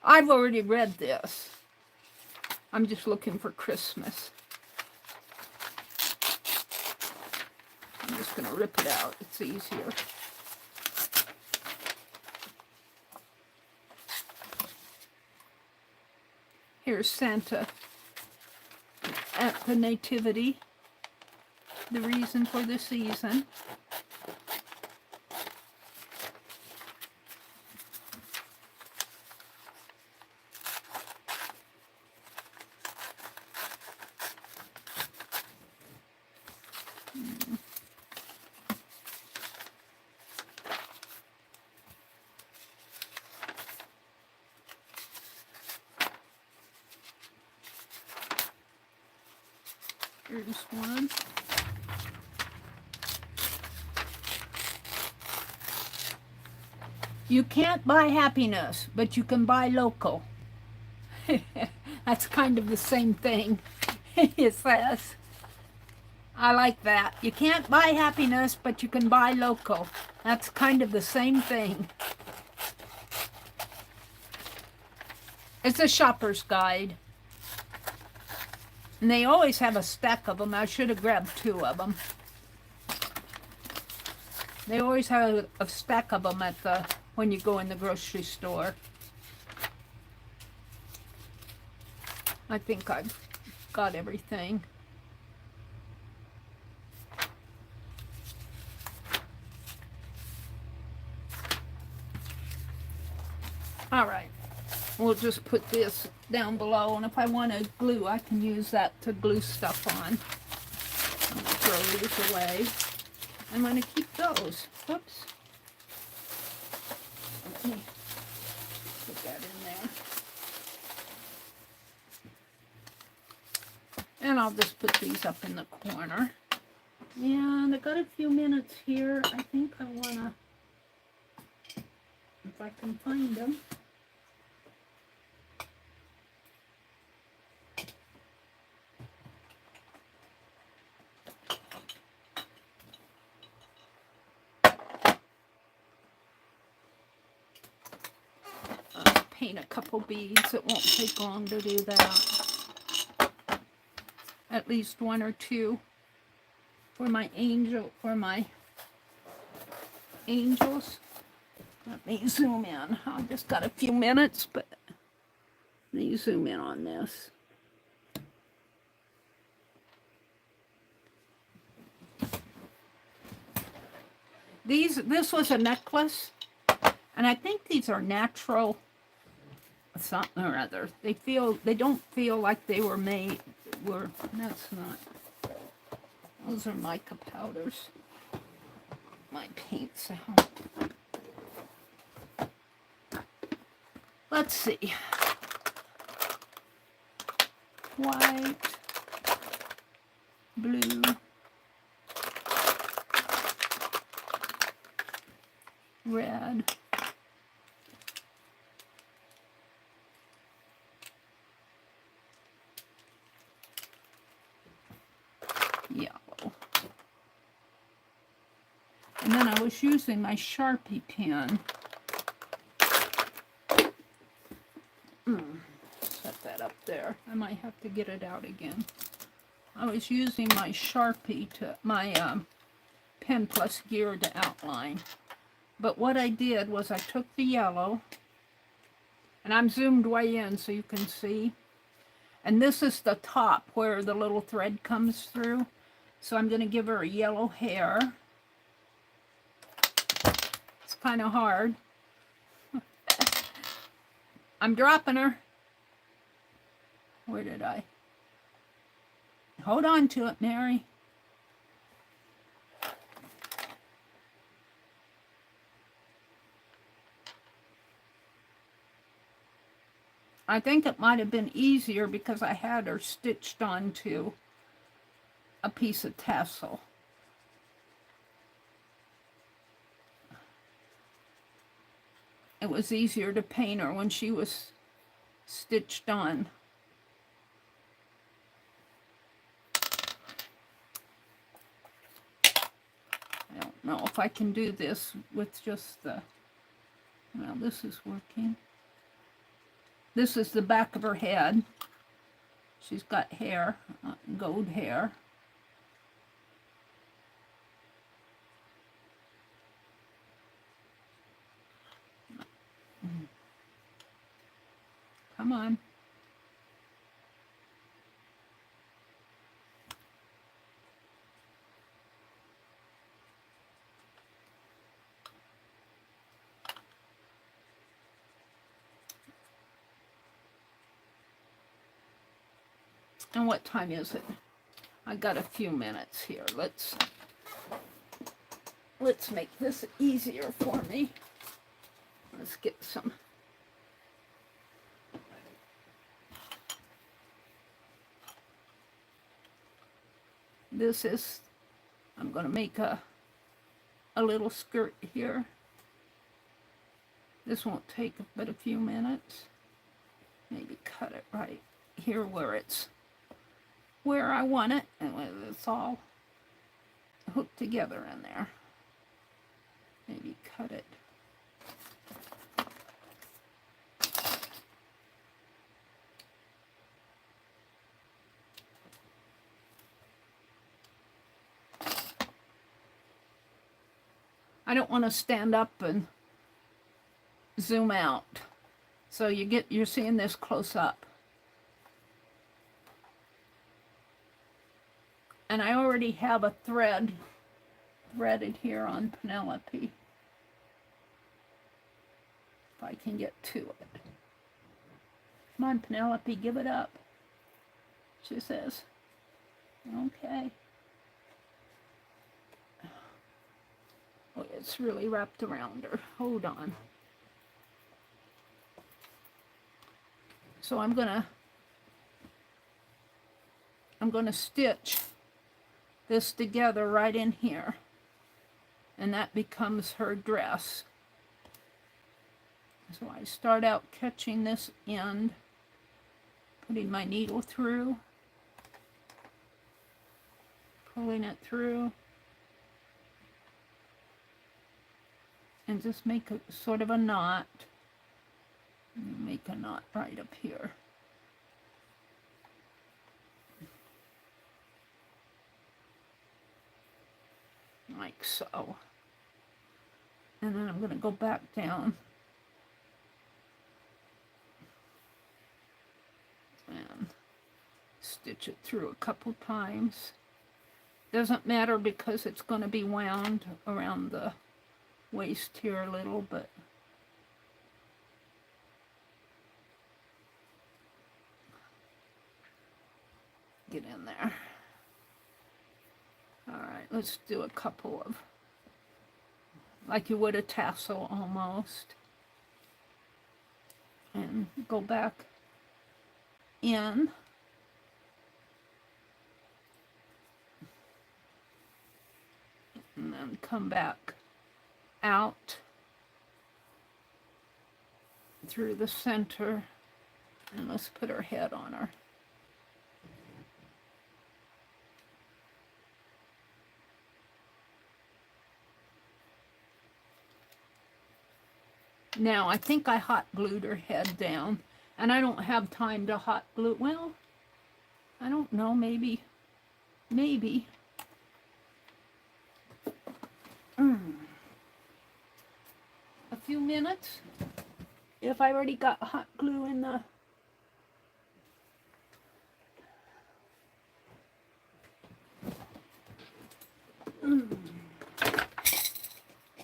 I've already read this. I'm just looking for Christmas. I'm just going to rip it out. It's easier. Here's Santa at the Nativity. The reason for the season. Here's one. You can't buy happiness, but you can buy local. That's kind of the same thing, it says. I like that. You can't buy happiness, but you can buy local. That's kind of the same thing. It's a shopper's guide. And they always have a stack of them. I should have grabbed 2 of them. They always have a stack of them at when you go in the grocery store. I think I've got everything. All right. We'll just put this down below, and if I want to glue, I can use that to glue stuff on. I'm going to throw these away. I'm going to keep those. Oops. Let me put that in there. And I'll just put these up in the corner. And I got a few minutes here. I think I want to, if I can find them. Paint a couple beads. It won't take long to do that. At least 1 or 2 for my angels. Let me zoom in. I just got a few minutes, but let me zoom in on this. This was a necklace, and I think these are natural something or other. They don't feel like they were made. That's not. Those are mica powders. My paints out. Let's see. White, blue, red, yellow. And then I was using my Sharpie pen. Set that up there. I might have to get it out again. I was using my Sharpie to, my pen plus gear to outline. But what I did was I took the yellow, and I'm zoomed way in so you can see. And this is the top where the little thread comes through. So I'm going to give her a yellow hair. It's kind of hard. I'm dropping her. Where did I? Hold on to it, Meri. I think it might have been easier because I had her stitched onto a piece of tassel. It was easier to paint her when she was stitched on. I don't know if I can do this with just the, well, this is working. This is the back of her head. She's got hair, gold hair. Come on. And what time is it? I got a few minutes here. Let's make this easier for me. Let's get some. This is, I'm going to make a little skirt here. This won't take but a few minutes. Maybe cut it right here where it's where I want it, and it's all hooked together in there. Maybe cut it. I don't want to stand up and zoom out. So you're seeing this close up. And I already have a thread threaded here on Penelope. If I can get to it. Come on, Penelope, give it up. She says, okay. Oh, it's really wrapped around her. Hold on. So I'm gonna stitch this together right in here, and that becomes her dress. So I start out catching this end, putting my needle through, pulling it through, and just make a sort of a knot. Make a knot right up here. Like so. And then I'm going to go back down and stitch it through a couple times. Doesn't matter because it's going to be wound around the waist here a little, but get in there. Alright, let's do a couple of, like you would a tassel almost. And go back in. And then come back out through the center. And let's put her head on her. Now, I think I hot glued her head down, and I don't have time to hot glue. Well, I don't know, maybe maybe. A few minutes. If I already got hot glue in the... Of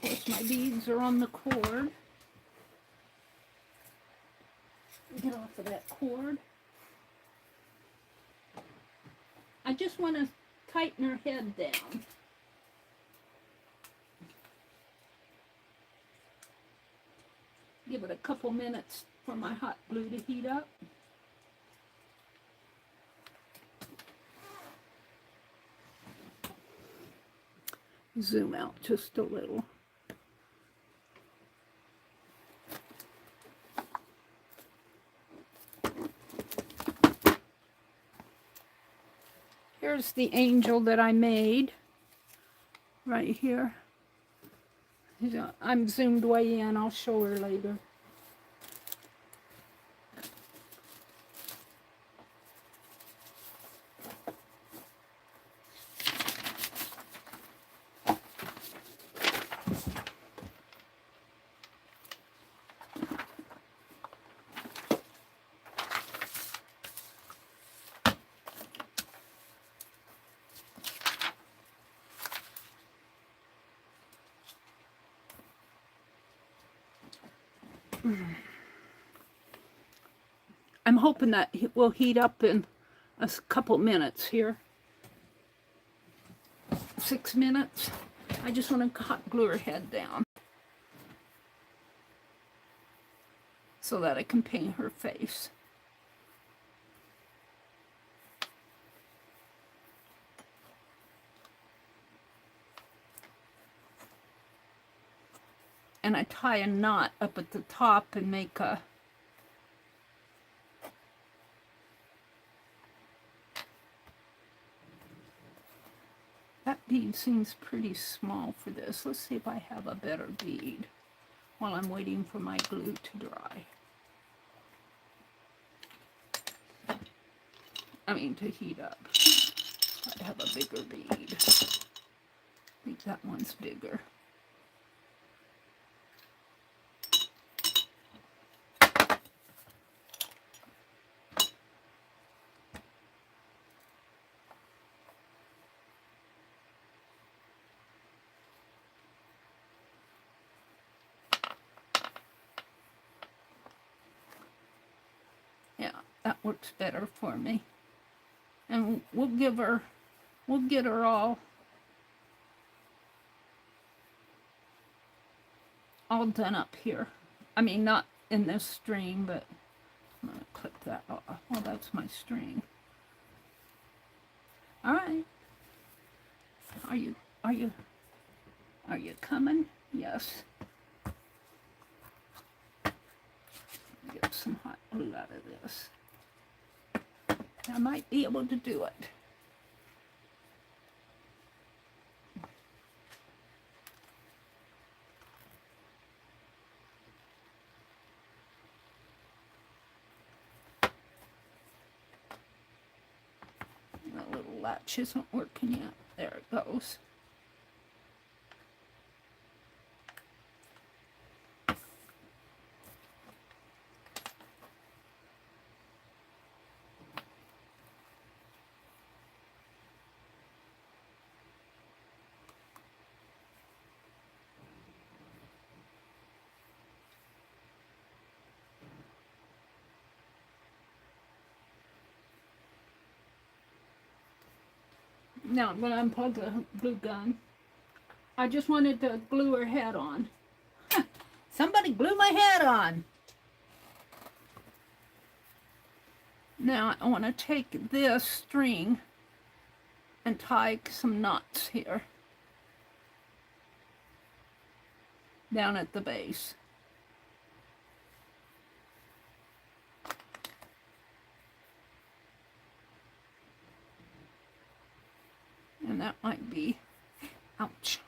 course, my beads are on the cord. Get off of that cord. I just want to tighten her head down. Give it a couple minutes for my hot glue to heat up. Zoom out just a little. Here's the angel that I made right here. I'm zoomed way in. I'll show her later. I'm hoping that it will heat up in a couple minutes here. 6 minutes. I just want to hot glue her head down so that I can paint her face. And I tie a knot up at the top and make a that bead seems pretty small for this. Let's see if I have a better bead while I'm waiting for my glue to dry. I mean, to heat up. I'd have a bigger bead. I think that one's bigger. That works better for me. And we'll get her all done up here. I mean, not in this string, but I'm gonna clip that off. Well, that's my string. All right. Are you coming? Yes. Get some hot glue out of this. I might be able to do it. The little latch isn't working yet. There it goes. Now I'm going to unplug the glue gun. I just wanted to glue her head on. Somebody glue my head on. Now I want to take this string and tie some knots here down at the base. And that might be, ouch.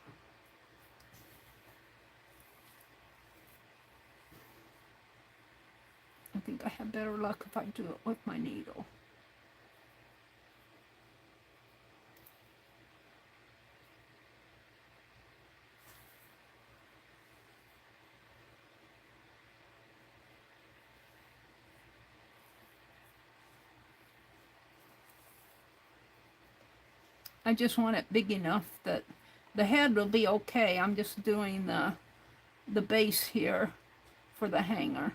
I think I have better luck if I do it with my needle. I just want it big enough that the head will be okay. I'm just doing the base here for the hanger.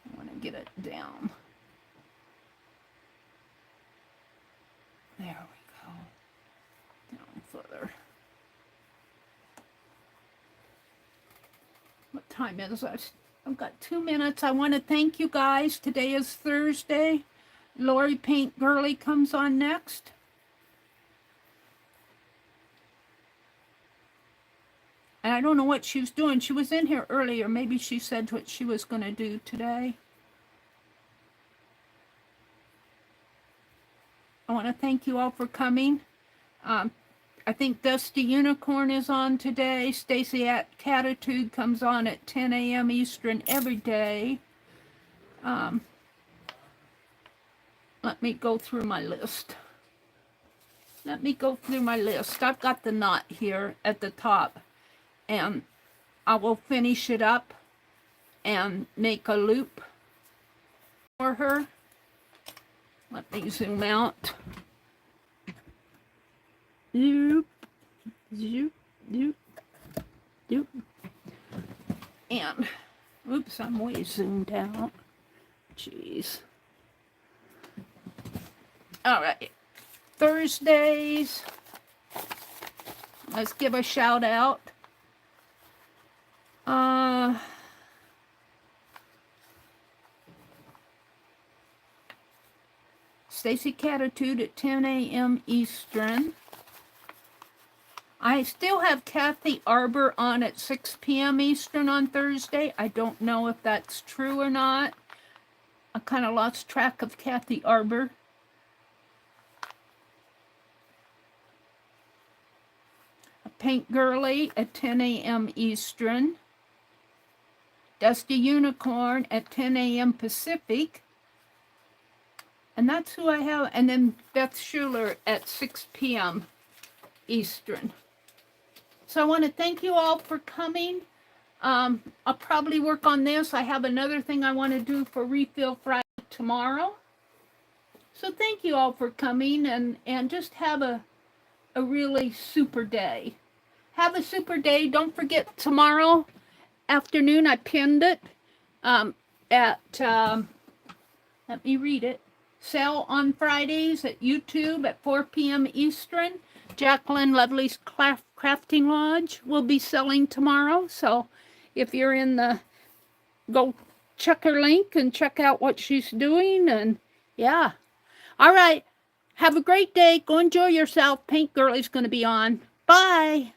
I want to get it down. There we go. Down further. What time is it? I've got 2 minutes. I want to thank you guys. Today is Thursday. Lori Paint Girly comes on next. And I don't know what she was doing. She was in here earlier. Maybe she said what she was going to do today. I want to thank you all for coming. I think Dusty Unicorn is on today. Stacy at Catitude comes on at 10 a.m. Eastern every day. Let me go through my list. I've got the knot here at the top. And I will finish it up and make a loop for her. Let me zoom out. Zoop, zoop, zoop, zoop. And, oops, I'm way zoomed out. Jeez. All right. Thursdays. Let's give a shout out. Stacy Catitude at 10 a.m. Eastern. I still have Kathy Arbor on at 6 p.m. Eastern on Thursday. I don't know if that's true or not. I kind of lost track of Kathy Arbor. Paint Girly at 10 a.m. Eastern. Dusty Unicorn at 10 a.m. Pacific. And that's who I have. And then Beth Schuler at 6 p.m. Eastern. So I want to thank you all for coming. I'll probably work on this. I have another thing I want to do for Refill Friday tomorrow. So thank you all for coming and just have a really super day. Have a super day. Don't forget tomorrow afternoon, I pinned it at, let me read it. Sale on Fridays at YouTube at 4 p.m. Eastern. Jacqueline Lovely's Crafting Lodge will be selling tomorrow. So if you're in the, go check her link and check out what she's doing. And yeah. All right. Have a great day. Go enjoy yourself. Paint Girly's going to be on. Bye.